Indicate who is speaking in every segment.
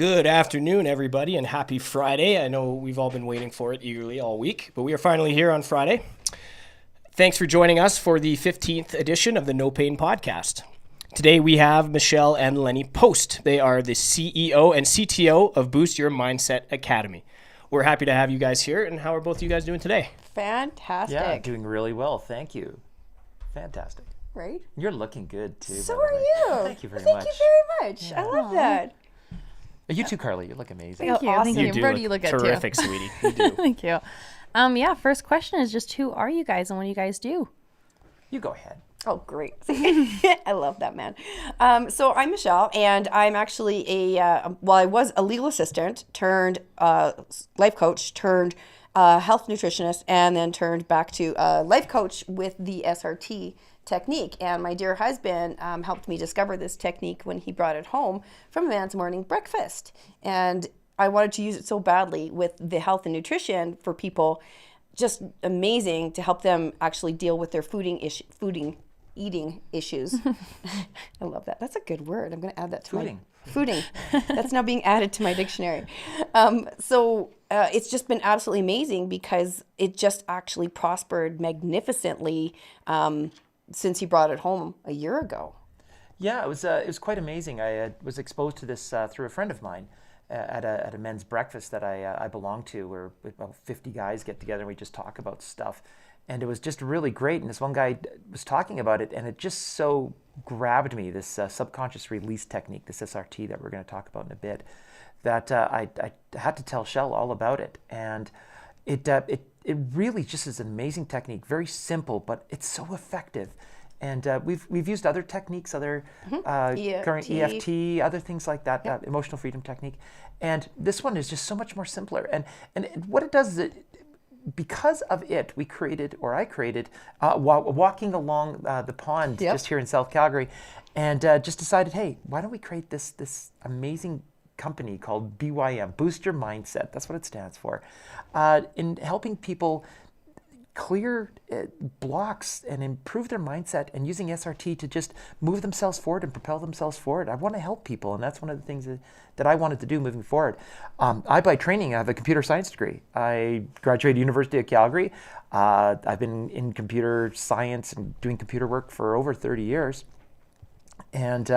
Speaker 1: Good afternoon, everybody, and happy Friday. I know we've all been waiting for it eagerly all week, but we are finally here on Friday. Thanks for joining us for the 15th edition of the No Pain Podcast. Today we have Michelle and Lenny Post. They are the CEO and CTO of Boost Your Mindset Academy. We're happy to have you guys here, and how are both of you guys doing today?
Speaker 2: Fantastic.
Speaker 3: Yeah, doing really well. Thank you. Fantastic.
Speaker 2: Right?
Speaker 3: You're looking good, too.
Speaker 2: So are you.
Speaker 3: Thank you very
Speaker 2: Thank
Speaker 3: much.
Speaker 2: you very much.
Speaker 3: Yeah.
Speaker 2: I love that.
Speaker 3: You too, Carly. You look amazing.
Speaker 4: Thank you.
Speaker 2: Awesome.
Speaker 4: Thank you.
Speaker 1: do
Speaker 4: Brody, you look good too.
Speaker 1: terrific, sweetie. You do.
Speaker 4: Thank you. First question is just who are you guys and what do you guys do?
Speaker 3: You go ahead.
Speaker 2: Oh, great. I love that, man. So I'm Michelle, and I'm actually I was a legal assistant turned life coach, turned health nutritionist, and then turned back to life coach with the SRT technique. And my dear husband helped me discover this technique when he brought it home from a man's morning breakfast. And I wanted to use it so badly with the health and nutrition for people. Just amazing to help them actually deal with their eating issues. I love that. That's a good word. I'm going to add that to fooding. That's now being added to my dictionary. It's just been absolutely amazing because it just actually prospered magnificently since he brought it home a year ago.
Speaker 3: Yeah, it was quite amazing. I was exposed to this through a friend of mine at a men's breakfast that I belong to, where about 50 guys get together and we just talk about stuff. And it was just really great. And this one guy was talking about it, and it just so grabbed me, this subconscious release technique, this SRT that we're going to talk about in a bit, that I had to tell Shell all about it. And it really just is an amazing technique, very simple, but it's so effective. And we've used other techniques, other current EFT, other things like that,
Speaker 2: Yep.
Speaker 3: Emotional freedom technique. And this one is just so much more simpler. And what it does is because of it, I created, walking along the pond just here in South Calgary, and just decided, hey, why don't we create this amazing company called B.Y.M, Boost Your Mindset. That's what it stands for. In helping people clear blocks and improve their mindset and using SRT to just move themselves forward and propel themselves forward. I want to help people, and that's one of the things that I wanted to do moving forward. I, by training, have a computer science degree. I graduated University of Calgary. I've been in computer science and doing computer work for over 30 years. And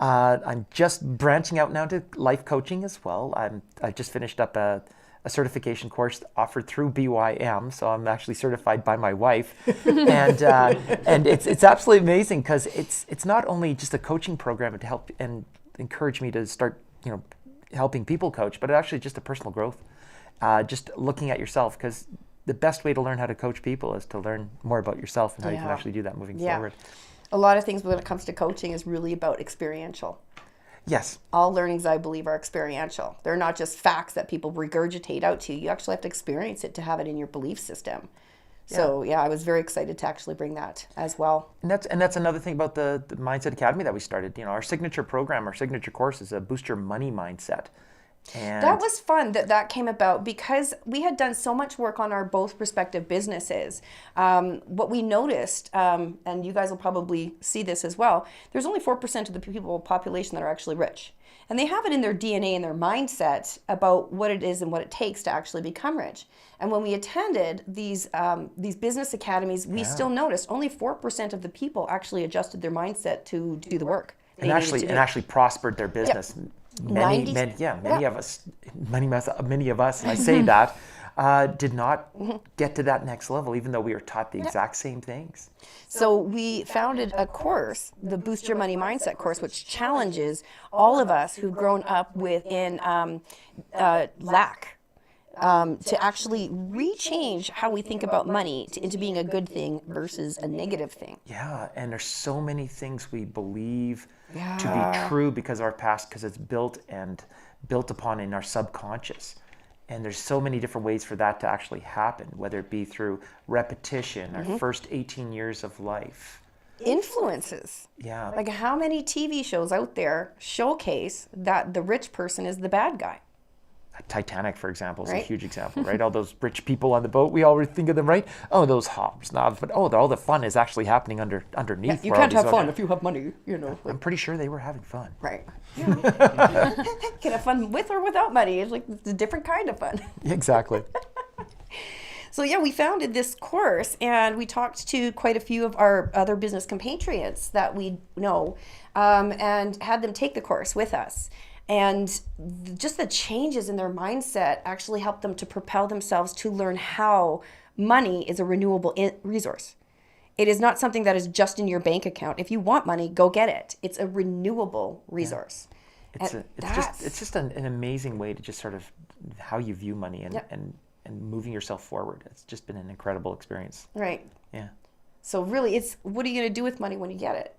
Speaker 3: I'm just branching out now to life coaching as well. I've just finished up a certification course offered through B.Y.M, so I'm actually certified by my wife, and it's absolutely amazing because it's not only just a coaching program to help and encourage me to start helping people coach, but actually just a personal growth, just looking at yourself, because the best way to learn how to coach people is to learn more about yourself and how you can actually do that moving forward.
Speaker 2: A lot of things when it comes to coaching is really about experiential.
Speaker 3: Yes.
Speaker 2: All learnings, I believe, are experiential. They're not just facts that people regurgitate out to you. You actually have to experience it to have it in your belief system. Yeah. So, I was very excited to actually bring that as well.
Speaker 3: And that's another thing about the Mindset Academy that we started. Our signature program, our signature course is a Boost Your Money Mindset. And
Speaker 2: that was fun that came about because we had done so much work on our both respective businesses. What we noticed, and you guys will probably see this as well, there's only 4% of the population that are actually rich. And they have it in their DNA and their mindset about what it is and what it takes to actually become rich. And when we attended these business academies, we still noticed only 4% of the people actually adjusted their mindset to do the work.
Speaker 3: And actually prospered their business.
Speaker 2: Yep.
Speaker 3: Many of us, and I say that, did not get to that next level, even though we were taught the exact same things.
Speaker 2: So we founded a course, the Boost Your Money Mindset course, which challenges all of us who've grown up within lack to actually rechange how we think about money into being a good thing versus a negative thing.
Speaker 3: Yeah, and there's so many things we believe to be true because of our past, because it's built upon in our subconscious. And there's so many different ways for that to actually happen, whether it be through repetition, our first 18 years of life.
Speaker 2: Influences.
Speaker 3: Yeah.
Speaker 2: Like how many TV shows out there showcase that the rich person is the bad guy?
Speaker 3: Titanic, for example, is a
Speaker 2: Right.
Speaker 3: huge example, right? All those rich people on the boat, we always think of them, right? Oh, those hobnobs, but all the fun is actually happening underneath.
Speaker 2: You
Speaker 3: where all
Speaker 2: can't
Speaker 3: these
Speaker 2: have fun
Speaker 3: other-
Speaker 2: if you have money,
Speaker 3: I'm pretty sure they were having fun.
Speaker 2: Right. Can have fun with or without money. It's like it's a different kind of fun.
Speaker 3: Exactly.
Speaker 2: So yeah, we founded this course and we talked to quite a few of our other business compatriots that we know and had them take the course with us. And just the changes in their mindset actually helped them to propel themselves to learn how money is a renewable resource. It is not something that is just in your bank account. If you want money, go get it. It's a renewable resource.
Speaker 3: It's just an amazing way to just sort of how you view money and moving yourself forward. It's just been an incredible experience.
Speaker 2: Right.
Speaker 3: Yeah.
Speaker 2: So really, it's what are you going to do with money when you get it?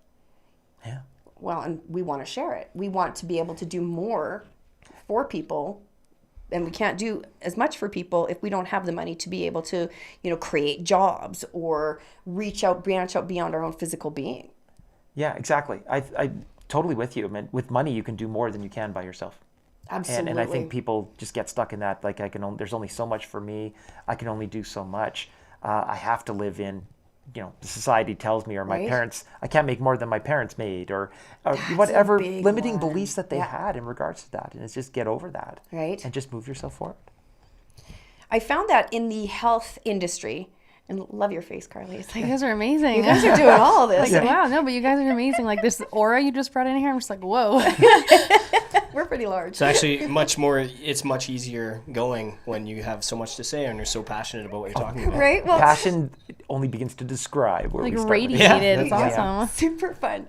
Speaker 3: Yeah.
Speaker 2: Well, and we want to share it. We want to be able to do more for people, and we can't do as much for people if we don't have the money to be able to, create jobs or branch out beyond our own physical being.
Speaker 3: Yeah, exactly. I totally with you. I mean, with money, you can do more than you can by yourself.
Speaker 2: Absolutely.
Speaker 3: And I think people just get stuck in that. Like there's only so much for me. I can only do so much. I have to live in, the society tells me, or my
Speaker 2: Right.
Speaker 3: parents, I can't make more than my parents made, or
Speaker 2: That's a
Speaker 3: whatever
Speaker 2: big
Speaker 3: limiting
Speaker 2: one.
Speaker 3: beliefs that they
Speaker 2: Yeah.
Speaker 3: had in regards to that. And it's just get over that.
Speaker 2: Right.
Speaker 3: And just move yourself forward.
Speaker 2: I found that in the health industry, and love your face, Carly. It's
Speaker 4: You
Speaker 2: like,
Speaker 4: guys are amazing.
Speaker 2: you guys are doing all of this.
Speaker 4: Like, wow, no, but you guys are amazing. Like this aura you just brought in here, I'm just like, whoa.
Speaker 2: We're pretty large.
Speaker 1: It's actually it's much easier going when you have so much to say and you're so passionate about what you're talking about.
Speaker 2: Right? Well,
Speaker 3: Passion only begins to describe where
Speaker 4: Like
Speaker 3: we start.
Speaker 4: radiated.
Speaker 1: Yeah.
Speaker 4: It's awesome.
Speaker 2: super fun.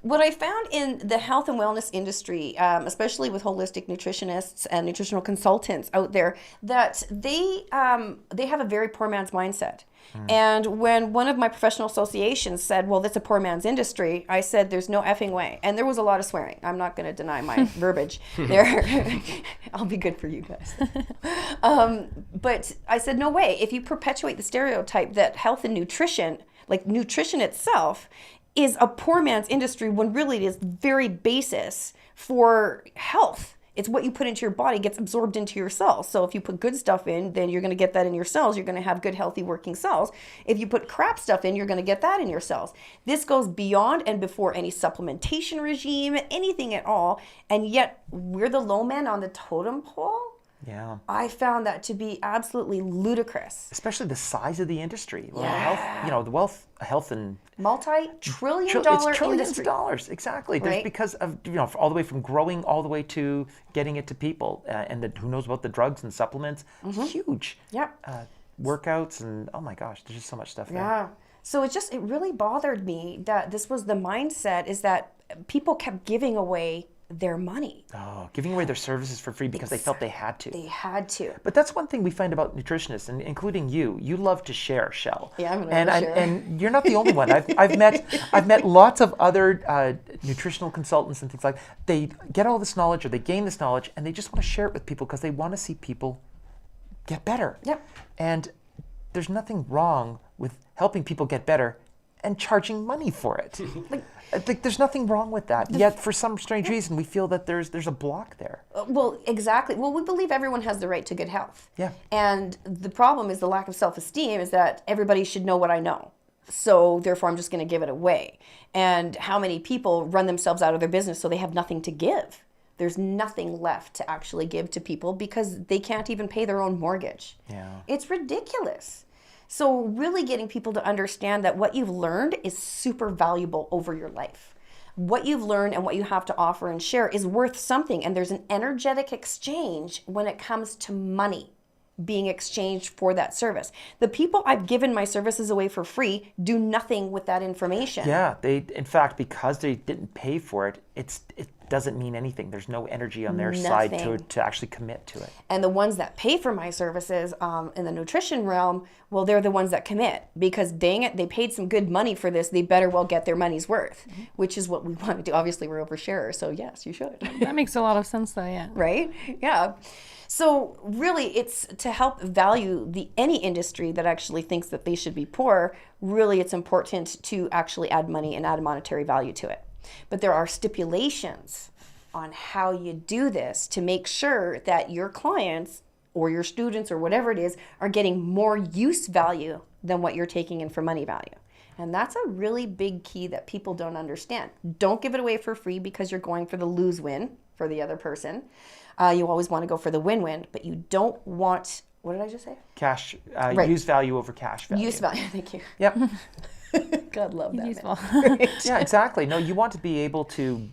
Speaker 2: What I found in the health and wellness industry, especially with holistic nutritionists and nutritional consultants out there, that they have a very poor man's mindset. And when one of my professional associations said, well, that's a poor man's industry, I said, there's no effing way. And there was a lot of swearing. I'm not going to deny my verbiage there. I'll be good for you guys. But I said, no way. If you perpetuate the stereotype that health and nutrition, like nutrition itself, is a poor man's industry when really it is the very basis for health. It's what you put into your body gets absorbed into your cells. So if you put good stuff in, then you're going to get that in your cells. You're going to have good, healthy working cells. If you put crap stuff in, you're going to get that in your cells. This goes beyond and before any supplementation regime, anything at all. And yet we're the low man on the totem pole.
Speaker 3: Yeah.
Speaker 2: I found that to be absolutely ludicrous.
Speaker 3: Especially the size of the industry. Well,
Speaker 2: Yeah.
Speaker 3: health and
Speaker 2: Multi-trillion dollar
Speaker 3: it's trillions
Speaker 2: industry.
Speaker 3: of dollars, exactly. There's
Speaker 2: Right.
Speaker 3: because of all the way from growing all the way to getting it to people, and who knows about the drugs and supplements? Huge.
Speaker 2: Yep.
Speaker 3: Workouts and oh my gosh, there's just so much stuff there.
Speaker 2: Yeah. So it really bothered me that this was the mindset, is that people kept giving away their money.
Speaker 3: Oh, giving away their services for free because they felt they had to.
Speaker 2: They had to.
Speaker 3: But that's one thing we find about nutritionists, and including you. You love to share, Shell.
Speaker 2: Yeah, I'm an
Speaker 3: and
Speaker 2: oversharer.
Speaker 3: and you're not the only one. I've met lots of other nutritional consultants and things like. They get all this knowledge, or they gain this knowledge, and they just want to share it with people because they want to see people get better.
Speaker 2: Yep.
Speaker 3: And there's nothing wrong with helping people get better and charging money for it. Like there's nothing wrong with that. Yet for some strange reason, we feel that there's a block there.
Speaker 2: Well, exactly. Well, we believe everyone has the right to good health.
Speaker 3: Yeah.
Speaker 2: And the problem is the lack of self-esteem is that everybody should know what I know. So therefore, I'm just going to give it away. And how many people run themselves out of their business so they have nothing to give? There's nothing left to actually give to people because they can't even pay their own mortgage.
Speaker 3: Yeah.
Speaker 2: It's ridiculous. So really getting people to understand that what you've learned is super valuable over your life. What you've learned and what you have to offer and share is worth something. And there's an energetic exchange when it comes to money being exchanged for that service. The people I've given my services away for free do nothing with that information.
Speaker 3: Yeah, in fact, because they didn't pay for it, it doesn't mean anything. There's no energy on their side to actually commit to it.
Speaker 2: And the ones that pay for my services in the nutrition realm, well, they're the ones that commit because dang it, they paid some good money for this. They better well get their money's worth, which is what we want to do. Obviously, we're oversharers, so yes, you should.
Speaker 4: That makes a lot of sense though, yeah.
Speaker 2: Right? Yeah. So really, it's to help value any industry that actually thinks that they should be poor. Really, it's important to actually add money and add monetary value to it. But there are stipulations on how you do this to make sure that your clients or your students or whatever it is are getting more use value than what you're taking in for money value. And that's a really big key that people don't understand. Don't give it away for free because you're going for the lose-win for the other person. You always want to go for the win-win, but you don't want, what did I just say?
Speaker 3: Cash,
Speaker 2: Right.
Speaker 3: use value over cash value.
Speaker 2: Use value, thank you.
Speaker 3: Yep.
Speaker 2: God love that.
Speaker 4: Useful.
Speaker 3: Yeah, exactly. No, you want to be able to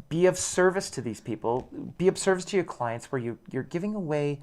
Speaker 3: be of service to these people, be of service to your clients, where you're giving away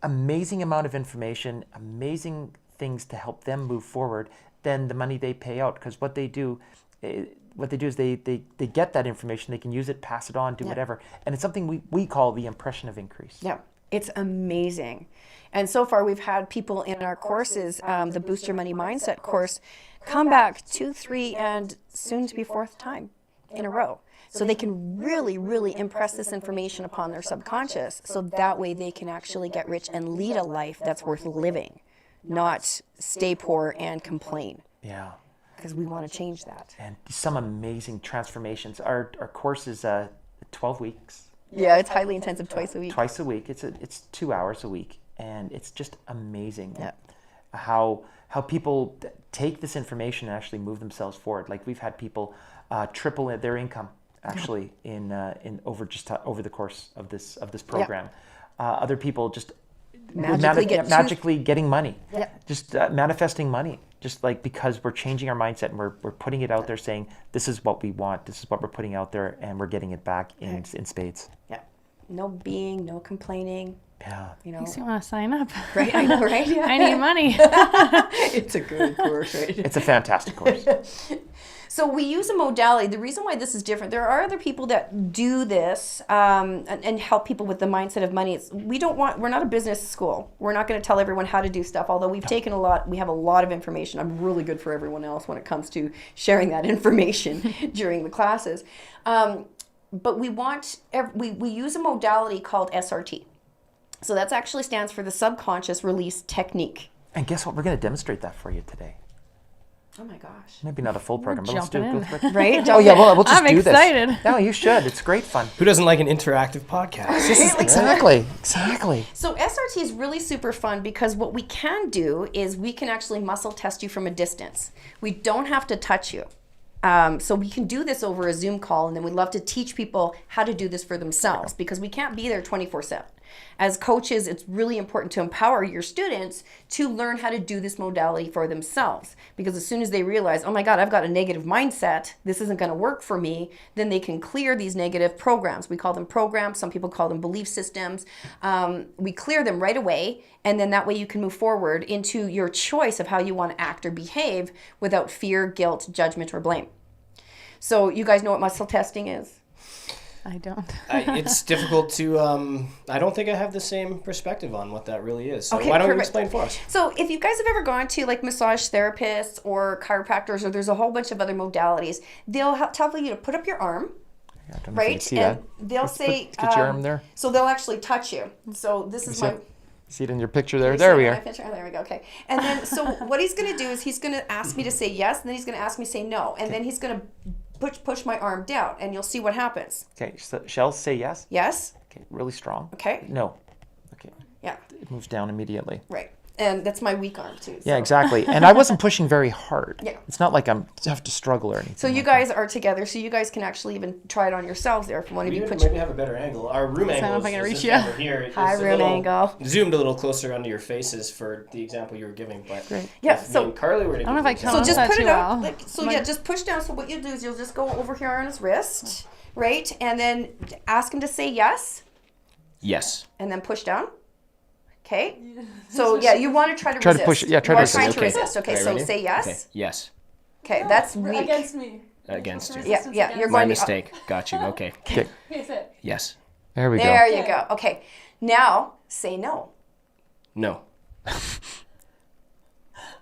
Speaker 3: amazing amount of information, amazing things to help them move forward than the money they pay out. Because what they do is they get that information, they can use it, pass it on, do whatever. And it's something we call the impression of increase.
Speaker 2: Yeah, it's amazing. And so far we've had people in our courses, the Boost Your Money Mindset course, come back 2, 3, and soon to be 4th time in a row. So they can really, really impress this information upon their subconscious, so that way they can actually get rich and lead a life that's worth living, not stay poor and complain.
Speaker 3: Yeah.
Speaker 2: Because we want to change that.
Speaker 3: And some amazing transformations. Our course is 12 weeks.
Speaker 2: Yeah, it's highly intensive twice a week.
Speaker 3: Twice a week. It's 2 hours a week, and it's just amazing
Speaker 2: Yeah.
Speaker 3: how people take this information and actually move themselves forward. Like we've had people triple their income actually in over the course of this program. Other people just magically getting money.
Speaker 2: Yeah.
Speaker 3: Just manifesting money. Just like because we're changing our mindset and we're putting it out there, saying this is what we want, this is what we're putting out there, and we're getting it back in spades.
Speaker 2: Yeah. No being, no complaining.
Speaker 3: Yeah.
Speaker 2: You know.
Speaker 4: Makes you want to sign up.
Speaker 2: Right, I know, right? Yeah.
Speaker 4: I need money.
Speaker 2: It's a good course, right?
Speaker 3: It's a fantastic course.
Speaker 2: So we use a modality. The reason why this is different, there are other people that do this and help people with the mindset of money. We're not a business school. We're not going to tell everyone how to do stuff, although we have a lot of information. I'm really good for everyone else when it comes to sharing that information during the classes. But we use a modality called SRT. So that actually stands for the subconscious release technique.
Speaker 3: And guess what? We're going to demonstrate that for you today.
Speaker 2: Oh my gosh.
Speaker 3: Maybe not a full program, but let's do it.
Speaker 4: Jumping
Speaker 2: Right?
Speaker 3: Oh yeah, we'll just
Speaker 4: I'm
Speaker 3: do this.
Speaker 4: excited.
Speaker 3: No, you should. It's great fun.
Speaker 1: Who doesn't like an interactive podcast?
Speaker 3: Exactly.
Speaker 2: So SRT is really super fun because what we can do is we can actually muscle test you from a distance. We don't have to touch you. So we can do this over a Zoom call, and then we'd love to teach people how to do this for themselves because we can't be there 24/7. As coaches, it's really important to empower your students to learn how to do this modality for themselves, because as soon as they realize, oh my God, I've got a negative mindset, this isn't going to work for me, then they can clear these negative programs. We call them programs. Some people call them belief systems. We clear them right away, and then that way you can move forward into your choice of how you want to act or behave without fear, guilt, judgment, or blame. So you guys know what muscle testing is?
Speaker 4: I don't.
Speaker 1: It's difficult to, I don't think I have the same perspective on what that really is. So
Speaker 2: Okay,
Speaker 1: why don't you
Speaker 2: perfect.
Speaker 1: explain for us?
Speaker 2: So if you guys have ever gone to like massage therapists or chiropractors, or there's a whole bunch of other modalities, they'll tell you to put up your arm,
Speaker 3: I don't know if you can
Speaker 2: right?
Speaker 3: see
Speaker 2: And
Speaker 3: that.
Speaker 2: they'll
Speaker 3: Let's
Speaker 2: say,
Speaker 3: get your arm there.
Speaker 2: So they'll actually touch you. So this is
Speaker 3: see
Speaker 2: my...
Speaker 3: it? See it in your picture there?
Speaker 2: Can you
Speaker 3: There
Speaker 2: see
Speaker 3: we
Speaker 2: my
Speaker 3: are.
Speaker 2: picture? Oh, there we go. Okay. And then, so what he's going to do is he's going to ask me to say yes, and then he's going to ask me to say no. And then he's going to push my arm down, and you'll see what happens.
Speaker 3: Okay, so Shell, say yes.
Speaker 2: Yes?
Speaker 3: Okay, really strong.
Speaker 2: Okay.
Speaker 3: No. Okay,
Speaker 2: Yeah.
Speaker 3: it moves down immediately.
Speaker 2: Right. And that's my weak arm, too.
Speaker 3: Yeah,
Speaker 2: so.
Speaker 3: exactly. And I wasn't pushing very hard.
Speaker 2: Yeah.
Speaker 3: It's not like I have to struggle or anything.
Speaker 2: So you
Speaker 3: like
Speaker 2: guys are together, so you guys can actually even try it on yourselves there if one of you put
Speaker 1: Maybe have a better angle. Our room
Speaker 4: I don't know
Speaker 1: angle
Speaker 4: if I can
Speaker 1: is
Speaker 4: reach
Speaker 1: this
Speaker 4: you.
Speaker 1: angle here. It's
Speaker 2: Hi,
Speaker 1: a
Speaker 2: room
Speaker 1: little-
Speaker 2: angle.
Speaker 1: Zoomed a little closer onto your faces for the example you were giving. But
Speaker 3: Great.
Speaker 2: Yeah,
Speaker 1: if me
Speaker 2: so...
Speaker 1: and Carly were to
Speaker 4: I don't know if I can.
Speaker 2: So just
Speaker 4: Not
Speaker 2: put
Speaker 4: too
Speaker 2: it out.
Speaker 4: well.
Speaker 2: Like, so yeah, just push down. So what you'll do is you'll just go over here on his wrist, right? And then ask him to say yes,
Speaker 1: Yes.
Speaker 2: and then push down. Okay. So yeah, you want to try to
Speaker 3: Try to
Speaker 2: resist.
Speaker 3: push it. Yeah, try
Speaker 2: you
Speaker 3: to
Speaker 2: are
Speaker 3: resist.
Speaker 2: trying to
Speaker 1: Okay.
Speaker 2: resist. Okay, so
Speaker 1: ready?
Speaker 2: say yes.
Speaker 1: Okay. Yes.
Speaker 2: Okay, that's weak.
Speaker 5: Against me.
Speaker 1: Against you.
Speaker 2: Yeah, you're
Speaker 1: My
Speaker 2: going
Speaker 1: mistake. Got you. Okay.
Speaker 3: Okay,
Speaker 5: Okay, sit.
Speaker 1: Yes.
Speaker 3: there we
Speaker 2: There
Speaker 3: go.
Speaker 2: you go. Okay, now say no.
Speaker 1: No.
Speaker 5: I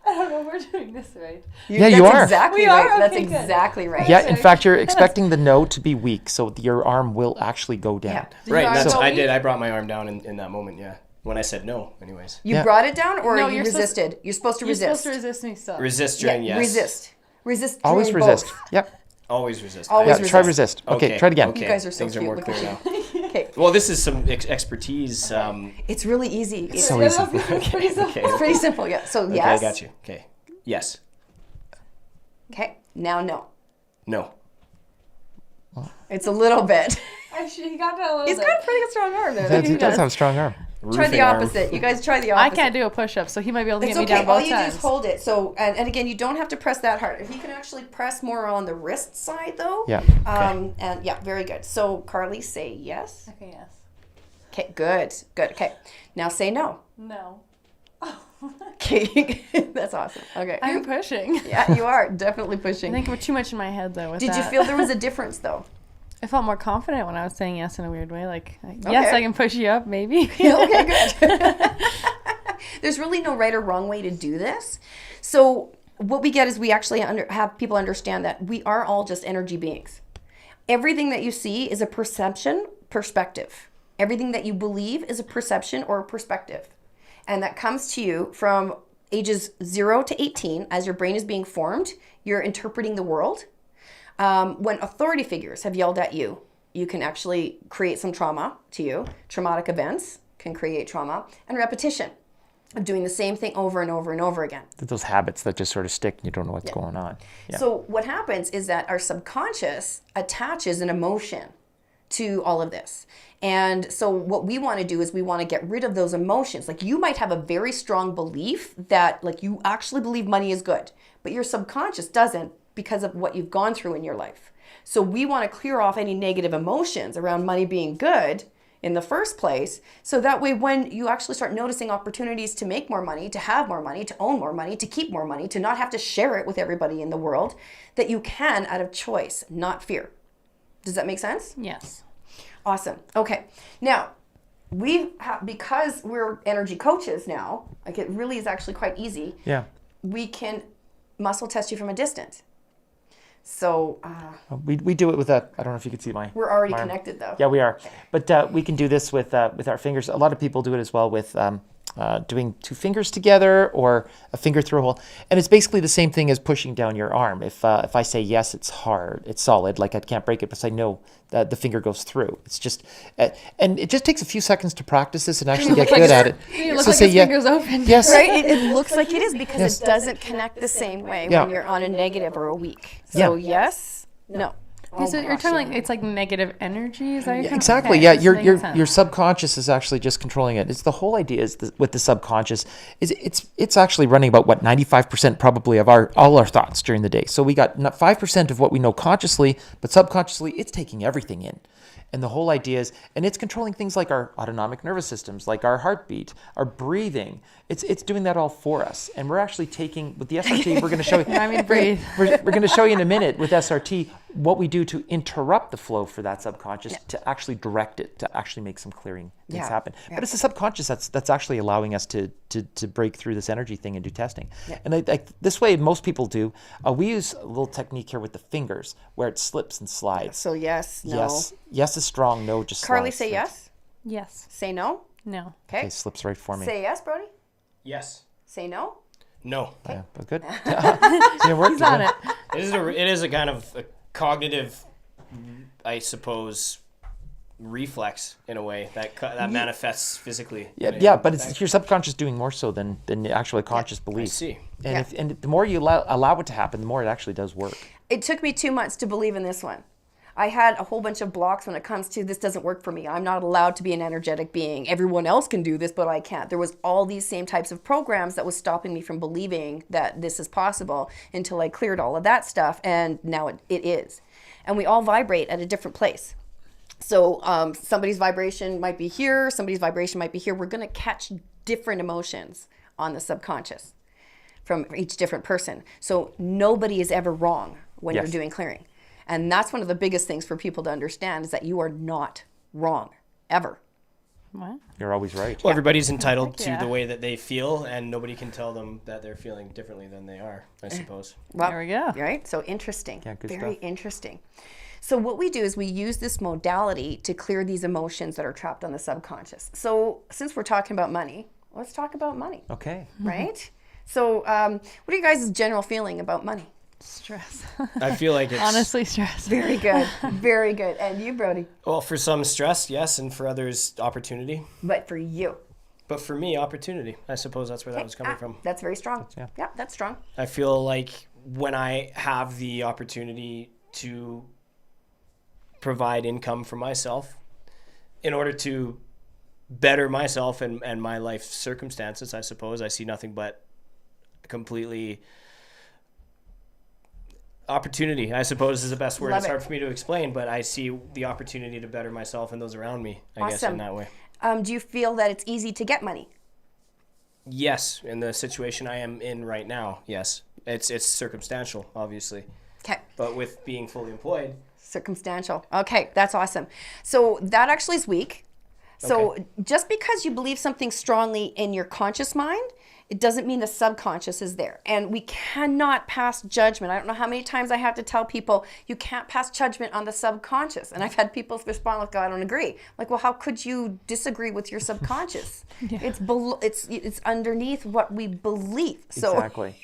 Speaker 5: don't know if we're doing this right.
Speaker 3: Yeah, you
Speaker 2: That's
Speaker 3: are.
Speaker 2: Exactly
Speaker 5: We
Speaker 2: right.
Speaker 5: are?
Speaker 2: That's
Speaker 5: Okay, good.
Speaker 2: exactly right.
Speaker 3: Yeah, in fact, you're expecting the no to be weak, so your arm will actually go down.
Speaker 2: Yeah.
Speaker 1: Right.
Speaker 5: are
Speaker 1: That's
Speaker 5: so
Speaker 1: I
Speaker 5: weak?
Speaker 1: did. I brought my arm down in that moment. Yeah. When I said no. Anyways.
Speaker 2: You
Speaker 3: Yeah.
Speaker 2: brought it down, or
Speaker 5: No,
Speaker 2: you
Speaker 5: you're supposed-
Speaker 2: resisted. You're supposed to
Speaker 5: You're
Speaker 2: resist.
Speaker 5: supposed to resist me still.
Speaker 1: Resist during yes.
Speaker 2: Resist. Resist.
Speaker 3: Always
Speaker 2: during
Speaker 3: resist.
Speaker 2: both.
Speaker 3: Yep.
Speaker 1: Always resist.
Speaker 2: Always
Speaker 3: Yeah, try resist. Okay, try it again.
Speaker 1: Okay.
Speaker 2: You guys are so
Speaker 1: Things
Speaker 2: cute.
Speaker 1: are more
Speaker 2: Look
Speaker 1: clear
Speaker 2: at
Speaker 1: now.
Speaker 2: you. Okay.
Speaker 1: Well, this is some expertise.
Speaker 2: It's really easy. It's
Speaker 3: So easy.
Speaker 2: It's pretty simple. Yeah. So
Speaker 1: Okay,
Speaker 2: yes.
Speaker 1: I got you. Okay. Yes.
Speaker 2: Okay. Now no.
Speaker 1: No.
Speaker 2: It's a little bit.
Speaker 5: Actually, he got that a little
Speaker 2: He's
Speaker 5: bit.
Speaker 2: got a pretty strong arm there.
Speaker 3: He does have a strong arm.
Speaker 2: Try the
Speaker 1: Roofing arm.
Speaker 2: opposite. You guys try the
Speaker 4: I
Speaker 2: opposite.
Speaker 4: can't do a push-up, so he might be able to
Speaker 2: It's
Speaker 4: get me
Speaker 2: okay.
Speaker 4: down
Speaker 2: All
Speaker 4: both
Speaker 2: you do
Speaker 4: times.
Speaker 2: is hold it. So, and again, you don't have to press that hard. If you can actually press more on the wrist side, though.
Speaker 3: Yeah.
Speaker 2: And yeah, very good. So, Carly, say yes.
Speaker 5: Okay, yes.
Speaker 2: Okay, good, good. Okay, now say no.
Speaker 5: No.
Speaker 2: Okay, that's awesome. Okay.
Speaker 5: I'm pushing.
Speaker 2: Yeah, you are definitely
Speaker 4: I
Speaker 2: pushing.
Speaker 4: think we're too much in my head though. With
Speaker 2: Did you
Speaker 4: that.
Speaker 2: feel there was a difference though?
Speaker 4: I felt more confident when I was saying yes in a weird way. Like, yes,
Speaker 2: Okay.
Speaker 4: I can push you up, maybe.
Speaker 2: Okay, good. There's really no right or wrong way to do this. So what we get is we actually have people understand that we are all just energy beings. Everything that you see is a perspective. Everything that you believe is a perception or a perspective. And that comes to you from ages 0 to 18. As your brain is being formed, you're interpreting the world. When authority figures have yelled at you, you can actually create some trauma to you. Traumatic events can create trauma. And repetition of doing the same thing over and over and over again.
Speaker 3: Those habits that just sort of stick and you don't know what's going on. Yeah.
Speaker 2: So what happens is that our subconscious attaches an emotion to all of this. And so what we want to do is we want to get rid of those emotions. Like you might have a very strong belief that like you actually believe money is good, but your subconscious doesn't because of what you've gone through in your life. So we want to clear off any negative emotions around money being good in the first place. So that way, when you actually start noticing opportunities to make more money, to have more money, to own more money, to keep more money, to not have to share it with everybody in the world, that you can out of choice, not fear. Does that make sense?
Speaker 4: Yes.
Speaker 2: Awesome. Okay. Now, because we're energy coaches now, like it really is actually quite easy.
Speaker 3: Yeah.
Speaker 2: We can muscle test you from a distance. So
Speaker 3: We do it with a, I don't know if you can see
Speaker 2: we're already
Speaker 3: my arm.
Speaker 2: connected though.
Speaker 3: Yeah, we are. But we can do this with our fingers. A lot of people do it as well with doing two fingers together or a finger through a hole. And it's basically the same thing as pushing down your arm. If I say yes, it's hard, it's solid, like I can't break it, but say no, the finger goes through. It's just, and it just takes a few seconds to practice this and actually get good at it.
Speaker 4: You look
Speaker 3: So
Speaker 4: like
Speaker 3: say
Speaker 4: his
Speaker 3: yeah.
Speaker 4: fingers open.
Speaker 3: Yes.
Speaker 2: Right? It looks like it is because
Speaker 3: Yes.
Speaker 2: it doesn't connect the same way
Speaker 3: Yeah.
Speaker 2: when you're on a negative or a weak. So yes, no. Oh,
Speaker 4: So you're
Speaker 2: gosh,
Speaker 4: talking
Speaker 2: yeah.
Speaker 4: like it's like negative energy. Is that your
Speaker 3: Exactly.
Speaker 4: Okay,
Speaker 3: Yeah,
Speaker 4: this makes sense.
Speaker 3: your subconscious is actually just controlling it. It's the whole idea is with the subconscious is it's actually running about 95% probably of all our thoughts during the day. So we got 5% of what we know consciously, but subconsciously it's taking everything in. And the whole idea is, and it's controlling things like our autonomic nervous systems, like our heartbeat, our breathing. It's doing that all for us. And we're actually taking, with the SRT, we're going to show you.
Speaker 4: I mean, breathe.
Speaker 3: We're going to show you in a minute with SRT what we do to interrupt the flow for that subconscious, to actually direct it, to actually make some clearing things
Speaker 2: Yeah.
Speaker 3: happen.
Speaker 2: Yeah.
Speaker 3: But it's the subconscious that's actually allowing us to break through this energy thing and do testing. And this way, most people do. We use a little technique here with the fingers where it slips and slides.
Speaker 2: So yes, no.
Speaker 3: Yes is strong. No just
Speaker 2: Carly,
Speaker 3: slides
Speaker 2: say
Speaker 3: through.
Speaker 2: yes.
Speaker 4: Yes.
Speaker 2: Say no.
Speaker 4: No.
Speaker 2: Okay.
Speaker 3: Okay, slips right for me.
Speaker 2: Say yes, Brody.
Speaker 1: Yes.
Speaker 2: Say no.
Speaker 1: No.
Speaker 3: Yeah, but good. It worked.
Speaker 4: He's on it.
Speaker 1: It is a kind of a cognitive, I suppose, reflex in a way that manifests physically.
Speaker 3: Yeah, but it's your subconscious doing more so than the actual conscious
Speaker 1: I
Speaker 3: belief.
Speaker 1: see.
Speaker 3: And and the more you allow it to happen, the more it actually does work.
Speaker 2: It took me 2 months to believe in this one. I had a whole bunch of blocks when it comes to this doesn't work for me. I'm not allowed to be an energetic being. Everyone else can do this, but I can't. There was all these same types of programs that was stopping me from believing that this is possible until I cleared all of that stuff, and now it is. And we all vibrate at a different place. So somebody's vibration might be here, somebody's vibration might be here. We're going to catch different emotions on the subconscious from each different person. So nobody is ever wrong when
Speaker 3: Yes.
Speaker 2: you're doing clearing. And that's one of the biggest things for people to understand is that you are not wrong, ever.
Speaker 4: What?
Speaker 3: You're always right.
Speaker 1: Well, everybody's entitled to
Speaker 4: yeah.
Speaker 1: the way that they feel, and nobody can tell them that they're feeling differently than they are, I suppose.
Speaker 2: Well,
Speaker 4: There we go.
Speaker 2: Right? So interesting.
Speaker 3: Yeah, good
Speaker 2: Very
Speaker 3: stuff.
Speaker 2: interesting. So what we do is we use this modality to clear these emotions that are trapped on the subconscious. So since we're talking about money, let's talk about money,
Speaker 3: Okay.
Speaker 2: right? So what are you guys' general feeling about money?
Speaker 4: Stress.
Speaker 1: I feel like it's
Speaker 4: Honestly, stress.
Speaker 2: Very good. Very good. And you, Brody?
Speaker 1: well, for some stress, yes, and for others, opportunity.
Speaker 2: But for you?
Speaker 1: But for me, opportunity. I suppose that's where that was coming from.
Speaker 2: That's very strong. Yeah, that's strong.
Speaker 1: I feel like when I have the opportunity to provide income for myself in order to better myself and my life circumstances, I suppose, I see nothing but completely opportunity, I suppose, is the best word.
Speaker 2: Love
Speaker 1: It's
Speaker 2: it.
Speaker 1: hard for me to explain, but I see the opportunity to better myself and those around me, I guess, in
Speaker 2: Awesome.
Speaker 1: that way.
Speaker 2: Do you feel that it's easy to get money?
Speaker 1: Yes, in the situation I am in right now, yes. It's circumstantial, obviously.
Speaker 2: Okay.
Speaker 1: But with being fully employed,
Speaker 2: Circumstantial. Okay, that's awesome. So that actually is weak. So
Speaker 1: Okay.
Speaker 2: just because you believe something strongly in your conscious mind, it doesn't mean the subconscious is there. And we cannot pass judgment. I don't know how many times I have to tell people, you can't pass judgment on the subconscious. And I've had people respond like, oh, I don't agree. Like, well, how could you disagree with your subconscious? It's underneath what we believe. So
Speaker 3: Exactly.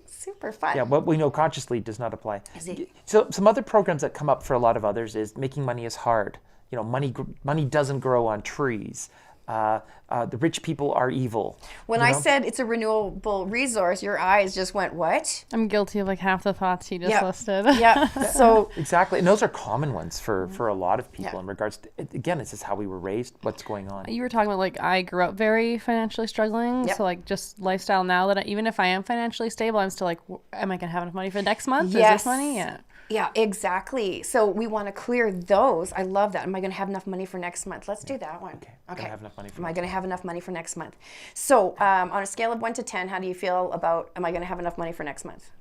Speaker 2: super fun.
Speaker 3: Yeah, what we know consciously does not apply.
Speaker 2: Is it?
Speaker 3: So some other programs that come up for a lot of others is making money is hard. You know, money doesn't grow on trees. The rich people are evil.
Speaker 2: When
Speaker 3: you
Speaker 2: I
Speaker 3: know?
Speaker 2: said it's a renewable resource, your eyes just went, what?
Speaker 4: I'm guilty of like half the thoughts you just
Speaker 2: Yeah.
Speaker 4: listed.
Speaker 2: Yeah. So
Speaker 3: Exactly, and those are common ones for a lot of people
Speaker 2: Yeah.
Speaker 3: in regards to, again, it's just how we were raised, what's going on.
Speaker 4: You were talking about like I grew up very financially struggling,
Speaker 2: Yep.
Speaker 4: so like just lifestyle now that even if I am financially stable, I'm still like, am I gonna have enough money for next month?
Speaker 2: Yes.
Speaker 4: Is this money? Yeah.
Speaker 2: yeah, exactly. So we want to clear those. I love that. Am I going to have enough money for next month? Let's do that one. Okay.
Speaker 3: Gonna have enough money for
Speaker 2: Am I
Speaker 3: next
Speaker 2: going to have enough money for next month? So on a scale of 1 to 10, how do you feel about am I going to have enough money for next month?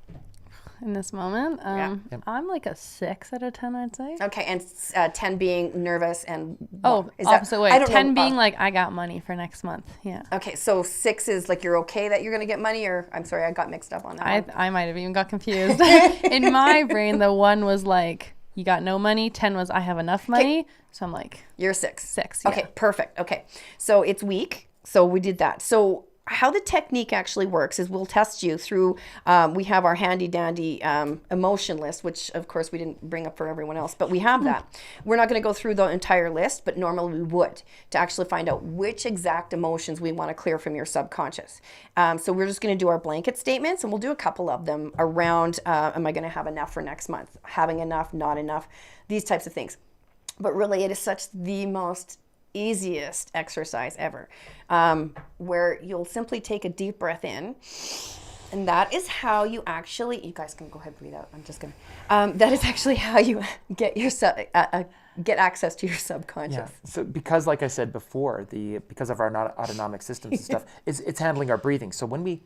Speaker 4: In this moment,
Speaker 2: Yep.
Speaker 4: I'm like a 6 out of 10, I'd say.
Speaker 2: Okay, and 10 being nervous and
Speaker 4: Oh,
Speaker 2: is that-
Speaker 4: opposite way.
Speaker 2: I don't
Speaker 4: 10
Speaker 2: know,
Speaker 4: being like I got money for next month. Yeah.
Speaker 2: Okay, so 6 is like you're okay that you're going to get money, or I'm sorry, I got mixed up on that one.
Speaker 4: I might have even got confused. In my brain, the 1 was like you got no money. 10 was I have enough money. So I'm like
Speaker 2: You're 6.
Speaker 4: 6.
Speaker 2: Okay,
Speaker 4: Yeah.
Speaker 2: perfect. Okay, so it's weak. So we did that. So how the technique actually works is we'll test you through, we have our handy dandy emotion list, which of course we didn't bring up for everyone else, but we have that. We're not going to go through the entire list, but normally we would to actually find out which exact emotions we want to clear from your subconscious. So we're just going to do our blanket statements, and we'll do a couple of them around, am I going to have enough for next month? Having enough, not enough, these types of things. But really it is such the most easiest exercise ever, where you'll simply take a deep breath in, and that is how you actually, you guys can go ahead and breathe out, I'm just gonna, that is actually how you get your get access to your subconscious.
Speaker 3: Yeah. So because, like I said before, because of our autonomic systems and stuff, it's handling our breathing. So when we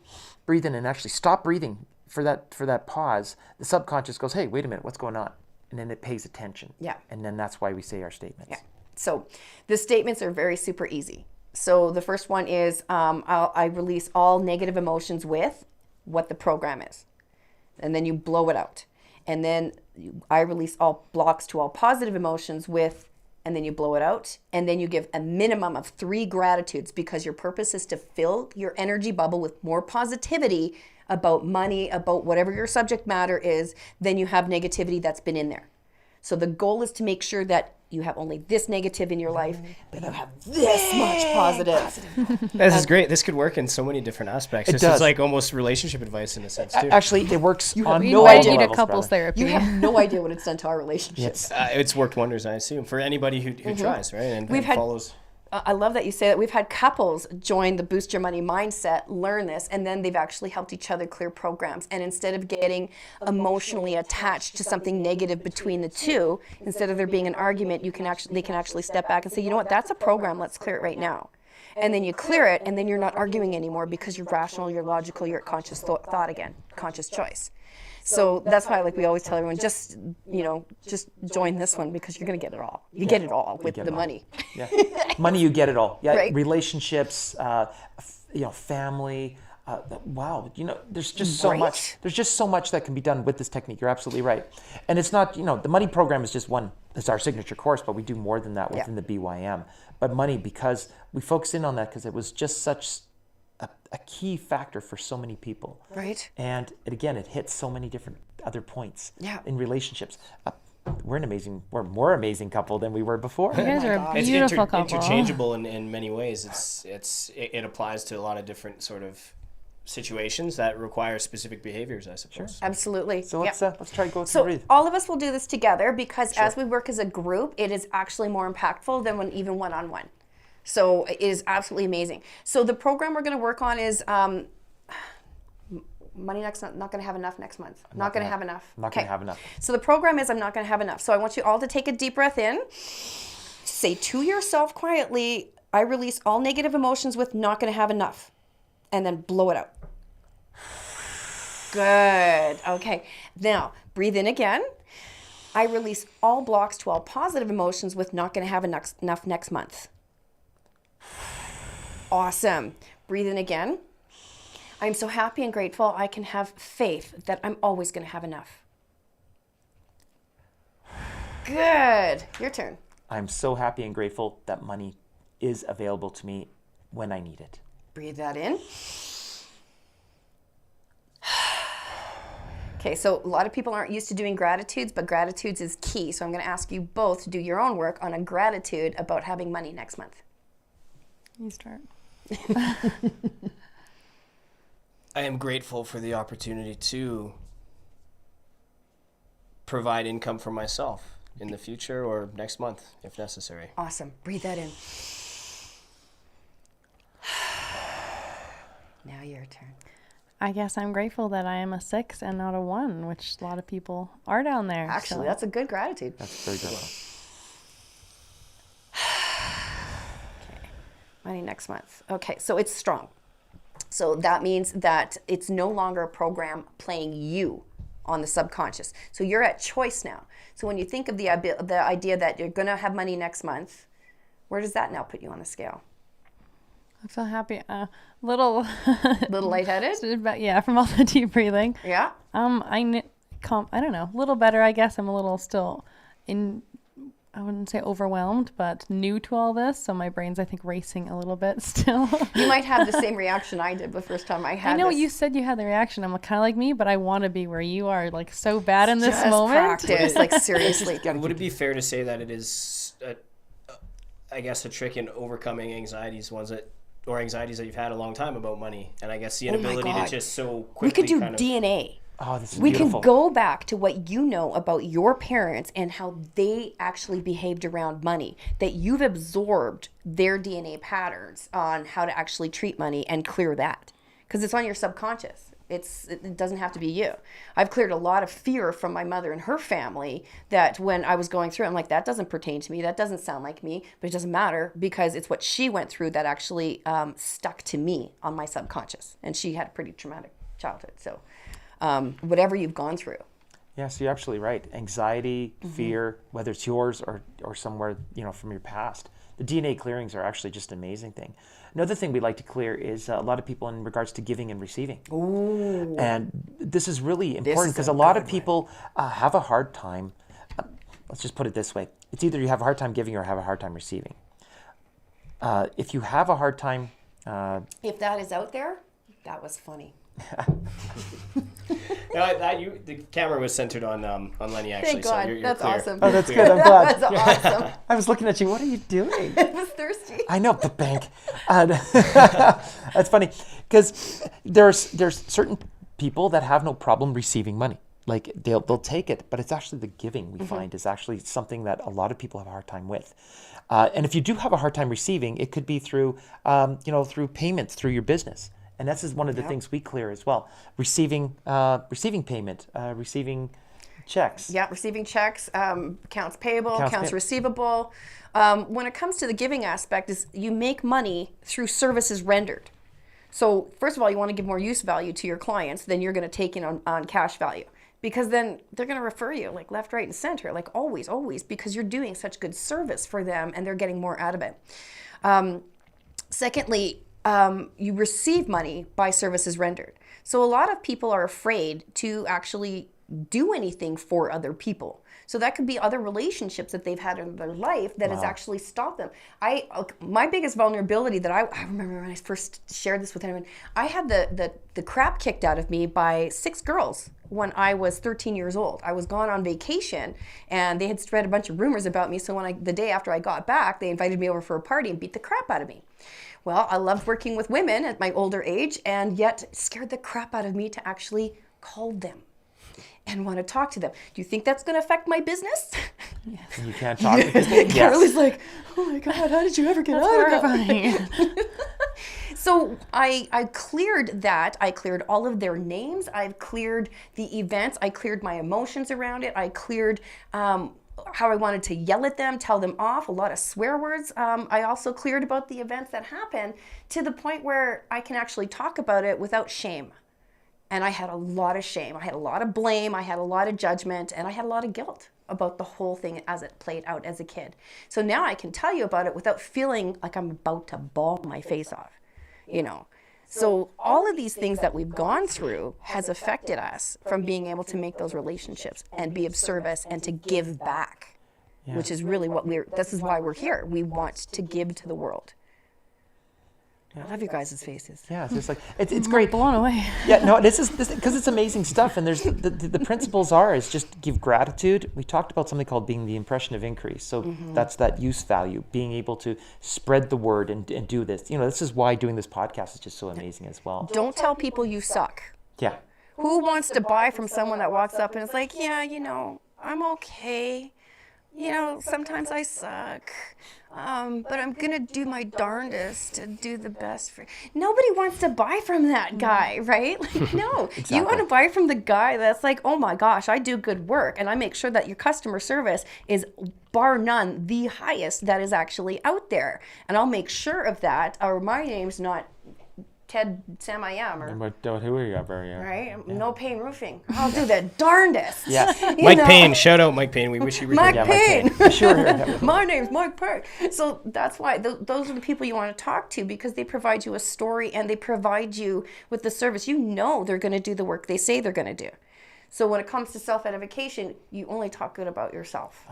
Speaker 3: breathe in and actually stop breathing for that pause, the subconscious goes, hey, wait a minute, what's going on? And then it pays attention.
Speaker 2: Yeah.
Speaker 3: And then that's why we say our statements.
Speaker 2: Yeah. So the statements are very super easy. So the first one is I release all negative emotions with what the program is. And then you blow it out. And then I release all blocks to all positive emotions with, and then you blow it out. And then you give a minimum of 3 gratitudes, because your purpose is to fill your energy bubble with more positivity about money, about whatever your subject matter is, than you have negativity that's been in there. So the goal is to make sure that you have only this negative in your life, but you have this much positive.
Speaker 1: This is great. This could work in so many different aspects. This
Speaker 3: does.
Speaker 1: is like almost relationship advice in a sense too.
Speaker 3: Actually, it works on
Speaker 4: We
Speaker 3: no
Speaker 4: might
Speaker 3: idea
Speaker 4: need a
Speaker 3: levels,
Speaker 4: couples
Speaker 3: brother.
Speaker 4: therapy.
Speaker 2: You have no idea what it's done to our relationship.
Speaker 1: It's worked wonders, I assume, for anybody who tries, right? And,
Speaker 2: We've had-
Speaker 1: follows.
Speaker 2: I love that you say that. We've had couples join the Boost Your Money mindset, learn this, and then they've actually helped each other clear programs. And instead of getting emotionally attached to something negative between the two, instead of there being an argument, they can actually step back and say, you know what, that's a program, let's clear it right now. And then you clear it, and then you're not arguing anymore, because you're rational, you're logical, you're at conscious thought again, conscious choice. So that's why, like we always tell everyone, just join this one, because you're going to get it all. You get it all with the money.
Speaker 3: Yeah. Money, you get it all. Yeah.
Speaker 2: Right.
Speaker 3: Relationships, family. Wow. There's just so
Speaker 2: Right.
Speaker 3: much. There's just so much that can be done with this technique. You're absolutely right. And it's not, the money program is just one. It's our signature course, but we do more than that within the B.Y.M. But money, because we focused in on that because it was just such a key factor for so many people.
Speaker 2: Right.
Speaker 3: And again, it hits so many different other points in relationships. We're more amazing couple than we were before.
Speaker 4: You guys are a
Speaker 1: It's
Speaker 4: beautiful couple.
Speaker 1: interchangeable in many ways. It applies to a lot of different sort of situations that require specific behaviors, I suppose.
Speaker 2: Absolutely.
Speaker 3: So let's try to go through
Speaker 2: So
Speaker 3: breathe.
Speaker 2: all of us will do this together because as we work as a group, it is actually more impactful than when even one-on-one. So it is absolutely amazing. So the program we're going to work on is money not going to have enough next month. Not going to have enough.
Speaker 3: I'm not going to have enough.
Speaker 2: So the program is I'm not going to have enough. So I want you all to take a deep breath in. Say to yourself quietly, I release all negative emotions with not going to have enough. And then blow it out. Good. Okay. Now, breathe in again. I release all blocks to all positive emotions with not going to have enough next month. Awesome. Breathe in again. I'm so happy and grateful I can have faith that I'm always going to have enough. Good. Your turn.
Speaker 3: I'm so happy and grateful that money is available to me when I need it.
Speaker 2: Breathe that in. Okay, so a lot of people aren't used to doing gratitudes, but gratitudes is key. So I'm going to ask you both to do your own work on a gratitude about having money next month.
Speaker 4: You start.
Speaker 1: I am grateful for the opportunity to provide income for myself in the future or next month if necessary.
Speaker 2: Awesome. Breathe that in. Now your turn.
Speaker 4: I guess I'm grateful that I am a 6 and not a 1, which a lot of people are down there.
Speaker 2: Actually,
Speaker 4: so.
Speaker 2: that's a good gratitude.
Speaker 3: That's very good.
Speaker 2: Money next month. Okay, so it's strong. So that means that it's no longer a program playing you on the subconscious. So you're at choice now. So when you think of the idea that you're going to have money next month, where does that now put you on the scale?
Speaker 4: I feel happy. Little
Speaker 2: Little lightheaded?
Speaker 4: but yeah, from all the deep breathing.
Speaker 2: Yeah.
Speaker 4: I don't know, a little better, I guess. I'm a little still I wouldn't say overwhelmed, but new to all this. So my brain's, I think, racing a little bit still.
Speaker 2: You might have the same reaction I did the first time I had
Speaker 4: I know
Speaker 2: this.
Speaker 4: you said you had the reaction. I'm kind of like me, but I want to be where you are, like so bad in this
Speaker 2: Just
Speaker 4: moment.
Speaker 2: practice, like seriously.
Speaker 1: Would it be fair to say that it is, I guess, a trick in overcoming anxieties that you've had a long time about money, and I guess the inability to just so quickly
Speaker 2: We could do
Speaker 1: kind of
Speaker 2: DNA.
Speaker 3: Oh, this is
Speaker 2: We
Speaker 3: beautiful.
Speaker 2: can go back to what you know about your parents and how they actually behaved around money, that you've absorbed their DNA patterns on how to actually treat money and clear that. Because it's on your subconscious. It doesn't have to be you. I've cleared a lot of fear from my mother and her family that when I was going through, I'm like, that doesn't pertain to me. That doesn't sound like me. But it doesn't matter because it's what she went through that actually stuck to me on my subconscious. And she had a pretty traumatic childhood. So whatever you've gone through.
Speaker 3: Yeah, so you're absolutely right. Anxiety, fear, whether it's yours or somewhere, from your past. The DNA clearings are actually just an amazing thing. Another thing we like to clear is a lot of people in regards to giving and receiving.
Speaker 2: Ooh.
Speaker 3: And this is really important because a lot of people have a hard time. Let's just put it this way. It's either you have a hard time giving or have a hard time receiving. If you have a hard time...
Speaker 2: If that is out there, that was funny.
Speaker 1: the camera was centered on Lenny, actually.
Speaker 2: Thank God.
Speaker 1: So you're
Speaker 2: That's
Speaker 1: clear.
Speaker 2: awesome.
Speaker 3: Oh, that's good. I'm glad.
Speaker 2: That's awesome.
Speaker 3: I was looking at you. What are you doing?
Speaker 2: I was thirsty.
Speaker 3: I know, the bank. That's funny because there's certain people that have no problem receiving money. Like they'll take it, but it's actually the giving we find is actually something that a lot of people have a hard time with. And if you do have a hard time receiving, it could be through through payments through your business. And this is one of the things we clear as well. Receiving payment, receiving checks.
Speaker 2: Yeah, receiving checks, accounts payable, accounts
Speaker 3: pay-
Speaker 2: receivable. When it comes to the giving aspect, is you make money through services rendered. So first of all, you want to give more use value to your clients than you're going to take in on cash value. Because then they're going to refer you like left, right, and center, like always, because you're doing such good service for them and they're getting more out of it. Secondly, you receive money by services rendered. So a lot of people are afraid to actually do anything for other people. So that could be other relationships that they've had in their life that has actually stopped them. My biggest vulnerability that I remember when I first shared this with anyone, I had the crap kicked out of me by 6 girls when I was 13 years old. I was gone on vacation and they had spread a bunch of rumors about me. So the day after I got back, they invited me over for a party and beat the crap out of me. Well, I loved working with women at my older age, and yet it scared the crap out of me to actually call them and want to talk to them. Do you think that's going to affect my business?
Speaker 3: Yes. You can't talk because
Speaker 2: Carly's like, oh my God, how did you ever get out of that? So I cleared that. I cleared all of their names. I've cleared the events. I cleared my emotions around it. I cleared how I wanted to yell at them, tell them off, a lot of swear words. I also cleared about the events that happened to the point where I can actually talk about it without shame. And I had a lot of shame. I had a lot of blame. I had a lot of judgment. And I had a lot of guilt about the whole thing as it played out as a kid. So now I can tell you about it without feeling like I'm about to bawl my face off, you know. So all of these things that we've gone through has affected us from being able to make those relationships and be of service and to give back, which is really what this is why we're here. We want to give to the world. I love you guys' faces.
Speaker 3: Yeah, it's just like it's great.
Speaker 4: Blown away.
Speaker 3: Yeah, no, this because it's amazing stuff, and there's the principles is just give gratitude. We talked about something called being the impression of increase. So that's that use value, being able to spread the word and do this. You know, this is why doing this podcast is just so amazing as well.
Speaker 2: Don't tell people you suck.
Speaker 3: Yeah.
Speaker 2: Who wants to buy from someone that walks up and is like, yeah, you know, I'm okay. You know, sometimes I suck. But I'm going to do my darndest to do the best for you. Nobody wants to buy from that guy, right? Like, no.
Speaker 3: Exactly.
Speaker 2: You want to buy from the guy that's like, oh my gosh, I do good work. And I make sure that your customer service is bar none the highest that is actually out there. And I'll make sure of that. Or my name's not Ted Sam I am, or
Speaker 3: Who are you ever? Yeah.
Speaker 2: right? No Pain Roofing. I'll do the darndest.
Speaker 3: Yeah.
Speaker 1: Mike Payne, shout out Mike Payne. We wish you were
Speaker 2: Mike
Speaker 1: here.
Speaker 2: Payne.
Speaker 3: Sure.
Speaker 2: My name's Mike Payne. So that's why those are the people you want to talk to, because they provide you a story and they provide you with the service. You know they're going to do the work they say they're going to do. So when it comes to self-edification, you only talk good about yourself.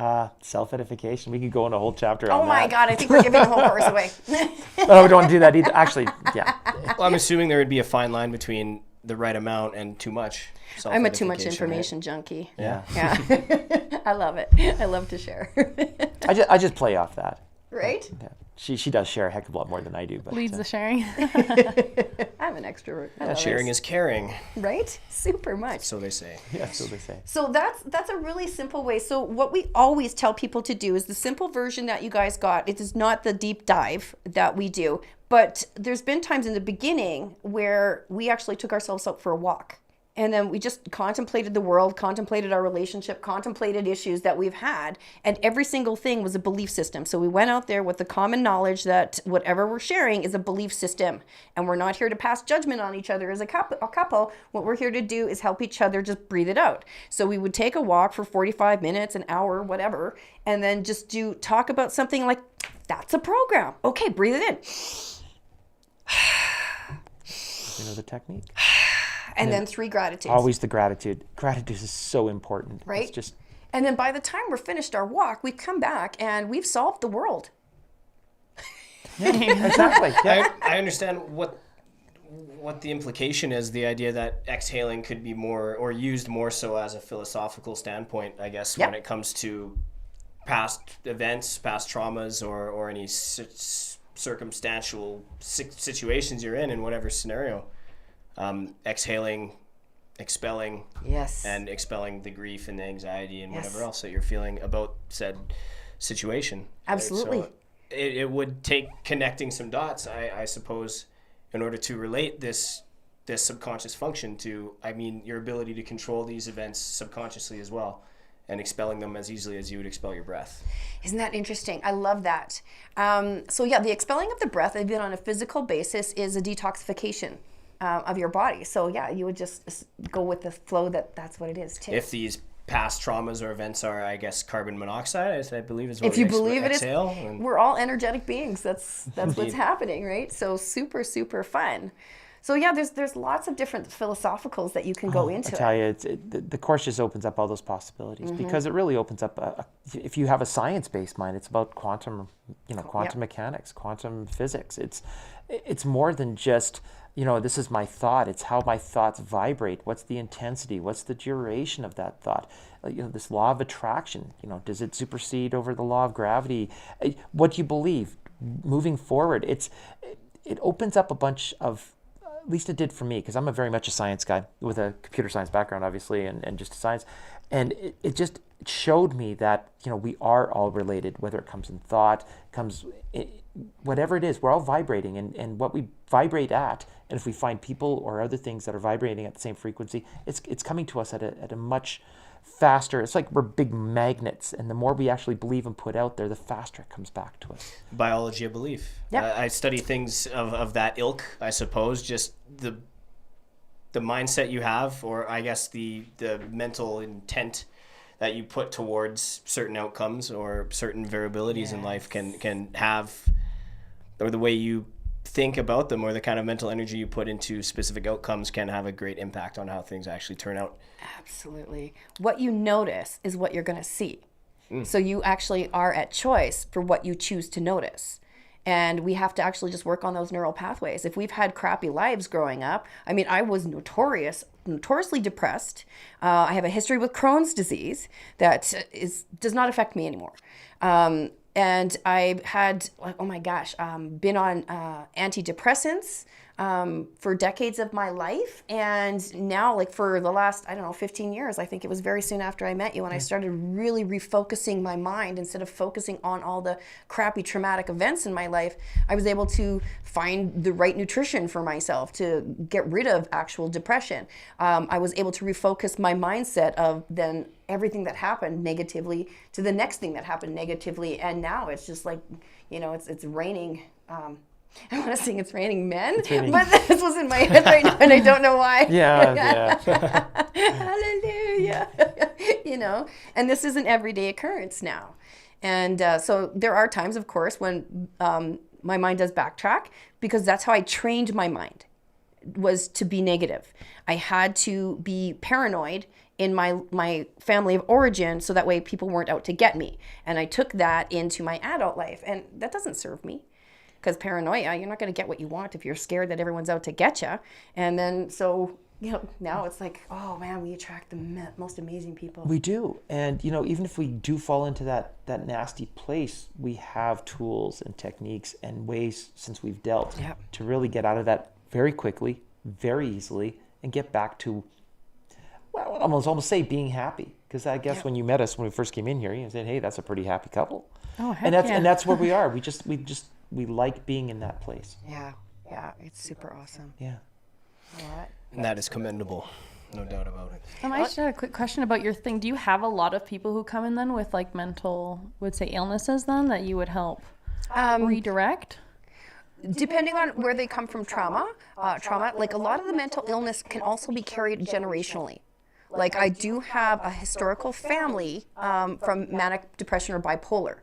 Speaker 3: Self-edification. We could go on a whole chapter on
Speaker 2: Oh
Speaker 3: that.
Speaker 2: my God, I think we're giving the whole course away.
Speaker 3: No, we don't want to do that either. Actually, yeah.
Speaker 1: Well, I'm assuming there would be a fine line between the right amount and too much.
Speaker 2: I'm a too much
Speaker 1: self-edification,
Speaker 2: information junkie.
Speaker 3: Yeah.
Speaker 2: Yeah. I love it. I love to share.
Speaker 3: I just play off that.
Speaker 2: Right?
Speaker 3: Yeah. She does share a heck of a lot more than I do. But
Speaker 4: Leads the sharing.
Speaker 2: I'm an extrovert. I love
Speaker 1: Sharing
Speaker 2: it.
Speaker 1: is caring,
Speaker 2: Right? Super much.
Speaker 1: so they say.
Speaker 3: yeah, so they say.
Speaker 2: So that's a really simple way. So what we always tell people to do is the simple version that you guys got. It is not the deep dive that we do, but there's been times in the beginning where we actually took ourselves out for a walk. And then we just contemplated the world, contemplated our relationship, contemplated issues that we've had. And every single thing was a belief system. So we went out there with the common knowledge that whatever we're sharing is a belief system. And we're not here to pass judgment on each other as a couple. What we're here to do is help each other just breathe it out. So we would take a walk for 45 minutes, an hour, whatever, and then just talk about something like, that's a program. Okay, breathe it in.
Speaker 3: You know the technique?
Speaker 2: And then 3 gratitudes.
Speaker 3: Always the gratitude. Gratitude is so important.
Speaker 2: Right?
Speaker 3: It's just
Speaker 2: And then by the time we're finished our walk, we come back and we've solved the world.
Speaker 3: exactly. Yeah.
Speaker 1: I understand what the implication is, the idea that exhaling could be more, or used more so as a philosophical standpoint, I guess,
Speaker 2: Yep.
Speaker 1: when it comes to past events, past traumas, or any circumstantial situations you're in whatever scenario. Exhaling, expelling,
Speaker 2: Yes.
Speaker 1: and expelling the grief and the anxiety and
Speaker 2: Yes.
Speaker 1: whatever else that you're feeling about said situation. right?
Speaker 2: Absolutely.
Speaker 1: So it would take connecting some dots, I suppose, in order to relate this subconscious function to, your ability to control these events subconsciously as well, and expelling them as easily as you would expel your breath.
Speaker 2: Isn't that interesting? I love that. So yeah, the expelling of the breath, even on a physical basis, is a detoxification of your body. So yeah, you would just go with the flow that's what it is too.
Speaker 1: If these past traumas or events are, I guess, carbon monoxide, as I believe is what
Speaker 2: If you
Speaker 1: we
Speaker 2: believe it is,
Speaker 1: exhale, and
Speaker 2: we're all energetic beings. That's what's
Speaker 1: Indeed.
Speaker 2: happening, right? So super, super fun. So yeah, there's lots of different philosophicals that you can go into.
Speaker 3: I tell you, the course just opens up all those possibilities because it really opens up. If you have a science-based mind, it's about quantum mechanics, quantum physics. It's more than just, this is my thought. It's how my thoughts vibrate. What's the intensity? What's the duration of that thought? This law of attraction. Does it supersede over the law of gravity? What do you believe? Moving forward, it opens up a bunch of. At least it did for me, because I'm very much a science guy with a computer science background, obviously, and just science. And it just showed me that, we are all related, whether it comes in thought, whatever it is, we're all vibrating. And what we vibrate at, and if we find people or other things that are vibrating at the same frequency, it's coming to us at a much faster. It's like we're big magnets, and the more we actually believe and put out there, the faster it comes back to us.
Speaker 1: Biology of belief.
Speaker 2: Yeah.
Speaker 1: I study things of that ilk, I suppose. Just the mindset you have, or I guess the mental intent that you put towards certain outcomes or certain variabilities in life can have, or the way you think about them, or the kind of mental energy you put into specific outcomes can have a great impact on how things actually turn out.
Speaker 2: Absolutely. What you notice is what you're going to see. So you actually are at choice for what you choose to notice. And we have to actually just work on those neural pathways. If we've had crappy lives growing up, I was notoriously depressed. I have a history with Crohn's disease that does not affect me anymore. And I had, been on antidepressants for decades of my life. And now, for the last, 15 years, I think it was very soon after I met you, when I started really refocusing my mind instead of focusing on all the crappy traumatic events in my life. I was able to find the right nutrition for myself to get rid of actual depression. I was able to refocus my mindset of then everything that happened negatively to the next thing that happened negatively. And now it's just it's raining. I want to sing It's Raining Men, but this was in my head right now and I don't know why.
Speaker 3: Yeah.
Speaker 2: Hallelujah. And this is an everyday occurrence now. And so there are times, of course, when my mind does backtrack, because that's how I trained my mind, was to be negative. I had to be paranoid in my family of origin, so that way people weren't out to get me. And I took that into my adult life, and that doesn't serve me. Because paranoia, you're not going to get what you want if you're scared that everyone's out to get you. And then, now it's like, oh man, we attract the most amazing people.
Speaker 3: We do. And, even if we do fall into that nasty place, we have tools and techniques and ways, since we've dealt, to really get out of that very quickly, very easily, and get back to, well, I almost say being happy. Because I guess when you met us, when we first came in here, you said, hey, that's a pretty happy couple.
Speaker 4: Oh, heck
Speaker 3: and that's where we are. We like being in that place.
Speaker 2: Yeah, it's super awesome.
Speaker 3: Yeah.
Speaker 1: And that is commendable. No doubt about it.
Speaker 4: I just had a quick question about your thing. Do you have a lot of people who come in then with mental, illnesses then that you would help redirect?
Speaker 2: Depending on where they come from, trauma, like a lot of the mental illness can also be carried generationally. Like I do have a historical family from manic depression or bipolar.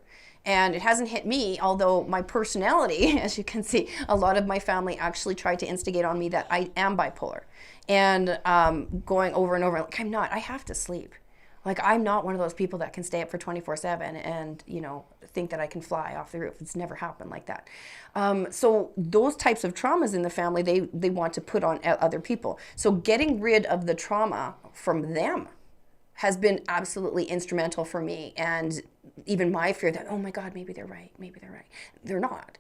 Speaker 2: And it hasn't hit me, although my personality, as you can see, a lot of my family actually tried to instigate on me that I am bipolar. And going over and over, I'm not, I have to sleep. I'm not one of those people that can stay up for 24/7 and, think that I can fly off the roof. It's never happened like that. So those types of traumas in the family, they want to put on other people. So getting rid of the trauma from them has been absolutely instrumental for me. And even my fear that, oh my God, maybe they're right. They're not,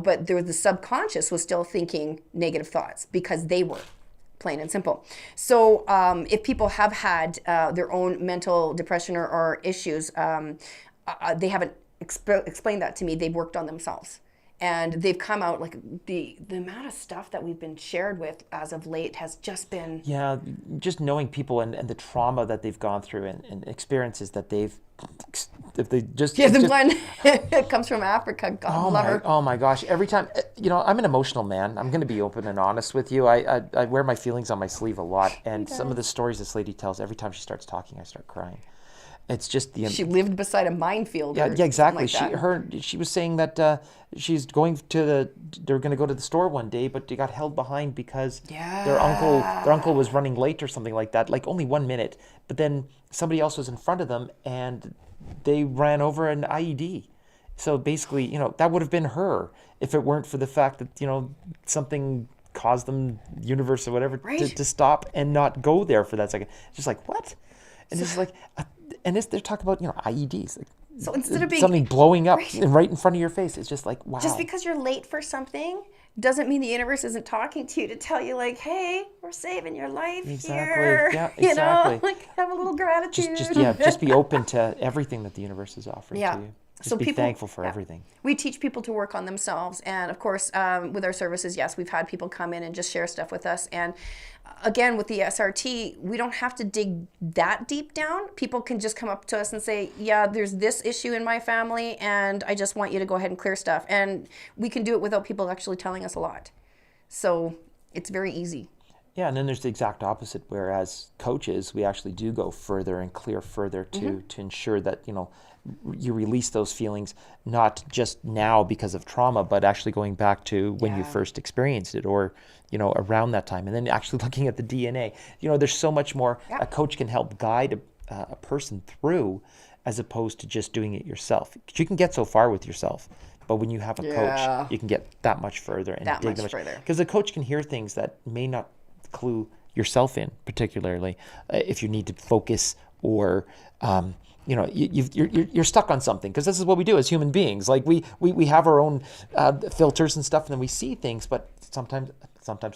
Speaker 2: but the subconscious was still thinking negative thoughts because they were, plain and simple. So if people have had their own mental depression or issues, they haven't explained that to me. They've worked on themselves. And they've come out, the amount of stuff that we've been shared with as of late has just been...
Speaker 3: Yeah, just knowing people and the trauma that they've gone through and experiences that they've...
Speaker 2: the one comes from Africa, God love her.
Speaker 3: Oh my gosh, every time... I'm an emotional man. I'm going to be open and honest with you. I wear my feelings on my sleeve a lot. And some of the stories this lady tells, every time she starts talking, I start crying. It's just the
Speaker 2: She lived beside a minefield.
Speaker 3: yeah,
Speaker 2: or
Speaker 3: yeah, exactly.
Speaker 2: something like that.
Speaker 3: She was saying that she's going to they're going to go to the store one day, but they got held behind because their uncle was running late or something like that, like only 1 minute. But then somebody else was in front of them, and they ran over an IED. So basically, that would have been her if it weren't for the fact that something caused them, universe or whatever, to stop and not go there for that second. It's just like, what? And it's like, and they're talking about IEDs. Like,
Speaker 2: So instead of being
Speaker 3: something blowing up right in front of your face, it's just like, wow.
Speaker 2: Just because you're late for something doesn't mean the universe isn't talking to you to tell you, like, hey, we're saving your life here.
Speaker 3: Yeah, exactly.
Speaker 2: Like, have a little gratitude.
Speaker 3: Just be open to everything that the universe is offering to you. Just be thankful for everything.
Speaker 2: We teach people to work on themselves. And of course, with our services, yes, we've had people come in and just share stuff with us. And again, with the SRT, we don't have to dig that deep down. People can just come up to us and say, yeah, there's this issue in my family, and I just want you to go ahead and clear stuff. And we can do it without people actually telling us a lot. So it's very easy.
Speaker 3: Yeah, and then there's the exact opposite, whereas coaches, we actually do go further and clear further to ensure that, you release those feelings, not just now because of trauma, but actually going back to when you first experienced it, or, around that time. And then actually looking at the DNA, there's so much more a coach can help guide a person through, as opposed to just doing it yourself. 'Cause you can get so far with yourself, but when you have a coach, you can get that much further and dig that much further. Because the coach can hear things that may not clue yourself in, particularly if you need to focus, or you're stuck on something, because this is what we do as human beings. Like we have our own filters and stuff, and then we see things. But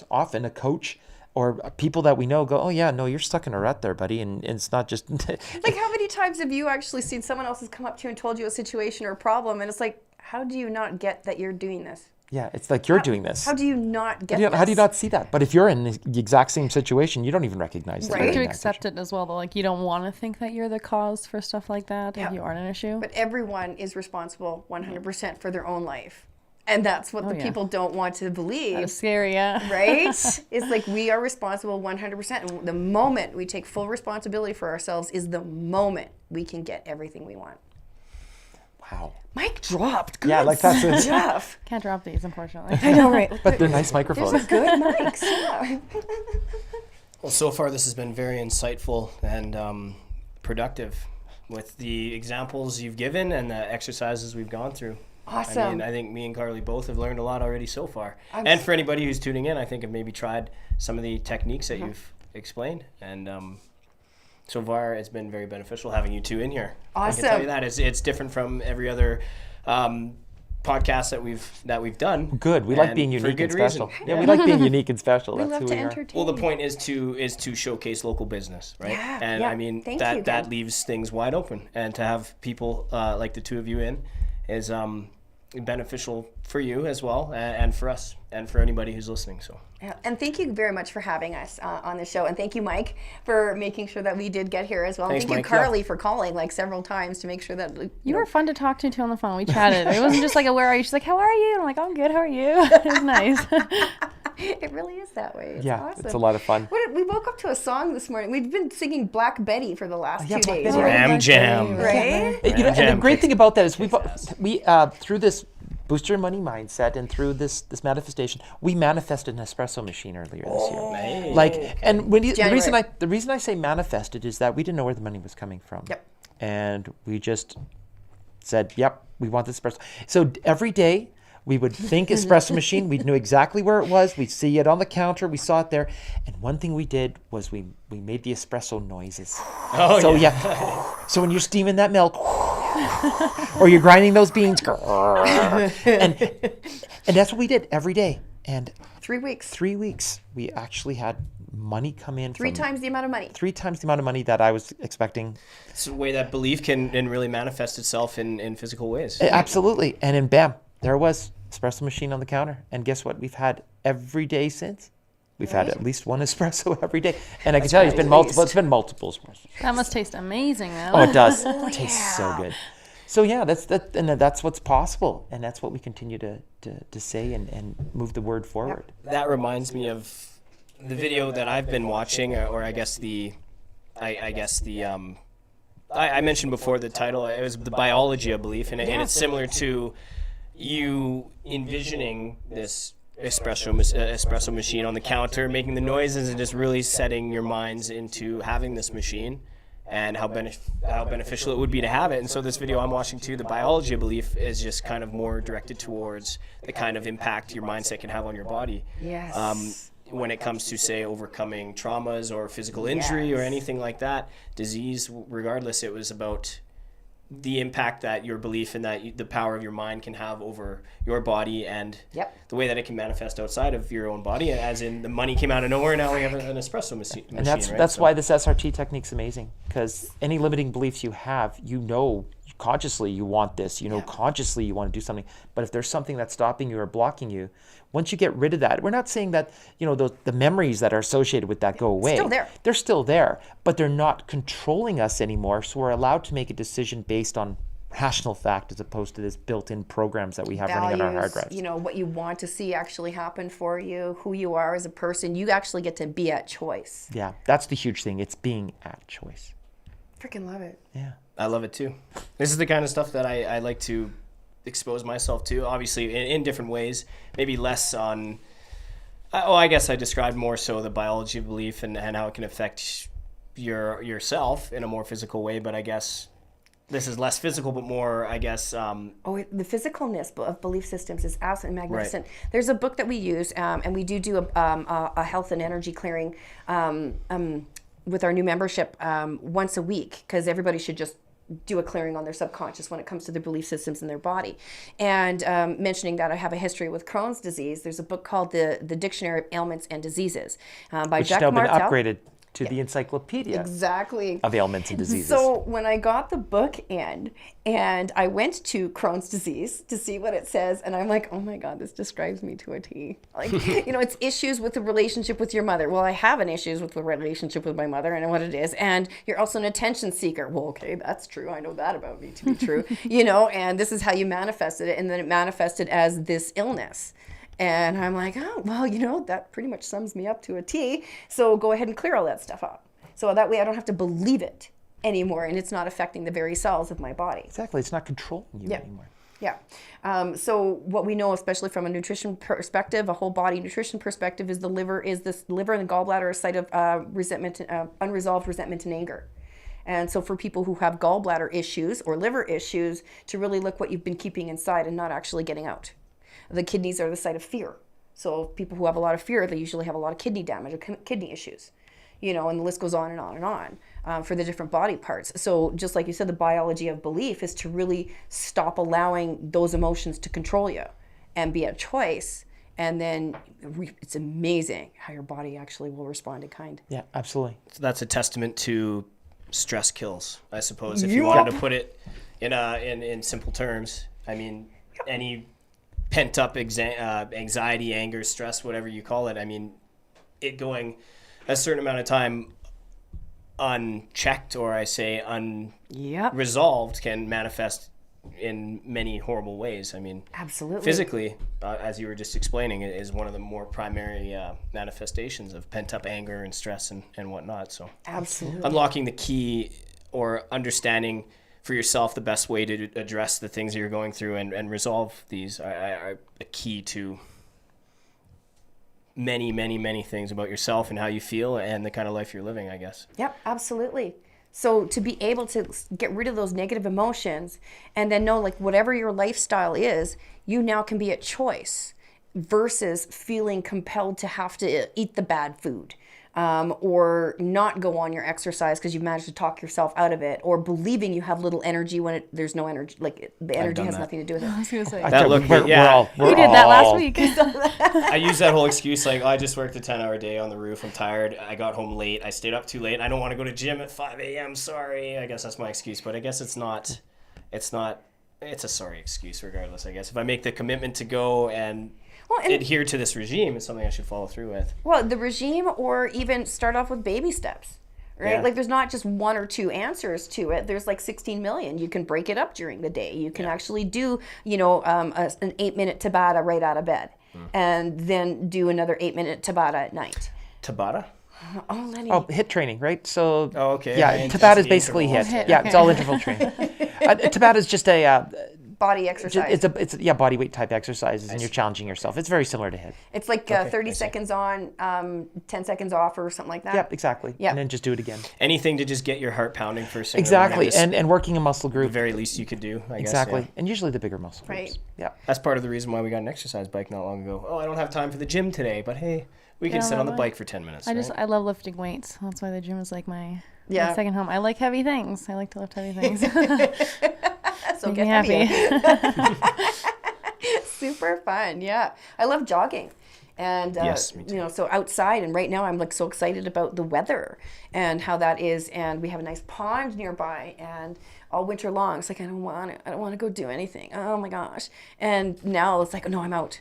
Speaker 3: often a coach or people that we know go, oh yeah, no, you're stuck in a rut there, buddy, and it's not just
Speaker 2: like, how many times have you actually seen someone else has come up to you and told you a situation or a problem, and it's like, how do you not get that you're doing this?
Speaker 3: Yeah, it's like you're doing this.
Speaker 2: How do you not get this?
Speaker 3: How do you not see that? But if you're in the exact same situation, you don't even recognize it.
Speaker 2: Right.
Speaker 4: You have to accept it as well, though. Like, you don't want to think that you're the cause for stuff like that if you aren't an issue.
Speaker 2: But everyone is responsible 100% for their own life. And that's what the people don't want to believe.
Speaker 4: That's scary, yeah.
Speaker 2: Right? It's like, we are responsible 100%. And the moment we take full responsibility for ourselves is the moment we can get everything we want.
Speaker 3: Wow.
Speaker 2: Mic dropped. Good
Speaker 3: Yeah, like that's it.
Speaker 2: stuff.
Speaker 4: Can't drop these, unfortunately.
Speaker 2: I know, right?
Speaker 3: But they're nice microphones.
Speaker 2: Those are good mics. Yeah.
Speaker 1: Well, so far this has been very insightful and productive with the examples you've given and the exercises we've gone through.
Speaker 2: Awesome.
Speaker 1: I mean, I think me and Carly both have learned a lot already so far. And for anybody who's tuning in, I think have maybe tried some of the techniques that you've explained. And so far, it's been very beneficial having you two in here.
Speaker 2: Awesome.
Speaker 1: I can tell you that it's different from every other podcast that we've done.
Speaker 3: Good. We like being unique and special.
Speaker 1: Reason.
Speaker 3: Yeah, we like being unique and special.
Speaker 2: We
Speaker 3: That's
Speaker 2: love
Speaker 3: who
Speaker 2: to
Speaker 3: we are.
Speaker 2: entertain.
Speaker 1: Well, the point is to showcase local business, right?
Speaker 2: Yeah,
Speaker 1: and
Speaker 2: yeah.
Speaker 1: I mean
Speaker 2: Thank you,
Speaker 1: that
Speaker 2: Ken.
Speaker 1: leaves things wide open, and to have people like the two of you in is beneficial for you as well, and for us, and for anybody who's listening. So.
Speaker 2: Yeah, and thank you very much for having us on the show, and thank you, Mike, for making sure that we did get here as well.
Speaker 1: Thanks,
Speaker 2: Thank you,
Speaker 1: Mike.
Speaker 2: Carly, for calling like several times to make sure that
Speaker 4: You were fun to talk to too on the phone. We chatted. It wasn't just like a where are you? She's like, how are you? And I'm like, I'm good. How are you? It was nice.
Speaker 2: It really is that way. It's
Speaker 3: Yeah,
Speaker 2: awesome.
Speaker 3: it's a lot of fun.
Speaker 2: We woke up to a song this morning. We've been singing Black Betty for the last 2
Speaker 3: Black
Speaker 2: days,
Speaker 3: Betty.
Speaker 2: right?
Speaker 1: Ram jam.
Speaker 2: Right?
Speaker 3: And the great thing about that is we through this Boost Your Money mindset and through this manifestation, we manifested an espresso machine earlier this year.
Speaker 1: Hey.
Speaker 3: Like, and when
Speaker 2: January.
Speaker 3: the reason I say manifested is that we didn't know where the money was coming from.
Speaker 2: Yep.
Speaker 3: And we just said, yep, we want this espresso. So every day we would think espresso machine. We knew exactly where it was. We'd see it on the counter. We saw it there. And one thing we did was we made the espresso noises.
Speaker 1: Oh,
Speaker 3: So
Speaker 1: yeah.
Speaker 3: so when you're steaming that milk, or you're grinding those beans, and that's what we did every day. And
Speaker 2: 3 weeks.
Speaker 3: 3 weeks, we actually had money come in.
Speaker 2: Three times the amount of money.
Speaker 3: 3 times the amount of money that I was expecting.
Speaker 1: It's a way that belief can really manifest itself in physical ways.
Speaker 3: Absolutely. And then bam, there it was, espresso machine on the counter. And guess what? We've had every day since. We've had at least one espresso every day. And I can tell you, it's been multiple espressos.
Speaker 4: That must taste amazing, though.
Speaker 3: Oh, it does. It tastes so good. So yeah, that's what's possible, and that's what we continue to say and move the word forward.
Speaker 1: That reminds me of the video that I've been watching, or I guess the I mentioned before the title, it was the biology of belief, and it's similar to you envisioning this espresso machine on the counter, making the noises and just really setting your minds into having this machine and how beneficial it would be to have it. And so this video I'm watching too, the biology of belief, is just kind of more directed towards the kind of impact your mindset can have on your body.
Speaker 2: Yes.
Speaker 1: When it comes to, say, overcoming traumas or physical injury or anything like that, disease, regardless, it was about the impact that your belief in that the power of your mind can have over your body and the way that it can manifest outside of your own body, as in the money came out of nowhere, now we have an espresso machine.
Speaker 3: And that's why this SRT technique's amazing, because any limiting beliefs you have, consciously you want this, consciously you want to do something, but if there's something that's stopping you or blocking you, once you get rid of that, we're not saying that the memories that are associated with that go away.
Speaker 2: Still there.
Speaker 3: They're still there, but they're not controlling us anymore, so we're allowed to make a decision based on rational fact as opposed to this built-in programs that we have running on our hard drives.
Speaker 2: What you want to see actually happen for you, who you are as a person, you actually get to be at choice.
Speaker 3: Yeah, that's the huge thing. It's being at choice.
Speaker 2: Freaking love it.
Speaker 3: Yeah.
Speaker 1: I love it too. This is the kind of stuff that I like to expose myself to, obviously in different ways, maybe less on, I guess I described more so the biology of belief and how it can affect yourself in a more physical way, but I guess this is less physical, but more, I guess.
Speaker 2: The physicalness of belief systems is absolutely magnificent.
Speaker 1: Right.
Speaker 2: There's a book that we use, and we do a health and energy clearing with our new membership once a week, because everybody should just do a clearing on their subconscious when it comes to their belief systems in their body. And mentioning that I have a history with Crohn's disease, there's a book called The Dictionary of Ailments and Diseases by
Speaker 3: Which
Speaker 2: Jack
Speaker 3: has now been
Speaker 2: Martel.
Speaker 3: upgraded to the encyclopedia
Speaker 2: Exactly.
Speaker 3: of ailments and diseases.
Speaker 2: So when I got the book in and I went to Crohn's disease to see what it says, and I'm like, oh my God, this describes me to a T. Like, it's issues with the relationship with your mother. Well, I have an issues with the relationship with my mother and what it is. And you're also an attention seeker. Well, okay, that's true. I know that about me to be true. And this is how you manifested it. And then it manifested as this illness. And I'm like, oh, well, that pretty much sums me up to a T. So go ahead and clear all that stuff up. So that way I don't have to believe it anymore, and it's not affecting the very cells of my body.
Speaker 3: Exactly. It's not controlling you anymore.
Speaker 2: Yeah. So what we know, especially from a nutrition perspective, a whole body nutrition perspective, is the liver and the gallbladder are a site of resentment, unresolved resentment and anger. And so for people who have gallbladder issues or liver issues, to really look what you've been keeping inside and not actually getting out. The kidneys are the site of fear. So people who have a lot of fear, they usually have a lot of kidney damage or kidney issues, and the list goes on and on and on for the different body parts. So just like you said, the biology of belief is to really stop allowing those emotions to control you and be a choice. And then it's amazing how your body actually will respond in kind.
Speaker 3: Yeah, absolutely.
Speaker 1: So that's a testament to stress kills, I suppose, if you wanted to put it in simple terms. I mean, any pent-up anxiety, anger, stress, whatever you call it, I mean, it going a certain amount of time unchecked, or I say unresolved, can manifest in many horrible ways. I mean,
Speaker 2: absolutely.
Speaker 1: Physically, as you were just explaining, it is one of the more primary manifestations of pent-up anger and stress and whatnot. So
Speaker 2: absolutely,
Speaker 1: unlocking the key or understanding for yourself the best way to address the things that you're going through and resolve these are a key to many, many, many things about yourself and how you feel and the kind of life you're living, I guess.
Speaker 2: Yep, absolutely. So to be able to get rid of those negative emotions and then know, like, whatever your lifestyle is, you now can be at choice versus feeling compelled to have to eat the bad food. Or not go on your exercise because you've managed to talk yourself out of it, or believing you have little energy when there's no energy, like the energy has nothing to do with it.
Speaker 4: I was going to say.
Speaker 1: We
Speaker 4: did that last week.
Speaker 1: I use that whole excuse, like, I just worked a 10-hour day on the roof. I'm tired. I got home late. I stayed up too late. I don't want to go to gym at 5 a.m. Sorry. I guess that's my excuse, but I guess it's a sorry excuse regardless, I guess. If I make the commitment to go and adhere to this regime, it's something I should follow through with.
Speaker 2: Well, the regime, or even start off with baby steps, right?
Speaker 1: Yeah.
Speaker 2: Like, there's not just one or two answers to it. There's like 16 million. You can break it up during the day. You can actually do, an 8-minute Tabata right out of bed, and then do another 8-minute Tabata at night.
Speaker 1: Tabata?
Speaker 2: Oh, Lenny.
Speaker 3: Oh, HIIT training, right? So,
Speaker 1: Oh, okay.
Speaker 3: yeah,
Speaker 1: High
Speaker 3: Tabata is
Speaker 1: intensity
Speaker 3: basically
Speaker 1: intervals.
Speaker 3: HIIT. Yeah, it's all interval training. Tabata is just a
Speaker 2: Body exercise.
Speaker 3: it's body weight type exercises, and you're challenging yourself. It's very similar to HIIT.
Speaker 2: It's like 30 seconds on, 10 seconds off, or something like that.
Speaker 3: Yep, exactly.
Speaker 2: Yeah.
Speaker 3: And then just do it again.
Speaker 1: Anything to just get your heart pounding first thing. in the
Speaker 3: Exactly,
Speaker 1: morning, just
Speaker 3: and working a muscle
Speaker 1: the
Speaker 3: group.
Speaker 1: very least you could do. I guess.
Speaker 3: Exactly,
Speaker 1: Yeah.
Speaker 3: and usually the bigger muscle
Speaker 2: Right.
Speaker 3: groups. Yeah.
Speaker 1: That's part of the reason why we got an exercise bike not long ago. Oh, I don't have time for the gym today, but hey, we can
Speaker 4: Yeah,
Speaker 1: sit on the
Speaker 4: right.
Speaker 1: bike for 10 minutes.
Speaker 4: I love lifting weights. That's why the gym is like my second home. I like heavy things. I like to lift heavy things.
Speaker 2: So
Speaker 4: Make
Speaker 2: get
Speaker 4: me
Speaker 2: happy. Super fun. Yeah. I love jogging. And,
Speaker 1: Yes, me too.
Speaker 2: so outside, and right now I'm like so excited about the weather and how that is. And we have a nice pond nearby, and all winter long, it's like, I don't want to go do anything. Oh my gosh. And now it's like, oh, no,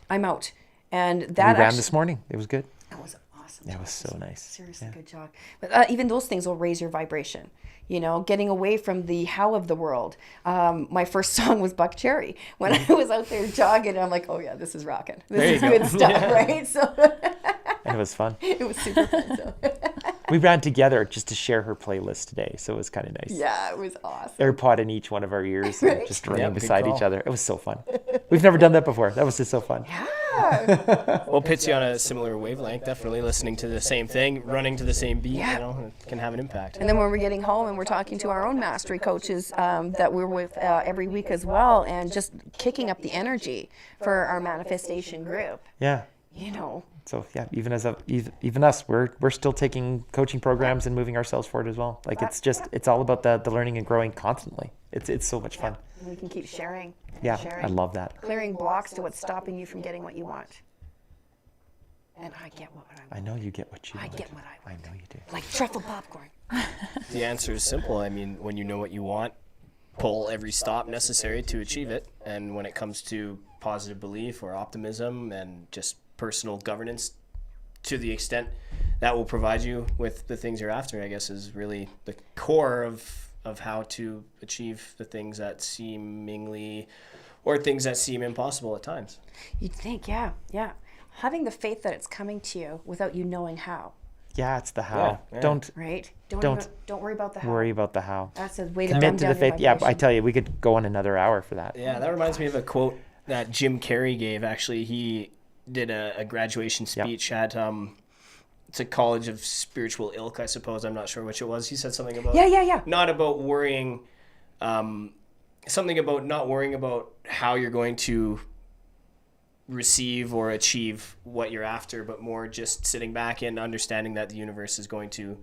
Speaker 2: I'm out. And that
Speaker 3: We ran this morning. It was good.
Speaker 2: that was awesome.
Speaker 3: That was so nice.
Speaker 2: Seriously, good job. But even those things will raise your vibration. Getting away from the how of the world. My first song was Buck Cherry. When I was out there jogging, I'm like, oh yeah, this is rocking. This is
Speaker 1: There you
Speaker 2: good
Speaker 1: go.
Speaker 2: stuff, right? So
Speaker 3: And it was fun.
Speaker 2: it was super fun. So
Speaker 3: We ran together just to share her playlist today, so it was kind of nice.
Speaker 2: yeah, it was awesome.
Speaker 3: AirPod in each one of our ears, and just running
Speaker 1: Yep, good
Speaker 3: beside each
Speaker 1: call.
Speaker 3: other. It was so fun. We've never done that before. That was just so fun.
Speaker 1: Well, puts you on a similar wavelength, definitely listening to the same thing, running to the same beat, it can have an impact.
Speaker 2: And then when we're getting home and we're talking to our own mastery coaches that we're with every week as well, and just kicking up the energy for our manifestation group.
Speaker 3: Yeah. So yeah, even us, we're still taking coaching programs and moving ourselves forward as well. Like it's all about the learning and growing constantly. It's so much fun.
Speaker 2: And we can keep sharing.
Speaker 3: Yeah,
Speaker 2: sharing.
Speaker 3: I love that.
Speaker 2: Clearing blocks to what's stopping you from getting what you want. And I get what I want.
Speaker 3: I know you get what you want.
Speaker 2: get what I want.
Speaker 3: I know you do.
Speaker 2: Like truffle popcorn.
Speaker 1: The answer is simple. I mean, when you know what you want, pull every stop necessary to achieve it. And when it comes to positive belief or optimism and just personal governance, to the extent that will provide you with the things you're after, I guess, is really the core of how to achieve the things that seemingly, or things that seem impossible at times.
Speaker 2: You'd think, yeah. Having the faith that it's coming to you without you knowing how,
Speaker 3: Yeah, it's the how.
Speaker 1: Yeah.
Speaker 3: Don't
Speaker 2: right?
Speaker 3: Don't
Speaker 2: Don't worry about the how.
Speaker 3: worry about the how.
Speaker 2: That's a way to dumb
Speaker 3: Commit to
Speaker 2: down
Speaker 3: the
Speaker 2: your
Speaker 3: faith. Yeah, I
Speaker 2: vibration.
Speaker 3: tell you, we could go on another hour for that.
Speaker 1: Yeah, that reminds me of a quote that Jim Carrey gave. Actually, he did a graduation speech at it's a college of spiritual ilk, I suppose. I'm not sure which it was. He said something about
Speaker 2: Yeah.
Speaker 1: not about worrying, something about not worrying about how you're going to receive or achieve what you're after, but more just sitting back and understanding that the universe is going to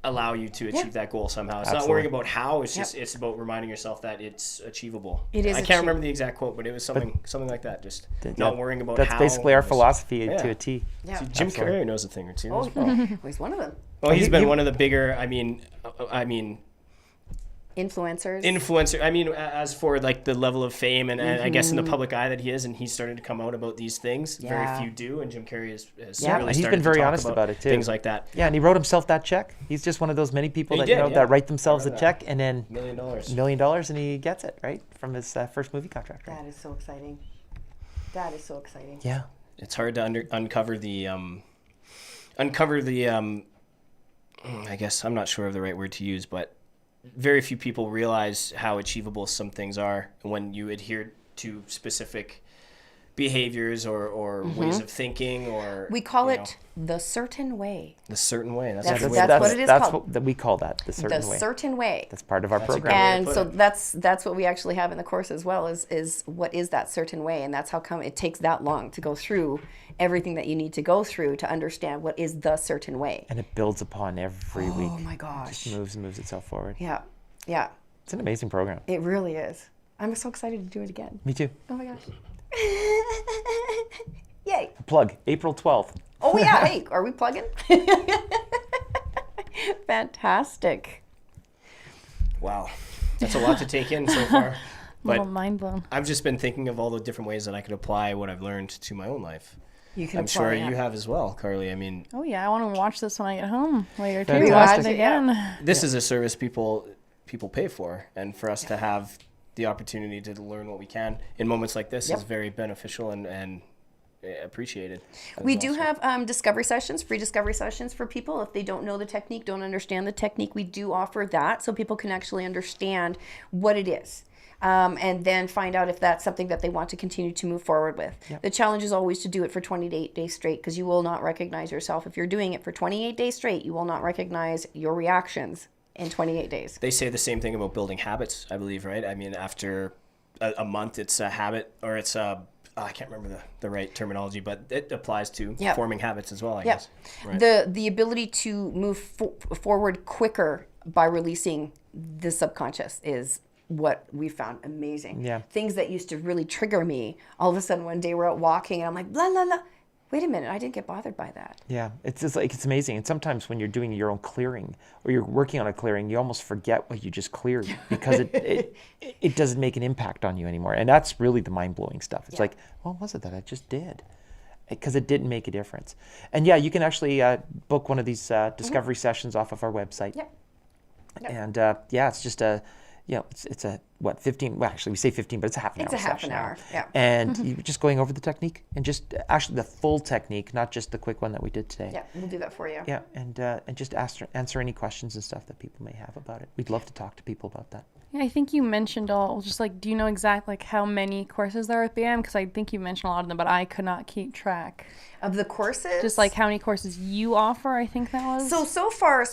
Speaker 1: allow you to achieve that goal somehow. It's not worrying about how, it's just it's about reminding yourself that it's achievable.
Speaker 2: It is
Speaker 1: I can't remember the exact quote, but it was something like that. Just not worrying about
Speaker 3: That's
Speaker 1: how.
Speaker 3: basically our
Speaker 1: just-
Speaker 3: philosophy
Speaker 1: Yeah.
Speaker 3: to a T.
Speaker 2: Yeah.
Speaker 1: See, Jim
Speaker 3: Absolutely.
Speaker 1: Carrey knows a thing or two.
Speaker 2: Oh,
Speaker 1: as well.
Speaker 2: he's one of them.
Speaker 1: Well, he's been
Speaker 3: he-
Speaker 1: one of the bigger. I mean,
Speaker 2: Influencers.
Speaker 1: influencer. I mean, as for like the level of fame and I guess in the public eye that he is, and he's started to come out about these things.
Speaker 2: Yeah.
Speaker 1: Very few do, and Jim Carrey has
Speaker 3: Yeah,
Speaker 1: really
Speaker 3: and he's
Speaker 1: started
Speaker 3: been
Speaker 1: to
Speaker 3: very
Speaker 1: talk
Speaker 3: honest about it, too.
Speaker 1: Things like that.
Speaker 3: Yeah, and he wrote himself that check. He's just one of those many people
Speaker 1: He
Speaker 3: that
Speaker 1: did, yeah.
Speaker 3: that write themselves
Speaker 1: I
Speaker 3: a
Speaker 1: remember
Speaker 3: check and then
Speaker 1: $1 million.
Speaker 3: $1 million, and he gets it right from his first movie contract. Right?
Speaker 2: That is so exciting. That is so exciting.
Speaker 3: Yeah.
Speaker 1: It's hard to uncover the I guess I'm not sure of the right word to use, but very few people realize how achievable some things are when you adhere to specific behaviors or ways of thinking, or
Speaker 2: We call
Speaker 1: you
Speaker 2: it the certain way.
Speaker 1: know, the certain way. That's,
Speaker 2: That's-
Speaker 1: a good way
Speaker 2: that's
Speaker 1: to
Speaker 2: what
Speaker 1: put
Speaker 2: it is
Speaker 3: That's
Speaker 2: called.
Speaker 3: what we call that, the certain
Speaker 2: The
Speaker 3: way.
Speaker 2: certain way.
Speaker 3: That's part of our
Speaker 1: a
Speaker 3: program.
Speaker 1: great-
Speaker 2: And
Speaker 1: put
Speaker 2: so
Speaker 1: it.
Speaker 2: that's what we actually have in the course as well, is what is that certain way, and that's how come it takes that long to go through everything that you need to go through to understand what is the certain way.
Speaker 3: And it builds upon every week.
Speaker 2: Oh my gosh.
Speaker 3: Just moves and moves itself forward.
Speaker 2: Yeah.
Speaker 3: It's an amazing program.
Speaker 2: It really is. I'm so excited to do it again.
Speaker 3: Me too.
Speaker 2: Oh my gosh. Yay.
Speaker 3: Plug, April 12th.
Speaker 2: Oh yeah, hey, are we plugging? Fantastic.
Speaker 1: Wow, that's a lot to take in so far.
Speaker 4: little
Speaker 1: But
Speaker 4: mind blown.
Speaker 1: I've just been thinking of all the different ways that I could apply what I've learned to my own life.
Speaker 2: You can
Speaker 1: I'm sure
Speaker 2: apply
Speaker 1: you
Speaker 2: that.
Speaker 1: have as well, Carly. I mean,
Speaker 4: Oh yeah, I want to watch this when I get home later too.
Speaker 3: Fantastic.
Speaker 4: Watch it again.
Speaker 1: this is a service people pay for, and for us to have the opportunity to learn what we can in moments like this is very beneficial and appreciated.
Speaker 2: We do have discovery sessions, free discovery sessions for people. If they don't know the technique, don't understand the technique, we do offer that so people can actually understand what it is. And then find out if that's something that they want to continue to move forward with. Yep. The challenge is always to do it for 28 days straight, because you will not recognize yourself. If you're doing it for 28 days straight, you will not recognize your reactions in 28 days.
Speaker 1: They say the same thing about building habits, I believe, right? I mean, after a month, it's a habit, or it's a, I can't remember the right terminology, but it applies to forming habits as well, I guess. Right.
Speaker 2: The ability to move forward quicker by releasing the subconscious is what we found amazing.
Speaker 3: Yeah.
Speaker 2: Things that used to really trigger me, all of a sudden one day we're out walking and I'm like, blah, blah, blah. Wait a minute, I didn't get bothered by that.
Speaker 3: Yeah, it's just like, it's amazing. And sometimes when you're doing your own clearing or you're working on a clearing, you almost forget what you just cleared because it doesn't make an impact on you anymore. And that's really the mind-blowing stuff. It's like, what was it that I just did? Because it didn't make a difference. And yeah, you can actually book one of these discovery sessions off of our website.
Speaker 2: Yep.
Speaker 3: And it's just a, it's a, 15, well, actually we say 15, but it's a half an hour.
Speaker 2: It's a half an hour, yeah.
Speaker 3: And you're just going over the technique and just actually the full technique, not just the quick one that we did today.
Speaker 2: Yeah, we'll do that for you.
Speaker 3: Yeah, and just answer any questions and stuff that people may have about it. We'd love to talk to people about that.
Speaker 4: Yeah, I think you mentioned just like, do you know exactly like how many courses there are at B.Y.M? Because I think you mentioned a lot of them, but I could not keep track.
Speaker 2: Of the courses?
Speaker 4: Just like how many courses you offer, I think that was.
Speaker 2: So far,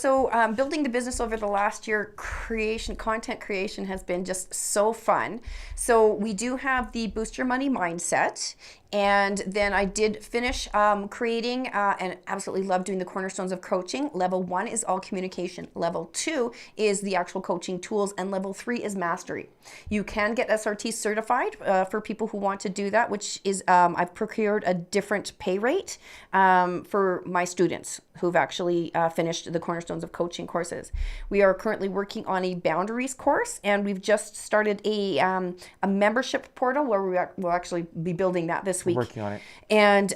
Speaker 2: building the business over the last year, content creation has been just so fun. So we do have the Boost Your Money Mindset. And then I did finish creating and absolutely love doing the cornerstones of coaching. Level 1 is all communication. Level 2 is the actual coaching tools. And level 3 is mastery. You can get SRT certified for people who want to do that, which is I've procured a different pay rate for my students who've actually finished the cornerstones of coaching courses. We are currently working on a boundaries course, and we've just started a membership portal where we'll actually be building that this week.
Speaker 3: Working on it.
Speaker 2: And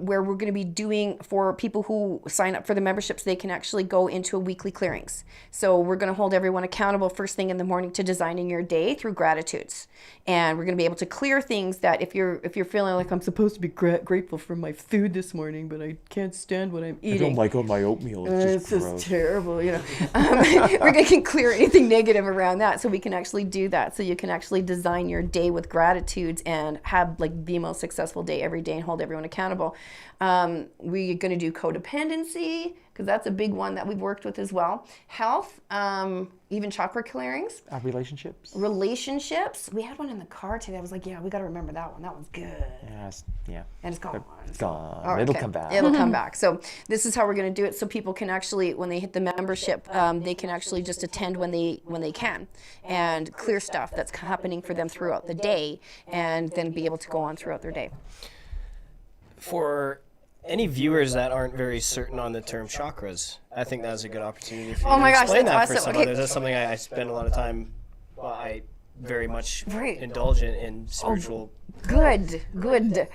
Speaker 2: where we're going to be doing, for people who sign up for the memberships, they can actually go into a weekly clearings. So we're going to hold everyone accountable first thing in the morning to designing your day through gratitudes. And we're going to be able to clear things that if you're feeling like, I'm supposed to be grateful for my food this morning, but I can't stand what I'm eating.
Speaker 3: I don't like all my oatmeal.
Speaker 2: It's just terrible, We're going to clear anything negative around that, so we can actually do that. So you can actually design your day with gratitudes and have like the most successful day every day and hold everyone accountable. We're going to do codependency, because that's a big one that we've worked with as well. Health, even chakra clearings.
Speaker 3: Relationships.
Speaker 2: We had one in the car today. I was like, we got to remember that one. That one's good.
Speaker 3: Yes, yeah.
Speaker 2: And it's gone.
Speaker 3: It's gone.
Speaker 2: Oh,
Speaker 3: It'll
Speaker 2: okay.
Speaker 3: come back.
Speaker 2: It'll come back. So this is how we're going to do it, so people can actually, when they hit the membership, they can actually just attend when they can and clear stuff that's happening for them throughout the day, and then be able to go on throughout their day.
Speaker 1: For any viewers that aren't very certain on the term chakras, I think that's a good opportunity for you
Speaker 2: Oh my
Speaker 1: to
Speaker 2: gosh,
Speaker 1: explain that
Speaker 2: that's
Speaker 1: for
Speaker 2: awesome.
Speaker 1: some
Speaker 2: Okay.
Speaker 1: others. That's something I spend a lot of time, I very much
Speaker 2: Right.
Speaker 1: indulge in spiritual.
Speaker 2: Good.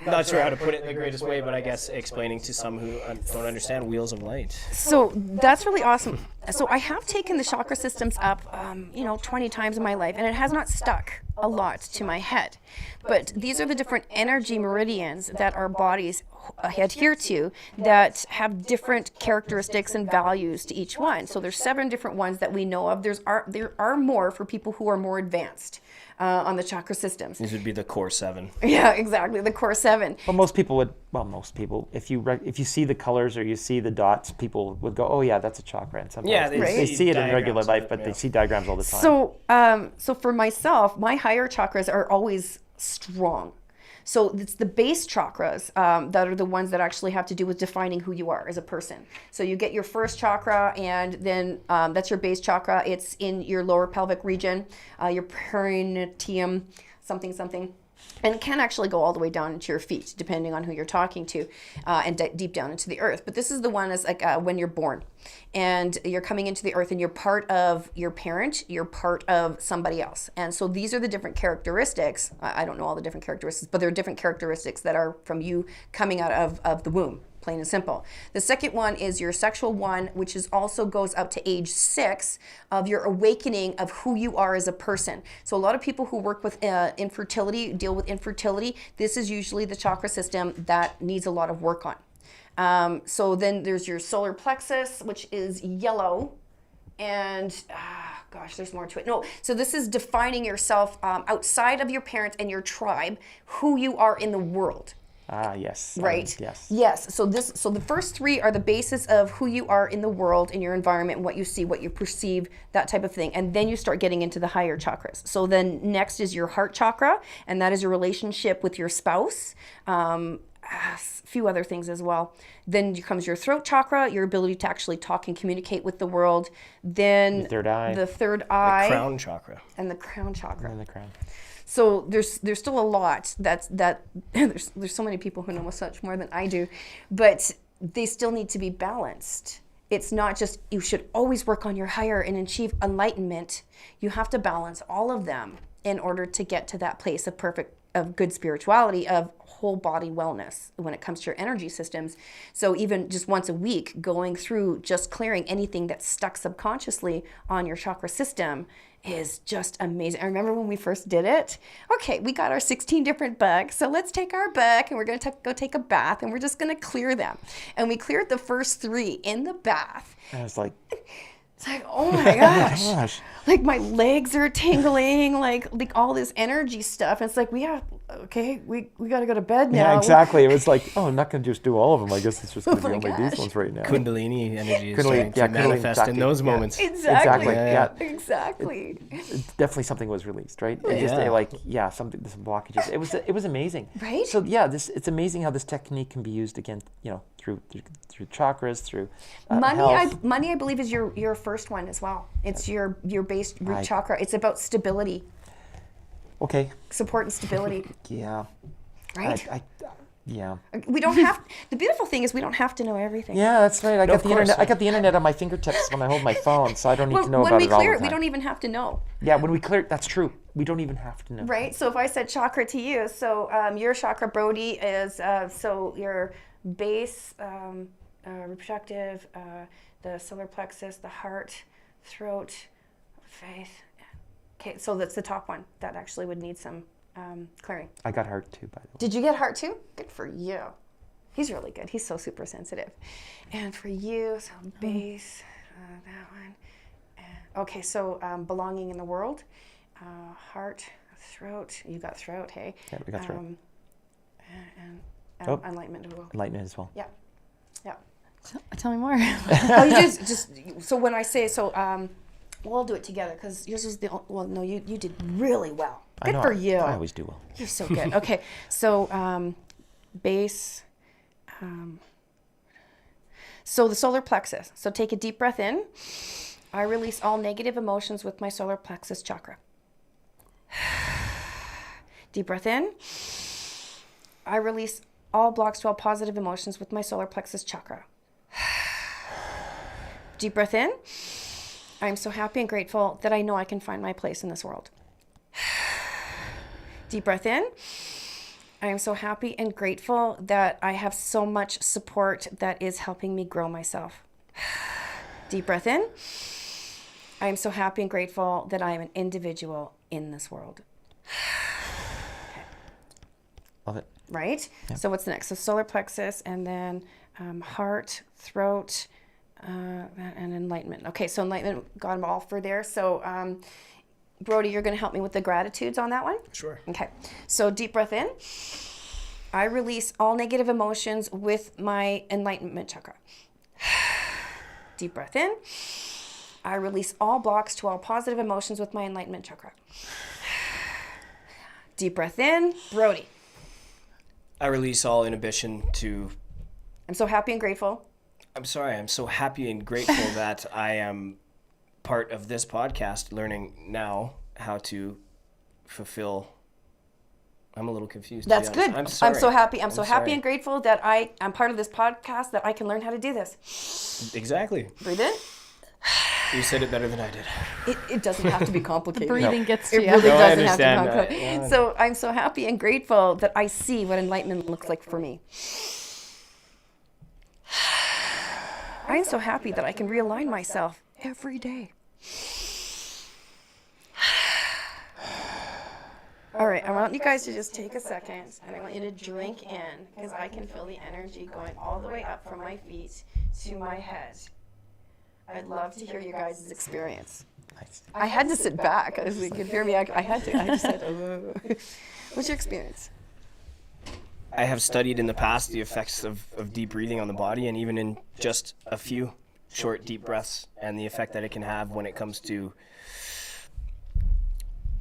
Speaker 1: Not sure how to put it in the greatest way, but I guess explaining to some who don't understand wheels of light.
Speaker 2: So that's really awesome. So I have taken the chakra systems up, 20 times in my life, and it has not stuck a lot to my head. But these are the different energy meridians that our bodies adhere to that have different characteristics and values to each one. So there's 7 different ones that we know of. There are more for people who are more advanced on the chakra systems.
Speaker 1: These would be the core 7.
Speaker 2: Yeah, exactly, the core 7.
Speaker 3: Well, most people, if you see the colors or you see the dots, people would go, oh yeah, that's a chakra. And sometimes
Speaker 1: Yeah,
Speaker 3: they see it in regular
Speaker 1: diagrams
Speaker 3: life,
Speaker 1: of it,
Speaker 3: but
Speaker 1: yeah.
Speaker 3: they see diagrams all the time.
Speaker 2: So for myself, my higher chakras are always strong. So it's the base chakras that are the ones that actually have to do with defining who you are as a person. So you get your first chakra, and then that's your base chakra. It's in your lower pelvic region, your perineum, something. And it can actually go all the way down into your feet, depending on who you're talking to, and deep down into the earth. But this is the one that's like when you're born, and you're coming into the earth, and you're part of your parent, you're part of somebody else. And so these are the different characteristics. I don't know all the different characteristics, but there are different characteristics that are from you coming out of the womb. plain and simple. The second one is your sexual one, which is also goes up to age 6 of your awakening of who you are as a person. So a lot of people who work with infertility, deal with infertility, this is usually the chakra system that needs a lot of work on. So then there's your solar plexus, which is yellow. And gosh, there's more to it. No, so this is defining yourself outside of your parents and your tribe, who you are in the world.
Speaker 3: Ah, yes.
Speaker 2: Right.
Speaker 3: Yes.
Speaker 2: So the first 3 are the basis of who you are in the world, in your environment, what you see, what you perceive, that type of thing. And then you start getting into the higher chakras. So then next is your heart chakra, and that is your relationship with your spouse. A few other things as well. Then comes your throat chakra, your ability to actually talk and communicate with the world. Then
Speaker 3: The third eye.
Speaker 2: the third eye,
Speaker 1: Crown chakra.
Speaker 2: and the crown chakra.
Speaker 3: And the crown.
Speaker 2: So there's still a lot there's so many people who know such more than I do, but they still need to be balanced. It's not just you should always work on your higher and achieve enlightenment. You have to balance all of them in order to get to that place of good spirituality, of whole body wellness when it comes to your energy systems. So even just once a week, going through just clearing anything that's stuck subconsciously on your chakra system is just amazing. I remember when we first did it. Okay, we got our 16 different bugs, so let's take our bug and we're going to go take a bath and we're just going to clear them. And we cleared the first 3 in the bath.
Speaker 3: And I was like,
Speaker 2: It's like, oh my gosh.
Speaker 3: gosh.
Speaker 2: Like my legs are tingling, like all this energy stuff. And it's like, we got to go to bed now.
Speaker 3: Yeah, exactly. It was like, oh, I'm not going to just do all of them. I guess it's just going to
Speaker 2: Oh
Speaker 3: be
Speaker 2: my
Speaker 3: only these
Speaker 2: gosh.
Speaker 3: ones right now.
Speaker 1: Kundalini energy is
Speaker 3: Kundalini,
Speaker 1: starting to
Speaker 3: yeah, Kundalini,
Speaker 1: manifest
Speaker 3: exactly,
Speaker 1: in those
Speaker 3: yeah.
Speaker 1: moments.
Speaker 2: Exactly.
Speaker 3: Yeah.
Speaker 2: Exactly.
Speaker 3: Definitely something was released, right? It just some blockages. It was amazing.
Speaker 2: Right?
Speaker 3: So yeah, it's amazing how this technique can be used again, through chakras, through health.
Speaker 2: Money, I believe, is your first one as well. It's your base root chakra. It's about stability,
Speaker 3: Okay.
Speaker 2: support and stability.
Speaker 3: Yeah.
Speaker 2: Right?
Speaker 3: Yeah.
Speaker 2: We don't have. The beautiful thing is we don't have to know everything.
Speaker 3: Yeah, that's right. I got
Speaker 1: of
Speaker 3: the
Speaker 1: course.
Speaker 3: internet. I got the internet on my fingertips when I hold my phone, so I don't need to know
Speaker 2: When
Speaker 3: about
Speaker 2: we
Speaker 3: it all
Speaker 2: clear
Speaker 3: the
Speaker 2: it,
Speaker 3: time.
Speaker 2: we don't even have to know.
Speaker 3: Yeah, when we clear it, that's true. We don't even have to know.
Speaker 2: Right. So if I said chakra to you, so your chakra, Brody, is so your base, reproductive, the solar plexus, the heart, throat, faith. Okay, so that's the top one that actually would need some clearing.
Speaker 3: I got heart too, by the way.
Speaker 2: Did you get heart too? Good for you. He's really good. He's so super sensitive. And for you, so base, that one. Okay, so belonging in the world, heart, throat. You got throat, hey?
Speaker 3: Yeah, we got throat.
Speaker 2: And enlightenment as well.
Speaker 3: Enlightenment as well.
Speaker 2: Yeah. Yeah.
Speaker 4: Tell me more.
Speaker 2: Oh, you just so when I say so, we'll do it together because yours was the no, you did really well.
Speaker 3: I
Speaker 2: Good
Speaker 3: know,
Speaker 2: for you.
Speaker 3: I always do well.
Speaker 2: You're so good. Okay, so base. So the solar plexus. So take a deep breath in. I release all negative emotions with my solar plexus chakra. Deep breath in. I release all blocks to all positive emotions with my solar plexus chakra. Deep breath in. I'm so happy and grateful that I know I can find my place in this world. Deep breath in. I am so happy and grateful that I have so much support that is helping me grow myself. Deep breath in. I am so happy and grateful that I am an individual in this world.
Speaker 3: Love it.
Speaker 2: Right?
Speaker 3: Yeah.
Speaker 2: So what's next? So solar plexus and then heart, throat, and enlightenment. Okay, so enlightenment, got them all for there. So Brody, you're going to help me with the gratitudes on that one?
Speaker 1: Sure.
Speaker 2: Okay, so deep breath in. I release all negative emotions with my enlightenment chakra. Deep breath in. I release all blocks to all positive emotions with my enlightenment chakra. Deep breath in. Brody.
Speaker 1: I release all inhibition to.
Speaker 2: I'm so happy and grateful.
Speaker 1: I'm sorry. I'm so happy and grateful that I am part of this podcast, learning now how to fulfill. I'm a little confused.
Speaker 2: That's
Speaker 1: to be honest.
Speaker 2: good.
Speaker 1: I'm sorry.
Speaker 2: I'm so happy. I'm so happy
Speaker 1: sorry.
Speaker 2: and grateful that I'm part of this podcast, that I can learn how to do this.
Speaker 1: Exactly.
Speaker 2: Breathe in.
Speaker 1: You said it better than I did.
Speaker 2: It doesn't have to be complicated.
Speaker 4: Breathing gets to
Speaker 2: It
Speaker 4: you.
Speaker 2: really
Speaker 1: No, I
Speaker 2: doesn't have to be
Speaker 1: understand that.
Speaker 2: complicated. So I'm so happy and grateful that I see what enlightenment looks like for me. I'm so happy that I can realign myself every day. All right, I want you guys to just take a second, and I want you to drink in, because I can feel the energy going all the way up from my feet to my head. I'd love to hear you guys' experience.
Speaker 3: Nice.
Speaker 2: I had to sit back, as you could hear me. I had to. I just said, What's your experience?
Speaker 1: I have studied in the past the effects of deep breathing on the body, and even in just a few short, deep breaths, and the effect that it can have when it comes to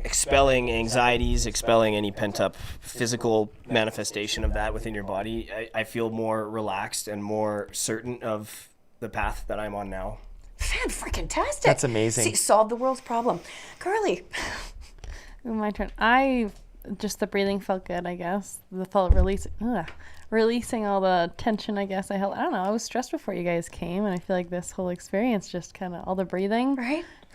Speaker 1: expelling anxieties, expelling any pent-up physical manifestation of that within your body. I feel more relaxed and more certain of the path that I'm on now.
Speaker 2: Fan-freaking-tastic.
Speaker 3: That's amazing.
Speaker 2: See, solve the world's problem. Carly.
Speaker 4: My turn. Just the breathing felt good, I guess. The felt releasing all the tension, I guess. I don't know. I was stressed before you guys came, and I feel like this whole experience just kind of all the breathing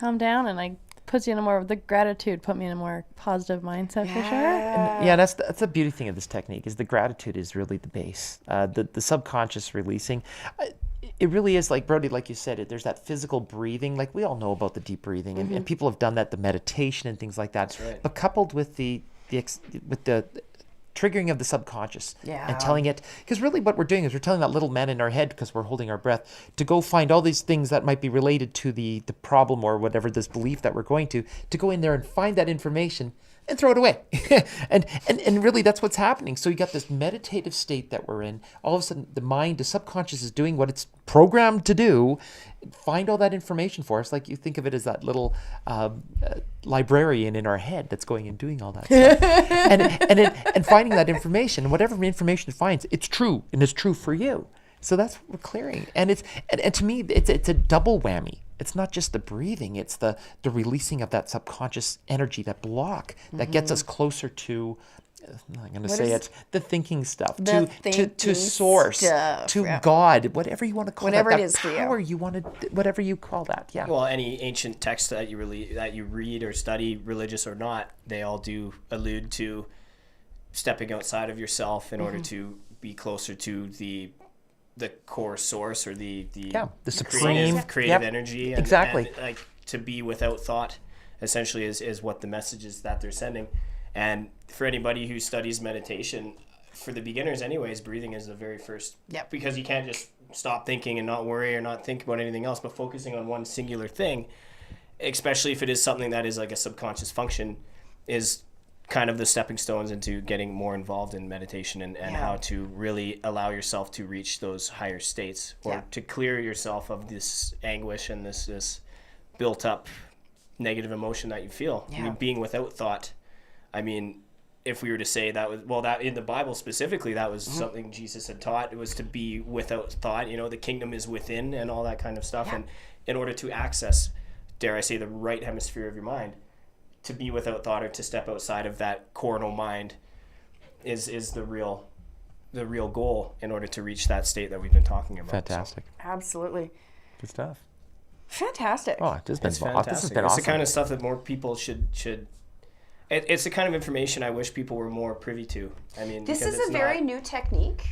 Speaker 4: calmed down, and I puts you in the gratitude put me in a more positive mindset for sure.
Speaker 3: And yeah, that's the beauty thing of this technique is the gratitude is really the base. The subconscious releasing. It really is like, Brody, like you said, there's that physical breathing. Like we all know about the deep breathing, and people have done that, the meditation and things like that.
Speaker 1: That's right.
Speaker 3: But coupled with the triggering of the subconscious and telling it, because really what we're doing is we're telling that little man in our head, because we're holding our breath, to go find all these things that might be related to the problem or whatever, this belief that we're going to go in there and find that information and throw it away. and really that's what's happening. So you got this meditative state that we're in. All of a sudden the mind, the subconscious is doing what it's programmed to do, find all that information for us. Like you think of it as that little librarian in our head that's going and doing all that stuff. and finding that information, whatever information it finds, it's true, and it's true for you. So that's what we're clearing. And to me, it's a double whammy. It's not just the breathing, it's the releasing of that subconscious energy, that block that gets us closer to, I'm going to say it, the thinking stuff, to source, to God, whatever you want to call
Speaker 2: whatever
Speaker 3: that.
Speaker 2: It is
Speaker 3: power
Speaker 2: for you.
Speaker 3: You want to, whatever you call that, yeah.
Speaker 1: Well, any ancient text that you read or study, religious or not, they all do allude to stepping outside of yourself in order to be closer to the core source, or the
Speaker 3: supreme
Speaker 1: creative energy,
Speaker 3: exactly.
Speaker 1: And like to be without thought essentially is what the message is that they're sending. And for anybody who studies meditation, for the beginners anyways, breathing is the very first, because you can't just stop thinking and not worry or not think about anything else, but focusing on one singular thing, especially if it is something that is like a subconscious function, is kind of the stepping stones into getting more involved in meditation and how to really allow yourself to reach those higher states, or to clear yourself of this anguish and this built up negative emotion that you feel. I mean, being without thought. I mean, if we were to say that in the Bible specifically, that was something Jesus had taught. It was to be without thought, the kingdom is within and all that kind of stuff. And in order to access, dare I say, the right hemisphere of your mind, to be without thought or to step outside of that coronal mind is the real goal in order to reach that state that we've been talking about.
Speaker 3: Fantastic.
Speaker 2: So. Absolutely.
Speaker 3: Good stuff.
Speaker 2: Fantastic.
Speaker 3: Oh, this has been
Speaker 1: fantastic.
Speaker 3: This has been
Speaker 1: it's
Speaker 3: awesome.
Speaker 1: The kind of stuff that more people should it's the kind of information I wish people were more privy to. I mean,
Speaker 2: this is a very new technique.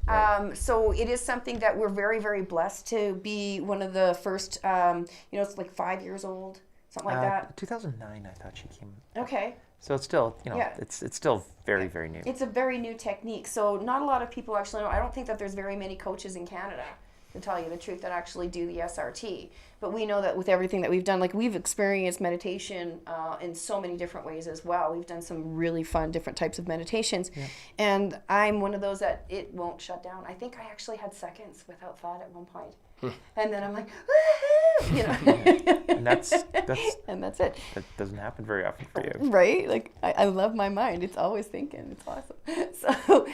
Speaker 2: Right. So it is something that we're very, very blessed to be one of the first, it's like 5 years old. Something like that.
Speaker 3: 2009, I thought she came.
Speaker 2: Okay.
Speaker 3: So it's still, it's still very, very new.
Speaker 2: It's a very new technique. So not a lot of people actually know. I don't think that there's very many coaches in Canada, to tell you the truth, that actually do the SRT. But we know that with everything that we've done, like we've experienced meditation in so many different ways as well. We've done some really fun different types of meditations. Yeah. And I'm one of those that it won't shut down. I think I actually had seconds without thought at one point. And then I'm like, woohoo,
Speaker 3: And that's
Speaker 2: and that's it.
Speaker 3: That doesn't happen very often for you.
Speaker 2: Right? Like, I love my mind. It's always thinking. It's awesome. So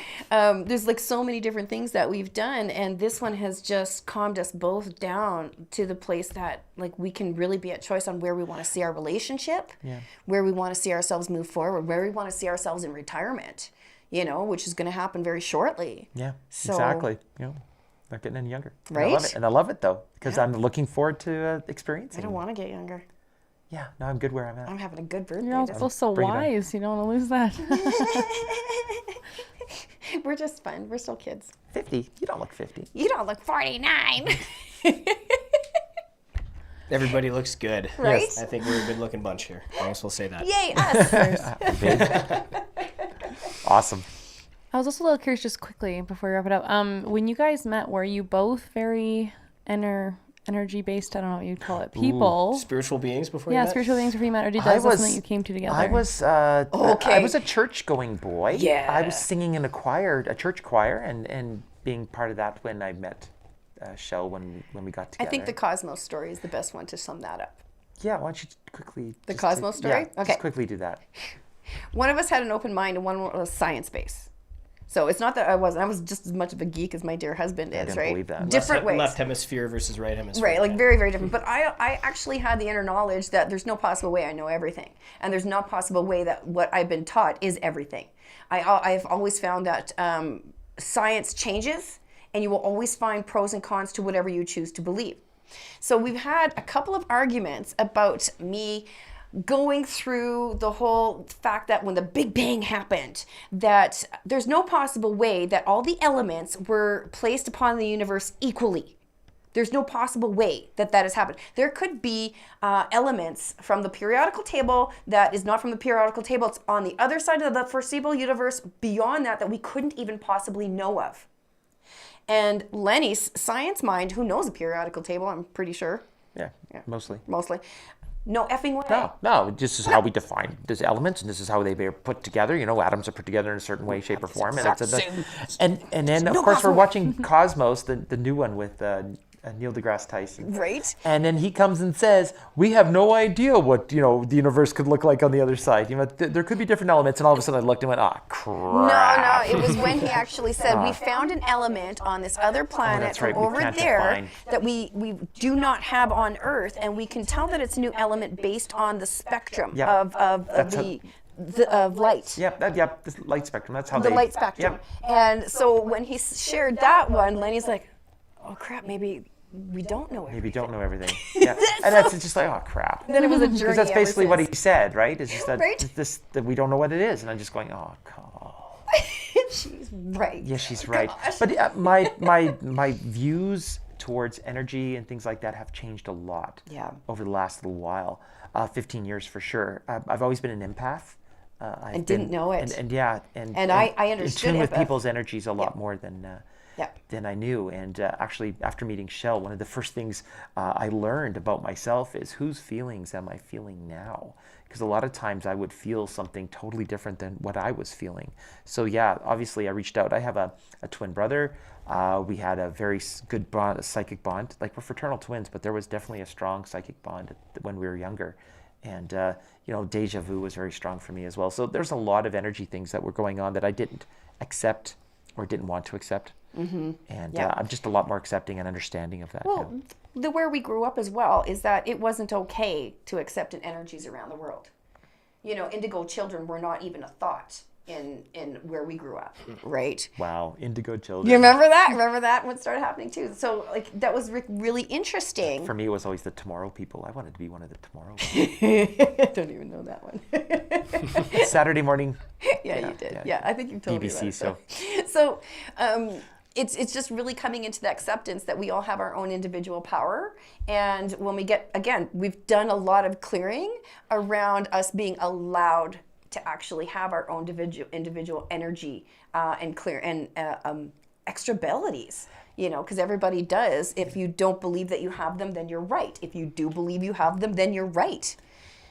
Speaker 2: there's like so many different things that we've done, and this one has just calmed us both down to the place that like we can really be at choice on where we want to see our relationship, where we want to see ourselves move forward, where we want to see ourselves in retirement, which is going to happen very shortly.
Speaker 3: Yeah, so, exactly. Not getting any younger.
Speaker 2: Right?
Speaker 3: I love it. And I love it, though, because I'm looking forward to experiencing it.
Speaker 2: I don't want to get younger.
Speaker 3: Yeah, no, I'm good where I'm at.
Speaker 2: I'm having a good birthday.
Speaker 4: You're also so wise. You don't want to lose that.
Speaker 2: We're just fun. We're still kids.
Speaker 3: 50? You don't look 50.
Speaker 2: You don't look 49.
Speaker 1: Everybody looks good.
Speaker 2: Right?
Speaker 1: Yes. I think we're a good-looking bunch here. I guess we'll say that.
Speaker 2: Yay, us.
Speaker 3: Awesome.
Speaker 4: I was also a little curious, just quickly before we wrap it up. When you guys met, were you both very energy based? I don't know what you'd call it. People.
Speaker 1: Spiritual beings before you met?
Speaker 4: Spiritual beings before you met, or did that something that you came to together?
Speaker 3: I was I was a church-going boy.
Speaker 2: Yeah.
Speaker 3: I was singing in a church choir, and being part of that when I met Shell when we got together.
Speaker 2: I think the Cosmos story is the best one to sum that up.
Speaker 3: Yeah, why don't you quickly...
Speaker 2: The Cosmos story?
Speaker 3: Yeah,
Speaker 2: Okay.
Speaker 3: just quickly do that.
Speaker 2: One of us had an open mind and one was science-based. So it's not that I was just as much of a geek as my dear husband is,
Speaker 3: didn't
Speaker 2: right?
Speaker 3: believe that.
Speaker 2: Different ways.
Speaker 1: Left hemisphere versus right hemisphere.
Speaker 2: Right, like very, very different. But I actually had the inner knowledge that there's no possible way I know everything. And there's no possible way that what I've been taught is everything. I've always found that science changes, and you will always find pros and cons to whatever you choose to believe. So we've had a couple of arguments about me going through the whole fact that when the Big Bang happened, that there's no possible way that all the elements were placed upon the universe equally. There's no possible way that has happened. There could be elements from the periodical table that is not from the periodical table. It's on the other side of the foreseeable universe beyond that we couldn't even possibly know of. And Lenny's science mind, who knows a periodical table, I'm pretty sure.
Speaker 3: Yeah, mostly.
Speaker 2: No effing way.
Speaker 3: No, this is how we define these elements, and this is how they are put together. You know, atoms are put together in a certain way, shape, or form. And then, of course, we're watching Cosmos, the new one with Neil deGrasse Tyson.
Speaker 2: Right.
Speaker 3: And then he comes and says, we have no idea what, the universe could look like on the other side. There could be different elements. And all of a sudden I looked and went, crap.
Speaker 2: No, it was when he actually said, we found an element on this other planet
Speaker 3: right,
Speaker 2: from
Speaker 3: we
Speaker 2: over
Speaker 3: can't
Speaker 2: there
Speaker 3: define.
Speaker 2: that we do not have on Earth, and we can tell that it's a new element based on the spectrum of light.
Speaker 3: The light spectrum. That's how
Speaker 2: The light spectrum. And so when he shared that one, Lenny's like, oh crap, maybe we don't know everything.
Speaker 3: Maybe don't know everything. Yeah. And that's just like, oh crap.
Speaker 2: Then it was a journey.
Speaker 3: Because that's basically what he said, right? It's just that,
Speaker 2: Right?
Speaker 3: that we don't know what it is. And I'm just going, oh, God.
Speaker 2: She's right.
Speaker 3: Yeah, she's right. But my views towards energy and things like that have changed a lot over the last little while. 15 years for sure. I've always been an empath.
Speaker 2: Didn't know it.
Speaker 3: And
Speaker 2: I understood
Speaker 3: in tune with
Speaker 2: empath.
Speaker 3: people's energies a lot more than I knew. And actually, after meeting Shell, one of the first things I learned about myself is whose feelings am I feeling now? Because a lot of times I would feel something totally different than what I was feeling. So yeah, obviously I reached out. I have a twin brother. We had a very good bond, a psychic bond. Like, we're fraternal twins, but there was definitely a strong psychic bond when we were younger. And, deja vu was very strong for me as well. So there's a lot of energy things that were going on that I didn't accept or didn't want to accept. Mm-hmm. And I'm just a lot more accepting and understanding of that.
Speaker 2: Well, where we grew up as well is that it wasn't okay to accept energies around the world. Indigo children were not even a thought in where we grew up, right?
Speaker 3: Wow, indigo children.
Speaker 2: You remember that? Remember that when it started happening too? So that was really interesting.
Speaker 3: For me, it was always the tomorrow people. I wanted to be one of the tomorrow people.
Speaker 2: I don't even know that one.
Speaker 3: Saturday morning.
Speaker 2: Yeah, you did. Yeah, I think you told me
Speaker 3: BBC,
Speaker 2: about it. So it's just really coming into the acceptance that we all have our own individual power. And when we've done a lot of clearing around us being allowed to actually have our own individual energy and clear and extra abilities, because everybody does. If you don't believe that you have them, then you're right. If you do believe you have them, then you're right.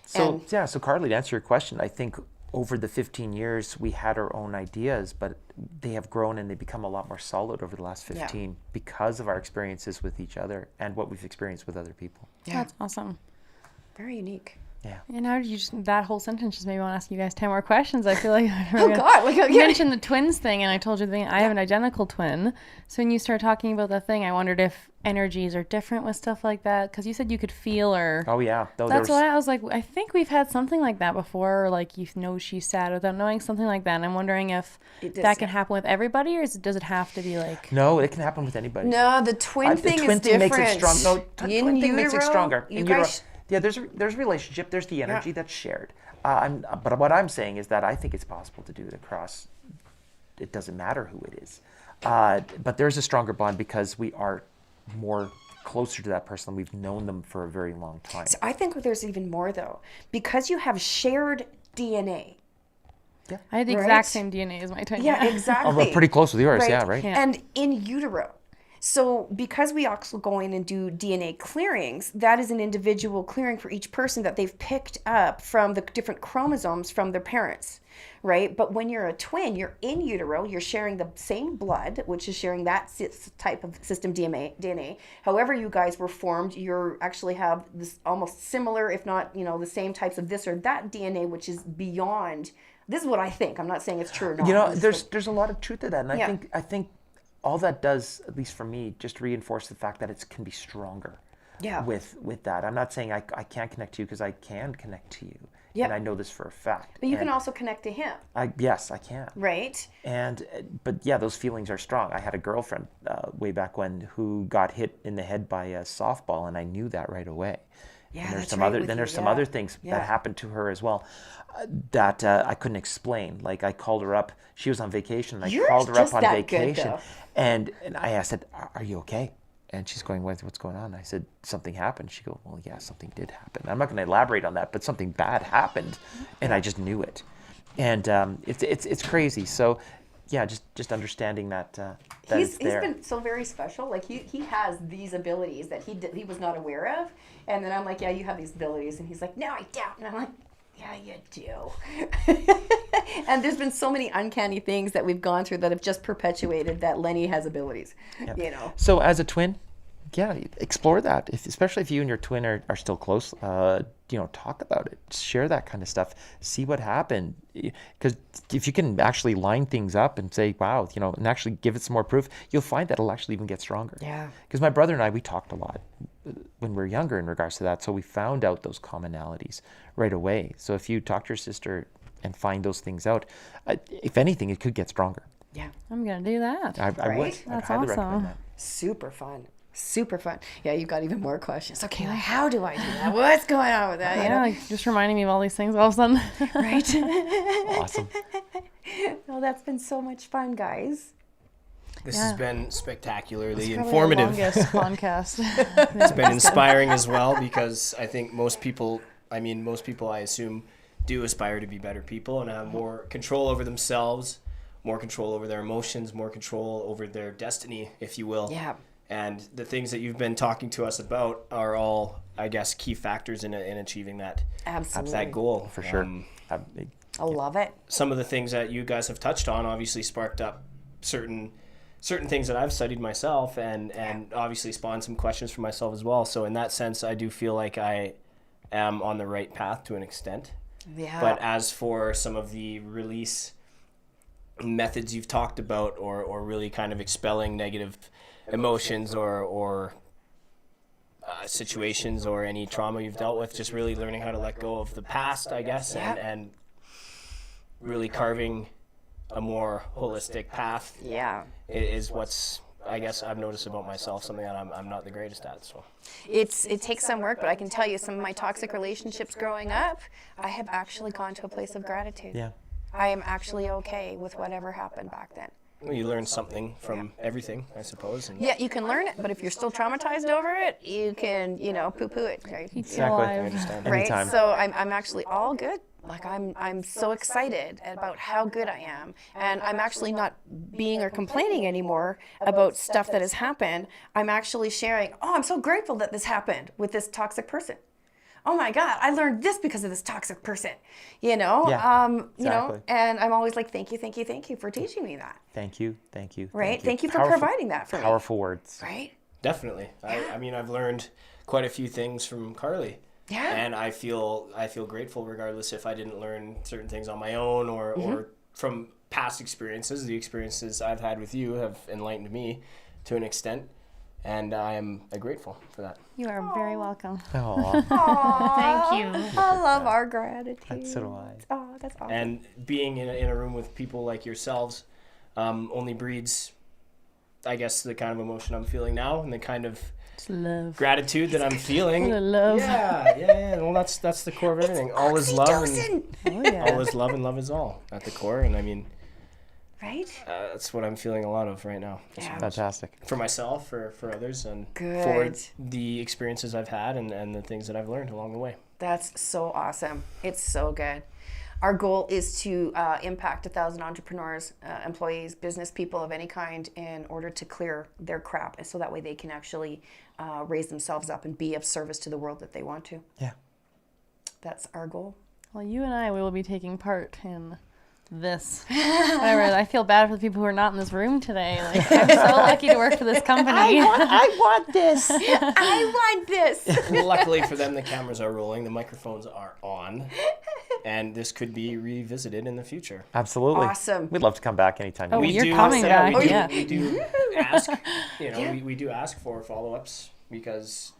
Speaker 3: So Carly, to answer your question, I think over the 15 years we had our own ideas, but they have grown and they become a lot more solid over the last 15 because of our experiences with each other and what we've experienced with other people.
Speaker 2: Yeah.
Speaker 4: That's awesome.
Speaker 2: Very unique.
Speaker 3: Yeah.
Speaker 4: And how did you that whole sentence just made me want to ask you guys 10 more questions. I feel like
Speaker 2: oh God,
Speaker 4: you mentioned the twins thing, and I told you the thing. I have an identical twin. So when you start talking about that thing, I wondered if energies are different with stuff like that, because you said you could feel or.
Speaker 3: Oh yeah.
Speaker 4: That's why I was like, I think we've had something like that before, or like she's sad without knowing, something like that. And I'm wondering if that can happen with everybody, or does it have to be like?
Speaker 3: No, it can happen with anybody.
Speaker 2: No, the twin thing is different.
Speaker 3: Makes it strong. No, twin thing makes it stronger.
Speaker 2: You guys.
Speaker 3: Yeah, there's a relationship. There's the energy that's shared. But what I'm saying is that I think it's possible to do it across it doesn't matter who it is. But there's a stronger bond because we are more closer to that person. We've known them for a very long time.
Speaker 2: So I think there's even more though, because you have shared DNA.
Speaker 4: I had the
Speaker 2: Right?
Speaker 4: exact same DNA as my twin.
Speaker 2: Yeah, exactly.
Speaker 3: Oh, we're pretty close with yours, yeah, right?
Speaker 4: Yeah.
Speaker 2: And in utero. So because we also go in and do DNA clearings, that is an individual clearing for each person that they've picked up from the different chromosomes from their parents, right? But when you're a twin, you're in utero, you're sharing the same blood, which is sharing that type of system DNA. However you guys were formed, you actually have this almost similar, if not, the same types of this or that DNA, which is beyond. This is what I think. I'm not saying it's true or not.
Speaker 3: There's a lot of truth to that, and
Speaker 2: Yeah.
Speaker 3: I think all that does, at least for me, just reinforce the fact that it can be stronger.
Speaker 2: Yeah.
Speaker 3: With that, I'm not saying I can't connect to you, because I can connect to you,
Speaker 2: Yeah.
Speaker 3: and I know this for a fact.
Speaker 2: But you can also connect to him,
Speaker 3: Yes, I can.
Speaker 2: right?
Speaker 3: But yeah, those feelings are strong. I had a girlfriend way back when who got hit in the head by a softball, and I knew that right away.
Speaker 2: Yeah,
Speaker 3: And there's
Speaker 2: that's
Speaker 3: some
Speaker 2: right
Speaker 3: other
Speaker 2: with
Speaker 3: then
Speaker 2: you,
Speaker 3: there's some
Speaker 2: yeah.
Speaker 3: other things
Speaker 2: Yeah.
Speaker 3: that happened to her as well that I couldn't explain. Like I called her up. She was on vacation. And I
Speaker 2: You're
Speaker 3: called her
Speaker 2: just
Speaker 3: up on
Speaker 2: that good,
Speaker 3: vacation,
Speaker 2: though.
Speaker 3: and I said, "Are you okay?" And she's going, "What's going on?" I said, "Something happened." She goes, "Well, yeah, something did happen. I'm not going to elaborate on that, but something bad happened, and I just knew it." And it's crazy. So, yeah, just understanding that
Speaker 2: He's
Speaker 3: it's there.
Speaker 2: been so very special. Like he has these abilities that he was not aware of. And then I'm like, yeah, you have these abilities. And he's like, no, I don't. And I'm like, yeah, you do. And there's been so many uncanny things that we've gone through that have just perpetuated that Lenny has abilities.
Speaker 3: So as a twin, yeah, explore that. Especially if you and your twin are still close, talk about it. Share that kind of stuff. See what happened. Because if you can actually line things up and say, wow, and actually give it some more proof, you'll find that it'll actually even get stronger.
Speaker 2: Yeah.
Speaker 3: Because my brother and I, we talked a lot when we were younger in regards to that. So we found out those commonalities right away. So if you talk to your sister and find those things out, if anything, it could get stronger.
Speaker 2: Yeah.
Speaker 4: I'm going to do that.
Speaker 3: I would.
Speaker 2: Right?
Speaker 3: I'd
Speaker 4: That's
Speaker 3: highly
Speaker 4: awesome.
Speaker 3: recommend that.
Speaker 2: Super fun. Super fun. Yeah, you've got even more questions. Okay, like, how do I do that? What's going on with that?
Speaker 4: Yeah, like just reminding me of all these things all of a sudden.
Speaker 2: Right?
Speaker 3: Awesome.
Speaker 2: Well, that's been so much fun, guys.
Speaker 1: This has been spectacularly
Speaker 4: Probably
Speaker 1: informative.
Speaker 4: the longest podcast.
Speaker 1: It's been inspiring as well, because I think most people I assume do aspire to be better people and have more control over themselves, more control over their emotions, more control over their destiny, if you will.
Speaker 2: Yeah.
Speaker 1: And the things that you've been talking to us about are all, I guess, key factors in achieving that
Speaker 2: Absolutely.
Speaker 1: goal.
Speaker 3: For sure.
Speaker 2: I love it.
Speaker 1: Some of the things that you guys have touched on obviously sparked up certain things that I've studied myself, and obviously spawned some questions for myself as well. So in that sense, I do feel like I am on the right path to an extent.
Speaker 2: Yeah.
Speaker 1: But as for some of the release methods you've talked about, or really kind of expelling negative emotions or situations or any trauma you've dealt with, just really learning how to let go of the past, I guess, and really carving a more holistic path
Speaker 2: Yeah.
Speaker 1: is what's, I guess, I've noticed about myself, something that I'm not the greatest at. So
Speaker 2: It takes some work, but I can tell you some of my toxic relationships growing up, I have actually gone to a place of gratitude.
Speaker 3: Yeah.
Speaker 2: I am actually okay with whatever happened back then.
Speaker 1: well, you learn something from everything, I suppose. And
Speaker 2: Yeah, you can learn it, but if you're still traumatized over it, you can, poo-poo it, right?
Speaker 4: Keeps you
Speaker 3: Exactly.
Speaker 1: I
Speaker 4: alive.
Speaker 1: understand.
Speaker 2: Right?
Speaker 3: Anytime.
Speaker 2: So I'm actually all good. Like I'm so excited about how good I am, and I'm actually not being or complaining anymore about stuff that has happened. I'm actually sharing, oh, I'm so grateful that this happened with this toxic person. Oh my God, I learned this because of this toxic person.
Speaker 3: Yeah, exactly.
Speaker 2: And I'm always like, thank you for teaching me that.
Speaker 3: Thank you.
Speaker 2: Right? Thank you for
Speaker 3: Powerful-
Speaker 2: providing that for me.
Speaker 3: Powerful words.
Speaker 2: Right?
Speaker 1: Definitely. I mean, I've learned quite a few things from Carly.
Speaker 2: Yeah.
Speaker 1: And I feel grateful regardless if I didn't learn certain things on my own or from past experiences. The experiences I've had with you have enlightened me to an extent, and I am grateful for that.
Speaker 4: You are very welcome.
Speaker 3: Aw,
Speaker 4: Thank you.
Speaker 2: I love our gratitude.
Speaker 3: so do I.
Speaker 2: Oh, that's awesome.
Speaker 1: And being in a room with people like yourselves only breeds, I guess, the kind of emotion I'm feeling now and the kind of
Speaker 4: It's love.
Speaker 1: gratitude that I'm feeling.
Speaker 4: The love.
Speaker 1: Yeah. Well, that's the core of everything. All is love, and
Speaker 2: Oxytocin.
Speaker 4: Oh, yeah.
Speaker 1: all is love, and love is all at the core. And I mean,
Speaker 2: Right?
Speaker 1: That's what I'm feeling a lot of right now.
Speaker 2: Yeah.
Speaker 3: Fantastic.
Speaker 1: For myself, for others, and
Speaker 2: Good.
Speaker 1: for the experiences I've had and the things that I've learned along the way.
Speaker 2: That's so awesome. It's so good. Our goal is to impact 1,000 entrepreneurs, employees, business people of any kind in order to clear their crap, so that way they can actually raise themselves up and be of service to the world that they want to.
Speaker 3: Yeah.
Speaker 2: That's our goal.
Speaker 4: Well, you and I will be taking part in this. Whatever. I feel bad for the people who are not in this room today. Like, I'm so lucky to work for this company.
Speaker 3: I want this.
Speaker 2: I want this.
Speaker 1: Luckily for them, the cameras are rolling, the microphones are on, and this could be revisited in the future.
Speaker 3: Absolutely.
Speaker 2: Awesome.
Speaker 3: We'd love to come back anytime.
Speaker 4: Oh,
Speaker 3: you need.
Speaker 4: you're coming back. Yeah.
Speaker 1: We do ask, we do ask for follow-ups because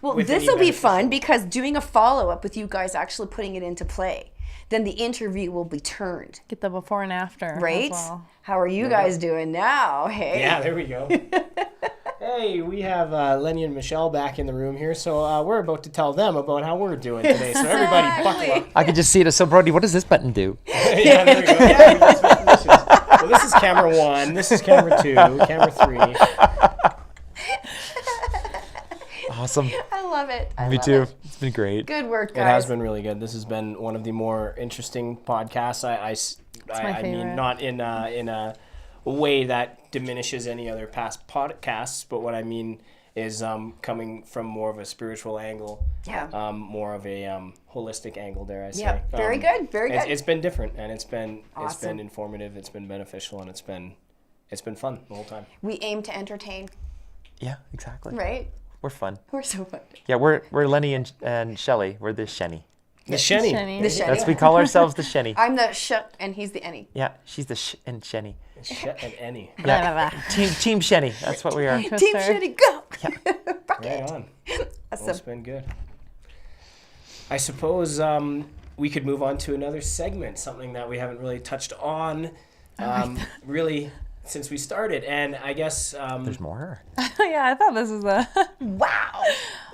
Speaker 2: Well,
Speaker 1: with
Speaker 2: this
Speaker 1: any
Speaker 2: will be
Speaker 1: beneficial-
Speaker 2: fun because doing a follow-up with you guys actually putting it into play, then the interview will be turned.
Speaker 4: Get the before and after.
Speaker 2: Right?
Speaker 4: As well.
Speaker 2: How are you guys doing now? Hey.
Speaker 1: Yeah, there we go. Hey, we have Lenny and Michelle back in the room here, so we're about to tell them about how we're doing today. So everybody buckle up.
Speaker 3: I could just see it. So, Brody, what does this button do?
Speaker 1: Yeah, there we go. Yeah, we just switched positions. Well, this is camera 1, this is camera 2, camera 3.
Speaker 3: Awesome.
Speaker 2: I love it. I
Speaker 3: Me
Speaker 2: love
Speaker 3: too.
Speaker 2: it.
Speaker 3: It's been great.
Speaker 2: Good work,
Speaker 1: It
Speaker 2: guys.
Speaker 1: has been really good. This has been one of the more interesting podcasts. I mean,
Speaker 4: favorite.
Speaker 1: not in a way that diminishes any other past podcasts, but what I mean is coming from more of a spiritual angle,
Speaker 2: Yeah.
Speaker 1: more of a holistic angle, dare I say.
Speaker 2: Yeah. Very good. Very good.
Speaker 1: It's been different, and it's been
Speaker 2: Awesome.
Speaker 1: informative. It's been beneficial, and it's been fun the whole time.
Speaker 2: We aim to entertain,
Speaker 3: Yeah, exactly.
Speaker 2: right?
Speaker 3: We're fun.
Speaker 2: We're so fun.
Speaker 3: Yeah, we're Lenny and Shelly. We're the Shenny.
Speaker 1: The Shenny.
Speaker 4: Shenny.
Speaker 2: The Shenny.
Speaker 3: That's we call ourselves the Shenny.
Speaker 2: I'm the sh and he's the any.
Speaker 3: Yeah, she's the and Shenny.
Speaker 1: And Annie.
Speaker 4: Blah, blah, blah.
Speaker 3: Team Shenny. That's what we are.
Speaker 2: Team
Speaker 4: Twister.
Speaker 2: Shitty, go!
Speaker 1: Right on. Well,
Speaker 2: Awesome.
Speaker 1: it's been good. I suppose we could move on to another segment, something that we haven't really touched on really since we started. And I guess,
Speaker 3: There's more.
Speaker 4: Yeah, I thought this was a.
Speaker 2: Wow!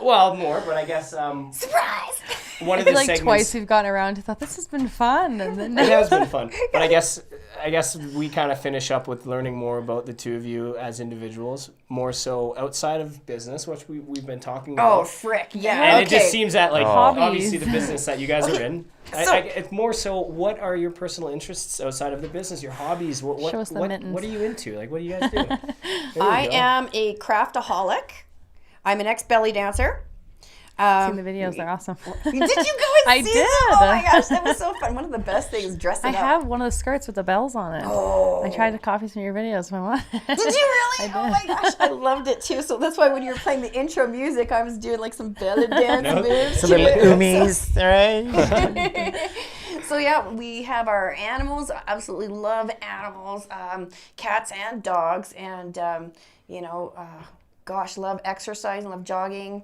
Speaker 1: well, more, but I guess
Speaker 2: Surprise!
Speaker 1: one of
Speaker 4: I
Speaker 1: the
Speaker 4: feel like
Speaker 1: segments...
Speaker 4: twice we've gotten around to thought this has been fun, and then
Speaker 1: It has been fun. But I guess we kind of finish up with learning more about the two of you as individuals, more so outside of business, which we've been talking about.
Speaker 2: Oh, frick, yeah.
Speaker 1: And
Speaker 2: okay.
Speaker 1: it just seems that, like,
Speaker 4: Hobbies.
Speaker 1: obviously the business that you guys are in,
Speaker 2: So-
Speaker 1: it's more so, what are your personal interests outside of the business, your hobbies? What
Speaker 4: Show us the mittens.
Speaker 1: what are you into? Like, what do you guys do? There we
Speaker 2: I
Speaker 1: go.
Speaker 2: am a craftaholic. I'm an ex-belly dancer.
Speaker 4: seen the videos, they're awesome.
Speaker 2: Did you go and
Speaker 4: I
Speaker 2: see
Speaker 4: did.
Speaker 2: them? Oh my gosh, that was so fun. One of the best things, dressing
Speaker 4: I
Speaker 2: up.
Speaker 4: have one of the skirts with the bells on it. I tried to copy some of your videos. If I wanted.
Speaker 2: Did you really? Oh my gosh, I loved it too. So that's why when you were playing the intro music, I was doing like some belly dance moves.
Speaker 3: Some
Speaker 2: too.
Speaker 3: little oomies, right?
Speaker 2: So yeah, we have our animals. I absolutely love animals, cats and dogs, and gosh, love exercise, love jogging.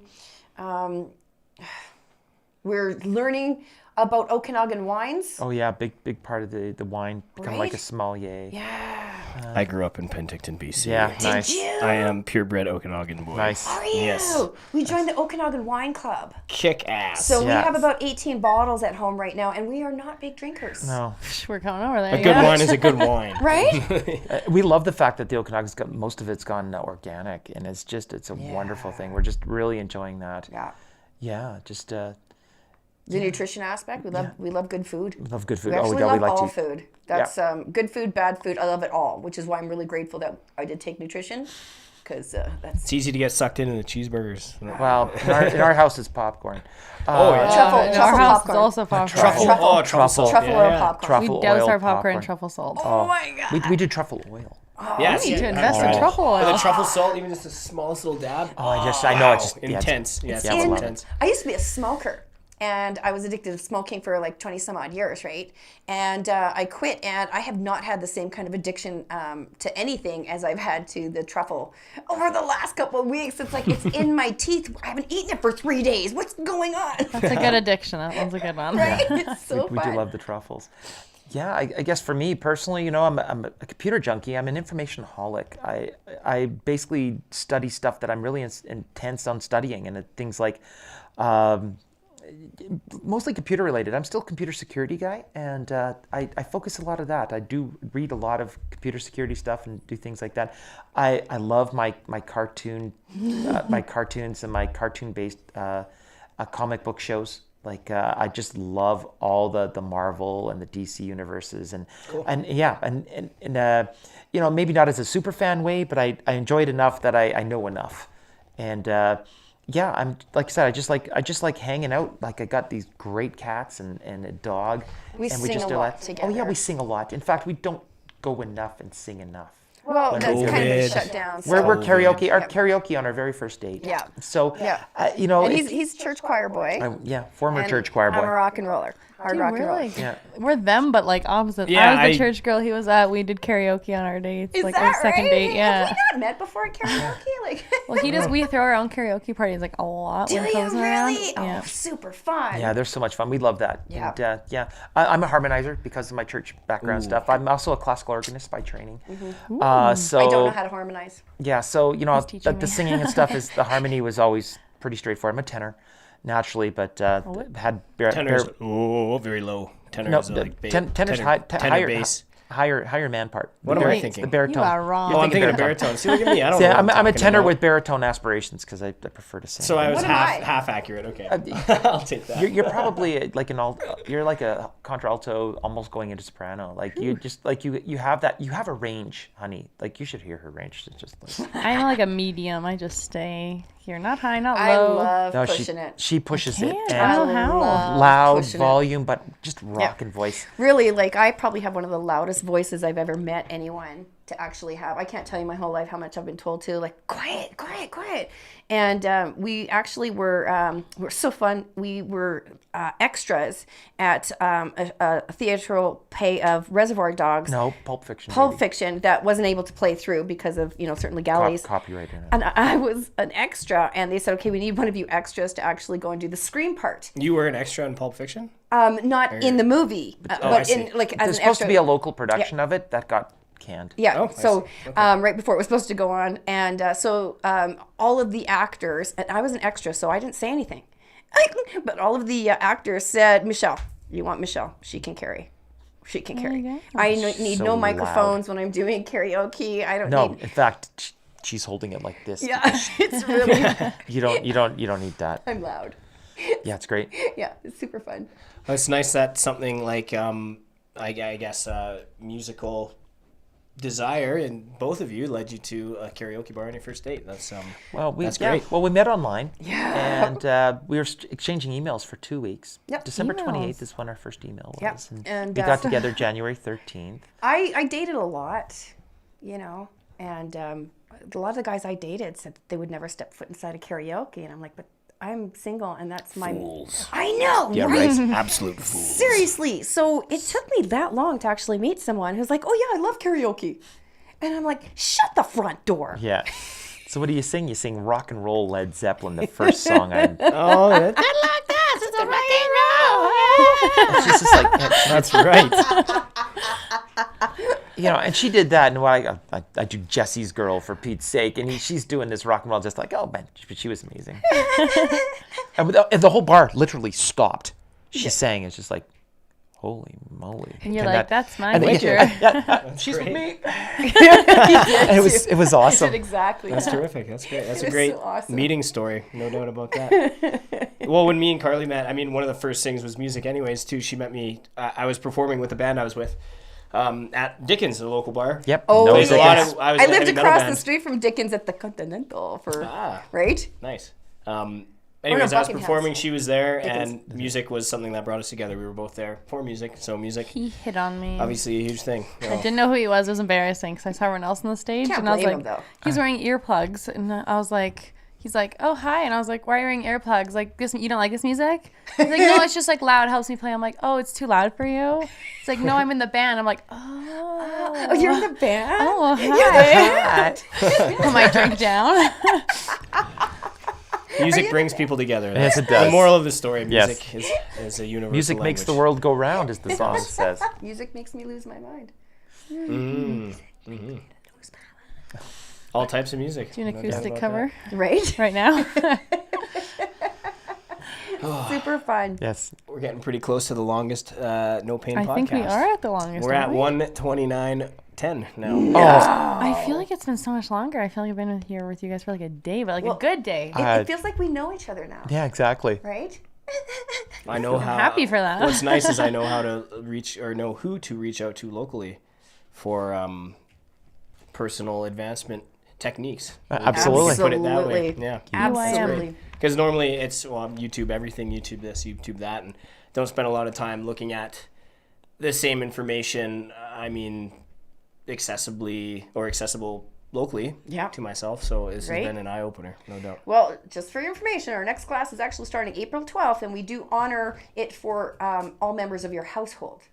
Speaker 2: We're learning about Okanagan wines.
Speaker 3: Oh yeah, big part of the wine. Become like a
Speaker 2: Right?
Speaker 3: sommelier.
Speaker 2: Yeah.
Speaker 1: I grew up in Penticton, BC.
Speaker 3: Yeah, nice.
Speaker 2: You?
Speaker 1: I am purebred Okanagan boy.
Speaker 3: Nice.
Speaker 2: Are you?
Speaker 1: Yes.
Speaker 2: We joined the Okanagan Wine Club.
Speaker 1: Kick ass.
Speaker 2: So we
Speaker 3: Yeah.
Speaker 2: have about 18 bottles at home right now, and we are not big drinkers.
Speaker 3: No,
Speaker 4: We're coming over there.
Speaker 1: a good wine is a good wine.
Speaker 2: Right?
Speaker 3: we love the fact that the Okanagan's got most of it's gone organic, and it's a wonderful thing. We're just really enjoying that.
Speaker 2: Yeah.
Speaker 3: Yeah, just
Speaker 2: The nutrition aspect, we love good food.
Speaker 3: love good food.
Speaker 2: We actually
Speaker 3: we
Speaker 2: love
Speaker 3: like
Speaker 2: all
Speaker 3: to.
Speaker 2: food. That's good food, bad food. I love it all, which is why I'm really grateful that I did take nutrition, because that's
Speaker 1: It's easy to get sucked into the cheeseburgers.
Speaker 3: Well, in our house it's popcorn.
Speaker 1: Oh, yeah.
Speaker 2: truffle
Speaker 4: in our house
Speaker 2: popcorn.
Speaker 4: is also popcorn.
Speaker 1: Truffle.
Speaker 2: Truffle.
Speaker 1: Oh, truffle salt.
Speaker 2: Truffle
Speaker 1: Yeah,
Speaker 2: oil
Speaker 1: yeah.
Speaker 2: popcorn.
Speaker 3: Truffle
Speaker 4: We douse
Speaker 3: oil
Speaker 4: our popcorn in truffle salt.
Speaker 2: Oh my god.
Speaker 3: We do truffle oil.
Speaker 1: Yes.
Speaker 4: We need to invest in truffle
Speaker 1: Or
Speaker 4: oil.
Speaker 1: the truffle salt, even just the smallest little dab.
Speaker 3: Oh, I know. It's
Speaker 1: Wow. Intense. Yeah, it's
Speaker 3: yeah, we love it.
Speaker 1: intense.
Speaker 2: I used to be a smoker, and I was addicted to smoking for like 20 some odd years, right? And I quit, and I have not had the same kind of addiction to anything as I've had to the truffle over the last couple of weeks. It's like it's in my teeth. I haven't eaten it for 3 days. What's going on?
Speaker 4: That's a good addiction. That one's a good one.
Speaker 2: Right? It's so
Speaker 3: We
Speaker 2: fun.
Speaker 3: do love the truffles. Yeah, I guess for me personally, I'm a computer junkie. I'm an information holic. I basically study stuff that I'm really intense on studying, and things like mostly computer related. I'm still a computer security guy, and I focus a lot of that. I do read a lot of computer security stuff and do things like that. I love my cartoon, my cartoons and my cartoon based comic book shows. Like I just love all the Marvel and the DC universes, and you know, maybe not as a super fan way, but I enjoy it enough that I know enough, and yeah, I'm like I said, I just like hanging out. Like I got these great cats and a dog,
Speaker 2: We
Speaker 3: and
Speaker 2: sing
Speaker 3: just
Speaker 2: a
Speaker 3: do
Speaker 2: lot
Speaker 3: that. Oh yeah,
Speaker 2: together.
Speaker 3: we sing a lot. In fact, we don't go enough and sing enough.
Speaker 2: Well, that's kind of
Speaker 1: COVID.
Speaker 2: been shut down. So.
Speaker 3: We're karaoke. Our
Speaker 2: Yep.
Speaker 3: karaoke on our very first date.
Speaker 2: Yeah.
Speaker 3: So
Speaker 2: Yeah.
Speaker 3: you know,
Speaker 2: And
Speaker 3: it's-
Speaker 2: he's church choir boy.
Speaker 3: yeah, former
Speaker 2: and
Speaker 3: church choir
Speaker 2: I'm a
Speaker 3: boy.
Speaker 2: rock and roller. Hard
Speaker 4: Dude,
Speaker 2: rock
Speaker 4: we're
Speaker 2: and roller.
Speaker 4: like
Speaker 3: Yeah.
Speaker 4: we're them, but like opposite.
Speaker 1: Yeah,
Speaker 4: I was the
Speaker 1: I-
Speaker 4: church girl. He was at. We did karaoke on our dates,
Speaker 2: Is
Speaker 4: like
Speaker 2: that
Speaker 4: our second
Speaker 2: right?
Speaker 4: date. Yeah.
Speaker 2: Have we not met before at karaoke? Like,
Speaker 4: Well, he does. We throw our own karaoke parties like a lot
Speaker 2: do
Speaker 4: when
Speaker 2: you
Speaker 4: Cole's
Speaker 2: really?
Speaker 4: around.
Speaker 2: Oh,
Speaker 4: Yeah.
Speaker 2: super fun.
Speaker 3: Yeah, they're so much fun. We love that.
Speaker 2: Yeah.
Speaker 3: And, yeah. I'm a harmonizer because of my church background stuff. I'm also a classical organist by training. So
Speaker 2: Mm-hmm. I don't know how to harmonize.
Speaker 3: yeah, so you know,
Speaker 4: He's teaching
Speaker 3: the
Speaker 4: me.
Speaker 3: singing and stuff is the harmony was always pretty straightforward. I'm a tenor, naturally, but had
Speaker 1: Tenors, very low. Tenors,
Speaker 3: no,
Speaker 1: like
Speaker 3: tenor's
Speaker 1: tenor,
Speaker 3: high,
Speaker 1: tenor
Speaker 3: higher
Speaker 1: bass.
Speaker 3: higher man part.
Speaker 1: What am I thinking?
Speaker 3: The baritone.
Speaker 4: You are wrong.
Speaker 1: Oh, I'm thinking of baritone. See, look at me. I don't
Speaker 3: Yeah,
Speaker 1: know. what
Speaker 3: I'm a
Speaker 1: talking
Speaker 3: tenor
Speaker 1: about.
Speaker 3: with baritone aspirations because I prefer to sing.
Speaker 1: So I was
Speaker 2: What am I?
Speaker 1: half accurate. Okay, I'll take that.
Speaker 3: You're probably like you're like a contralto almost going into soprano. Like you just like you have a range, honey. Like you should hear her range. It's just like
Speaker 4: I'm like a medium. I just stay here, not high, not
Speaker 2: I
Speaker 4: low.
Speaker 2: love
Speaker 3: no,
Speaker 2: pushing it.
Speaker 3: she pushes it
Speaker 4: can't.
Speaker 3: and
Speaker 4: I don't know how.
Speaker 2: love
Speaker 3: loud
Speaker 2: pushing it.
Speaker 3: volume, but just rockin' voice.
Speaker 2: Really, like I probably have one of the loudest voices I've ever met anyone to actually have. I can't tell you my whole life how much I've been told to, like, quiet, quiet, quiet. And we actually were so fun. We were extras at a theatrical play of Reservoir Dogs.
Speaker 3: No, Pulp Fiction.
Speaker 2: Pulp
Speaker 3: baby.
Speaker 2: Fiction that wasn't able to play through because of certain legalities.
Speaker 3: Copyright. In it.
Speaker 2: And I was an extra, and they said, "Okay, we need one of you extras to actually go and do the scream part."
Speaker 1: You were an extra in Pulp Fiction?
Speaker 2: Not in the movie,
Speaker 1: I
Speaker 2: but
Speaker 1: see.
Speaker 2: in like as
Speaker 3: There's
Speaker 2: an
Speaker 3: supposed
Speaker 2: extra.
Speaker 3: to be a local production of it that got canned.
Speaker 2: Yeah.
Speaker 1: Oh, I
Speaker 2: So
Speaker 1: see. Okay.
Speaker 2: right before it was supposed to go on, and all of the actors, and I was an extra, so I didn't say anything, but all of the actors said, "Michelle, you want Michelle? She can carry. She can carry.
Speaker 4: you go.
Speaker 2: I need
Speaker 3: So
Speaker 2: no
Speaker 3: loud.
Speaker 2: microphones when I'm doing karaoke. I don't
Speaker 3: No,
Speaker 2: need."
Speaker 3: in fact, she's holding it like this.
Speaker 2: Yeah, it's really.
Speaker 3: You don't need that.
Speaker 2: I'm loud.
Speaker 3: Yeah, it's great.
Speaker 2: Yeah, it's super fun.
Speaker 1: Well, it's nice that something like I guess musical desire in both of you led you to a karaoke bar on your first date. That's
Speaker 3: Well,
Speaker 1: that's great.
Speaker 3: Well, we met online.
Speaker 2: Yeah.
Speaker 3: And we were exchanging emails for 2 weeks.
Speaker 2: Yep.
Speaker 3: December
Speaker 4: Emails.
Speaker 3: 28th is when our first email
Speaker 2: Yep.
Speaker 3: was.
Speaker 2: And,
Speaker 3: we got together January 13th.
Speaker 2: I dated a lot, and a lot of the guys I dated said they would never step foot inside a karaoke, and I'm like, but I'm single, and that's my.
Speaker 1: Fools.
Speaker 2: I know,
Speaker 1: Yeah,
Speaker 2: right?
Speaker 1: right. Absolute fools.
Speaker 2: Seriously. So it took me that long to actually meet someone who's like, oh yeah, I love karaoke, and I'm like, shut the front door.
Speaker 3: Yeah. So what do you sing? You sing rock and roll Led Zeppelin, the first song I.
Speaker 1: Oh,
Speaker 3: She's just like,
Speaker 1: that's right.
Speaker 3: and she did that, and I do Jesse's Girl for Pete's sake, and she's doing this rock and roll, just like, oh man, she was amazing. and the whole bar literally stopped. She sang, it's just like, holy moly!
Speaker 4: And you're
Speaker 3: And
Speaker 4: like,
Speaker 3: that-
Speaker 4: that's my
Speaker 3: and
Speaker 4: nature.
Speaker 3: she's with
Speaker 1: great.
Speaker 3: me. And it was awesome.
Speaker 2: Exactly.
Speaker 1: That's terrific. That's great. That's a
Speaker 2: was
Speaker 1: great
Speaker 2: so awesome.
Speaker 1: meeting story. No doubt about that. Well, when me and Carly met, I mean, one of the first things was music anyways, too. She met me, I was performing with the band I was with at Dickens, the local bar.
Speaker 3: Yep.
Speaker 2: Oh,
Speaker 3: no
Speaker 1: There's a lot
Speaker 3: Dickens.
Speaker 1: of, I was
Speaker 2: I
Speaker 1: in a
Speaker 2: lived
Speaker 1: heavy metal
Speaker 2: across the
Speaker 1: band.
Speaker 2: street from Dickens at the Continental for
Speaker 1: Ah.
Speaker 2: right.
Speaker 1: Nice. Anyways, I was
Speaker 2: Buckingham
Speaker 1: performing,
Speaker 2: House.
Speaker 1: she was there,
Speaker 2: Dickens.
Speaker 1: and music was something that brought us together. We were both there for music, so music,
Speaker 4: He hit on me.
Speaker 1: obviously a huge thing.
Speaker 4: I didn't know who he was. It was embarrassing because I saw everyone else on the stage,
Speaker 2: Can't
Speaker 4: and I was
Speaker 2: blame
Speaker 4: like,
Speaker 2: him, though.
Speaker 4: he's wearing earplugs, and I was like, he's like, oh hi, and I was like, why are you wearing earplugs? Like this, you don't like this music? He's like, no, it's just like loud, helps me play. I'm like, oh, it's too loud for you? It's like, no, I'm in the band. I'm like, oh,
Speaker 2: Oh, you're in the band.
Speaker 4: oh, hi. Put my drink down.
Speaker 1: Music brings people together.
Speaker 3: Yes, it
Speaker 1: The
Speaker 3: does.
Speaker 1: moral of the story,
Speaker 3: Yes.
Speaker 1: music is a universal
Speaker 3: Music makes the
Speaker 1: language.
Speaker 3: world go round, as the song says.
Speaker 2: Music makes me lose my mind.
Speaker 1: All types of music.
Speaker 4: Do an
Speaker 1: No doubt
Speaker 4: acoustic
Speaker 1: about
Speaker 4: cover
Speaker 2: Right?
Speaker 4: right now.
Speaker 2: Super fun.
Speaker 3: Yes.
Speaker 1: We're getting pretty close to the longest No Pain
Speaker 4: I
Speaker 1: podcast.
Speaker 4: think we are at the longest.
Speaker 1: We're at
Speaker 4: aren't we?
Speaker 1: 1:29:10 now.
Speaker 4: I feel like it's been so much longer. I feel like I've been here with you guys for like a day, but like a good day.
Speaker 2: It feels like we know each other now,
Speaker 3: Yeah, exactly.
Speaker 2: right?
Speaker 1: I know how.
Speaker 4: happy for that.
Speaker 1: What's nice is I know how to reach or know who to reach out to locally for personal advancement techniques.
Speaker 3: Absolutely.
Speaker 1: Put it that way.
Speaker 2: Absolutely.
Speaker 1: Yeah.
Speaker 2: Absolutely.
Speaker 1: Because normally it's YouTube everything, YouTube this, YouTube that, and don't spend a lot of time looking at the same information. I mean, accessible locally to myself. So this has been an eye opener, no doubt.
Speaker 2: Well, just for your information, our next class is actually starting April 12th, and we do honor it for all members of your household.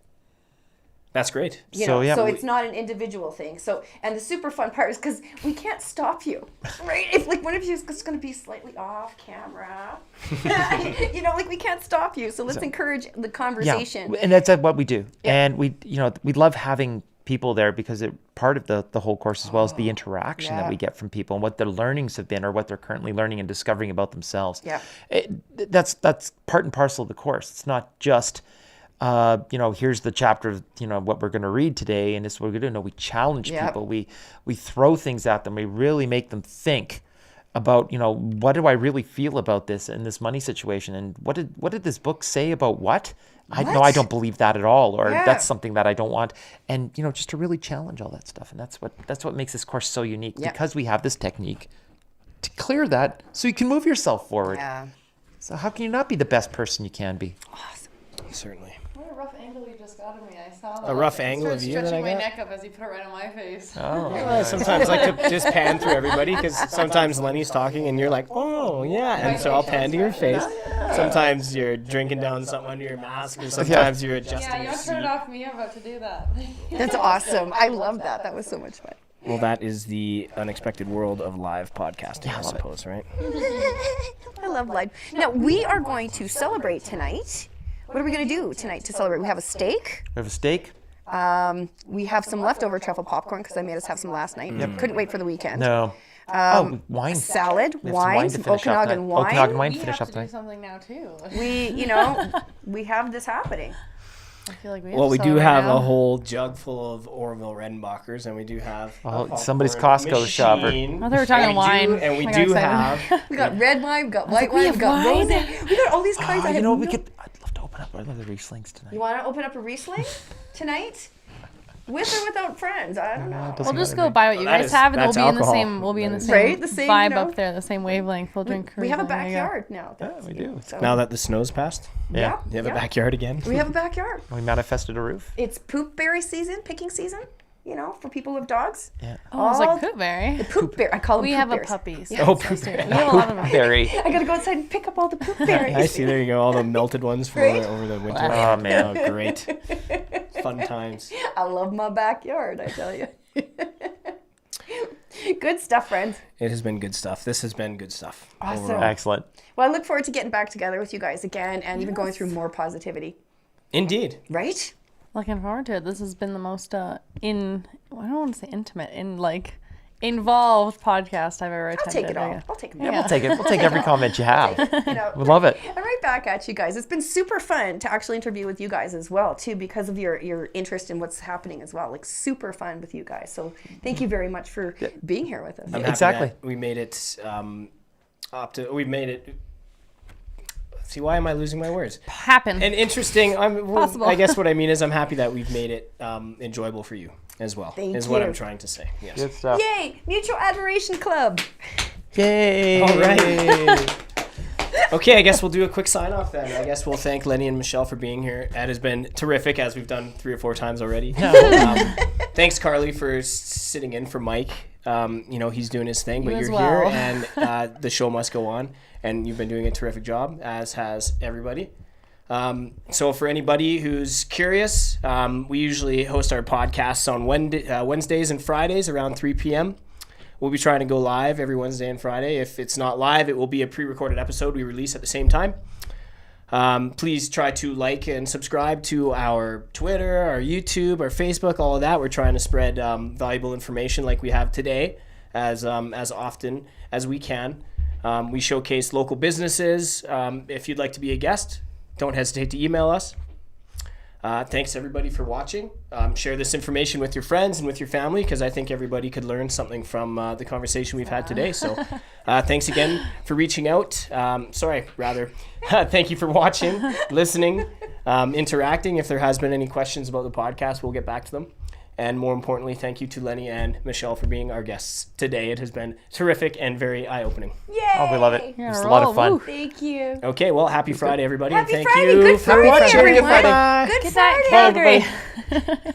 Speaker 1: That's great.
Speaker 2: So it's not an individual thing. So, and the super fun part is because we can't stop you, right? If like one of you is just going to be slightly off camera, like we can't stop you. So let's encourage the conversation.
Speaker 3: Yeah, and that's what we do. Yeah. And we love having people there because part of the whole course as well is the interaction that we get from people and what their learnings have been or what they're currently learning and discovering about themselves. Yeah, that's part and parcel of the course. It's not just here's the chapter of, what we're going to read today and this is what we're going to do. No, we challenge people. We throw things at them. We really make them think about, what do I really feel about this in this money situation? And what did this book say about what? I don't believe that at all, or that's something that I don't want. And, just to really challenge all that stuff. And that's what makes this course so unique because we have this technique to clear that so you can move yourself forward. Yeah. So how can you not be the best person you can be?
Speaker 1: Awesome. Certainly.
Speaker 5: What a rough angle you just got of me. I saw that.
Speaker 1: A rough angle of you that I
Speaker 5: stretching my
Speaker 1: got?
Speaker 5: neck up as you put it right on my face.
Speaker 3: Oh.
Speaker 1: Well, sometimes I like to just pan through everybody because sometimes Lenny's talking and you're like, oh, yeah. And so I'll pan to your face. Sometimes you're drinking down something under your mask or sometimes you're adjusting
Speaker 5: Yeah,
Speaker 1: your
Speaker 5: you
Speaker 1: seat.
Speaker 5: turned off me. I'm about to do that.
Speaker 2: That's awesome. I love that. That was so much fun.
Speaker 1: Well, that is the unexpected world of live podcasting, I suppose, right?
Speaker 2: I love life. Now, we are going to celebrate tonight. What are we going to do tonight to celebrate? We have a steak.
Speaker 3: We have a steak.
Speaker 2: We have some leftover truffle popcorn because I made us have some last night. Couldn't wait for the weekend.
Speaker 3: No. Wine.
Speaker 2: Salad,
Speaker 3: We have some
Speaker 2: wine,
Speaker 3: to
Speaker 2: some
Speaker 3: finish off
Speaker 2: Okanagan
Speaker 3: tonight.
Speaker 2: wine.
Speaker 3: Okanagan wine to
Speaker 5: We
Speaker 3: finish
Speaker 5: have
Speaker 3: off
Speaker 5: to do
Speaker 3: tonight.
Speaker 5: something now too.
Speaker 2: We have this happening.
Speaker 4: I feel like we have
Speaker 1: Well,
Speaker 4: to
Speaker 1: we do
Speaker 4: celebrate
Speaker 1: have
Speaker 4: now.
Speaker 1: a whole jug full of Orville Redenbachers, and we do have
Speaker 3: somebody's Costco shopper.
Speaker 4: I thought we were talking wine.
Speaker 1: And we
Speaker 4: I got
Speaker 1: do
Speaker 4: excited.
Speaker 1: have...
Speaker 2: We got red wine, we got white
Speaker 4: we
Speaker 2: wine,
Speaker 4: have
Speaker 2: we got
Speaker 4: wine?
Speaker 2: rosé. We got all these kinds.
Speaker 3: I'd love to open up one of the Rieslings tonight.
Speaker 2: You want to open up a Riesling tonight? With or without friends? I don't know.
Speaker 4: We'll just go buy what you
Speaker 1: that
Speaker 4: guys
Speaker 1: is-
Speaker 4: have, and we'll
Speaker 1: that's
Speaker 4: be in the
Speaker 1: alcohol.
Speaker 4: same. We'll be in the same,
Speaker 2: Right? The same,
Speaker 4: vibe
Speaker 2: you know?
Speaker 4: up there, the same wavelength. We'll drink.
Speaker 2: We have a
Speaker 4: Riesling. There you go.
Speaker 2: backyard now.
Speaker 3: Yeah, we do.
Speaker 2: So-
Speaker 1: Now that the snow's passed,
Speaker 3: Yeah.
Speaker 1: you have a backyard again?
Speaker 2: We have a backyard.
Speaker 3: We manifested a roof.
Speaker 2: It's poop berry season, picking season, for people with dogs.
Speaker 3: Yeah.
Speaker 4: Oh, it's like
Speaker 2: All-
Speaker 4: poopberry.
Speaker 2: Poop berry. I call them
Speaker 4: We
Speaker 2: poop
Speaker 4: have a
Speaker 2: berries.
Speaker 4: puppy. So
Speaker 1: Oh,
Speaker 4: it's
Speaker 1: poop
Speaker 4: so sweet. We have a lot of them.
Speaker 3: Berry.
Speaker 2: I gotta go outside and pick up all the poop berries.
Speaker 1: I see. There you go. All the melted ones from
Speaker 2: Right?
Speaker 1: over the winter.
Speaker 3: Oh, man.
Speaker 1: Oh, great. Fun times.
Speaker 2: I love my backyard, I tell you. Good stuff, friends.
Speaker 1: It has been good stuff. This has been good stuff.
Speaker 2: Awesome.
Speaker 1: overall.
Speaker 3: Excellent.
Speaker 2: Well, I look forward to getting back together with you guys again and even going through more positivity.
Speaker 1: Indeed.
Speaker 2: Right?
Speaker 4: Looking forward to it. This has been the most I don't want to say intimate, involved podcast I've ever attended.
Speaker 2: I'll take it all.
Speaker 4: Yeah.
Speaker 2: I'll take it.
Speaker 3: Yeah, we'll take it. We'll take every comment you have. We love it.
Speaker 2: And right back at you guys. It's been super fun to actually interview with you guys as well, too, because of your interest in what's happening as well. Like, super fun with you guys. So thank you very much for being here with us.
Speaker 1: I'm happy
Speaker 3: Exactly.
Speaker 1: that we made it we made it. See, why am I losing my words?
Speaker 4: Happen.
Speaker 1: And interesting.
Speaker 4: Possible.
Speaker 1: I guess what I mean is I'm happy that we've made it enjoyable for you as well.
Speaker 2: Thank
Speaker 1: is what
Speaker 2: you.
Speaker 1: I'm trying to say. Yes.
Speaker 3: Good stuff.
Speaker 2: Yay! Mutual Admiration Club.
Speaker 3: Yay.
Speaker 1: All right. Okay, I guess we'll do a quick sign off then. I guess we'll thank Lenny and Michelle for being here. It has been terrific, as we've done 3 or 4 times already. Thanks, Carly, for sitting in for Mike. He's doing his thing, but
Speaker 4: You as
Speaker 1: you're here,
Speaker 4: well.
Speaker 1: and the show must go on. And you've been doing a terrific job, as has everybody. So for anybody who's curious, we usually host our podcasts on Wednesdays and Fridays around 3 p.m. We'll be trying to go live every Wednesday and Friday. If it's not live, it will be a pre-recorded episode we release at the same time. Please try to like and subscribe to our Twitter, our YouTube, our Facebook, all of that. We're trying to spread valuable information like we have today as often as we can. We showcase local businesses. If you'd like to be a guest, don't hesitate to email us. Thanks everybody for watching. Share this information with your friends and with your family, because I think everybody could learn something from the conversation we've had today. So thanks again for reaching out. Thank you for watching, listening, interacting. If there has been any questions about the podcast, we'll get back to them. And more importantly, thank you to Lenny and Michelle for being our guests today. It has been terrific and very eye-opening.
Speaker 2: Yay!
Speaker 3: Oh, we love it.
Speaker 4: Yeah,
Speaker 3: It's a lot of fun.
Speaker 4: roll.
Speaker 2: Thank you.
Speaker 1: Okay, well, happy Friday, everybody.
Speaker 2: Happy
Speaker 1: and thank
Speaker 2: Friday.
Speaker 1: you
Speaker 2: Good
Speaker 1: for
Speaker 2: Friday,
Speaker 1: watching.
Speaker 2: everyone.
Speaker 1: Bye.
Speaker 2: Good
Speaker 4: Good night,
Speaker 2: Friday.
Speaker 4: Calgary.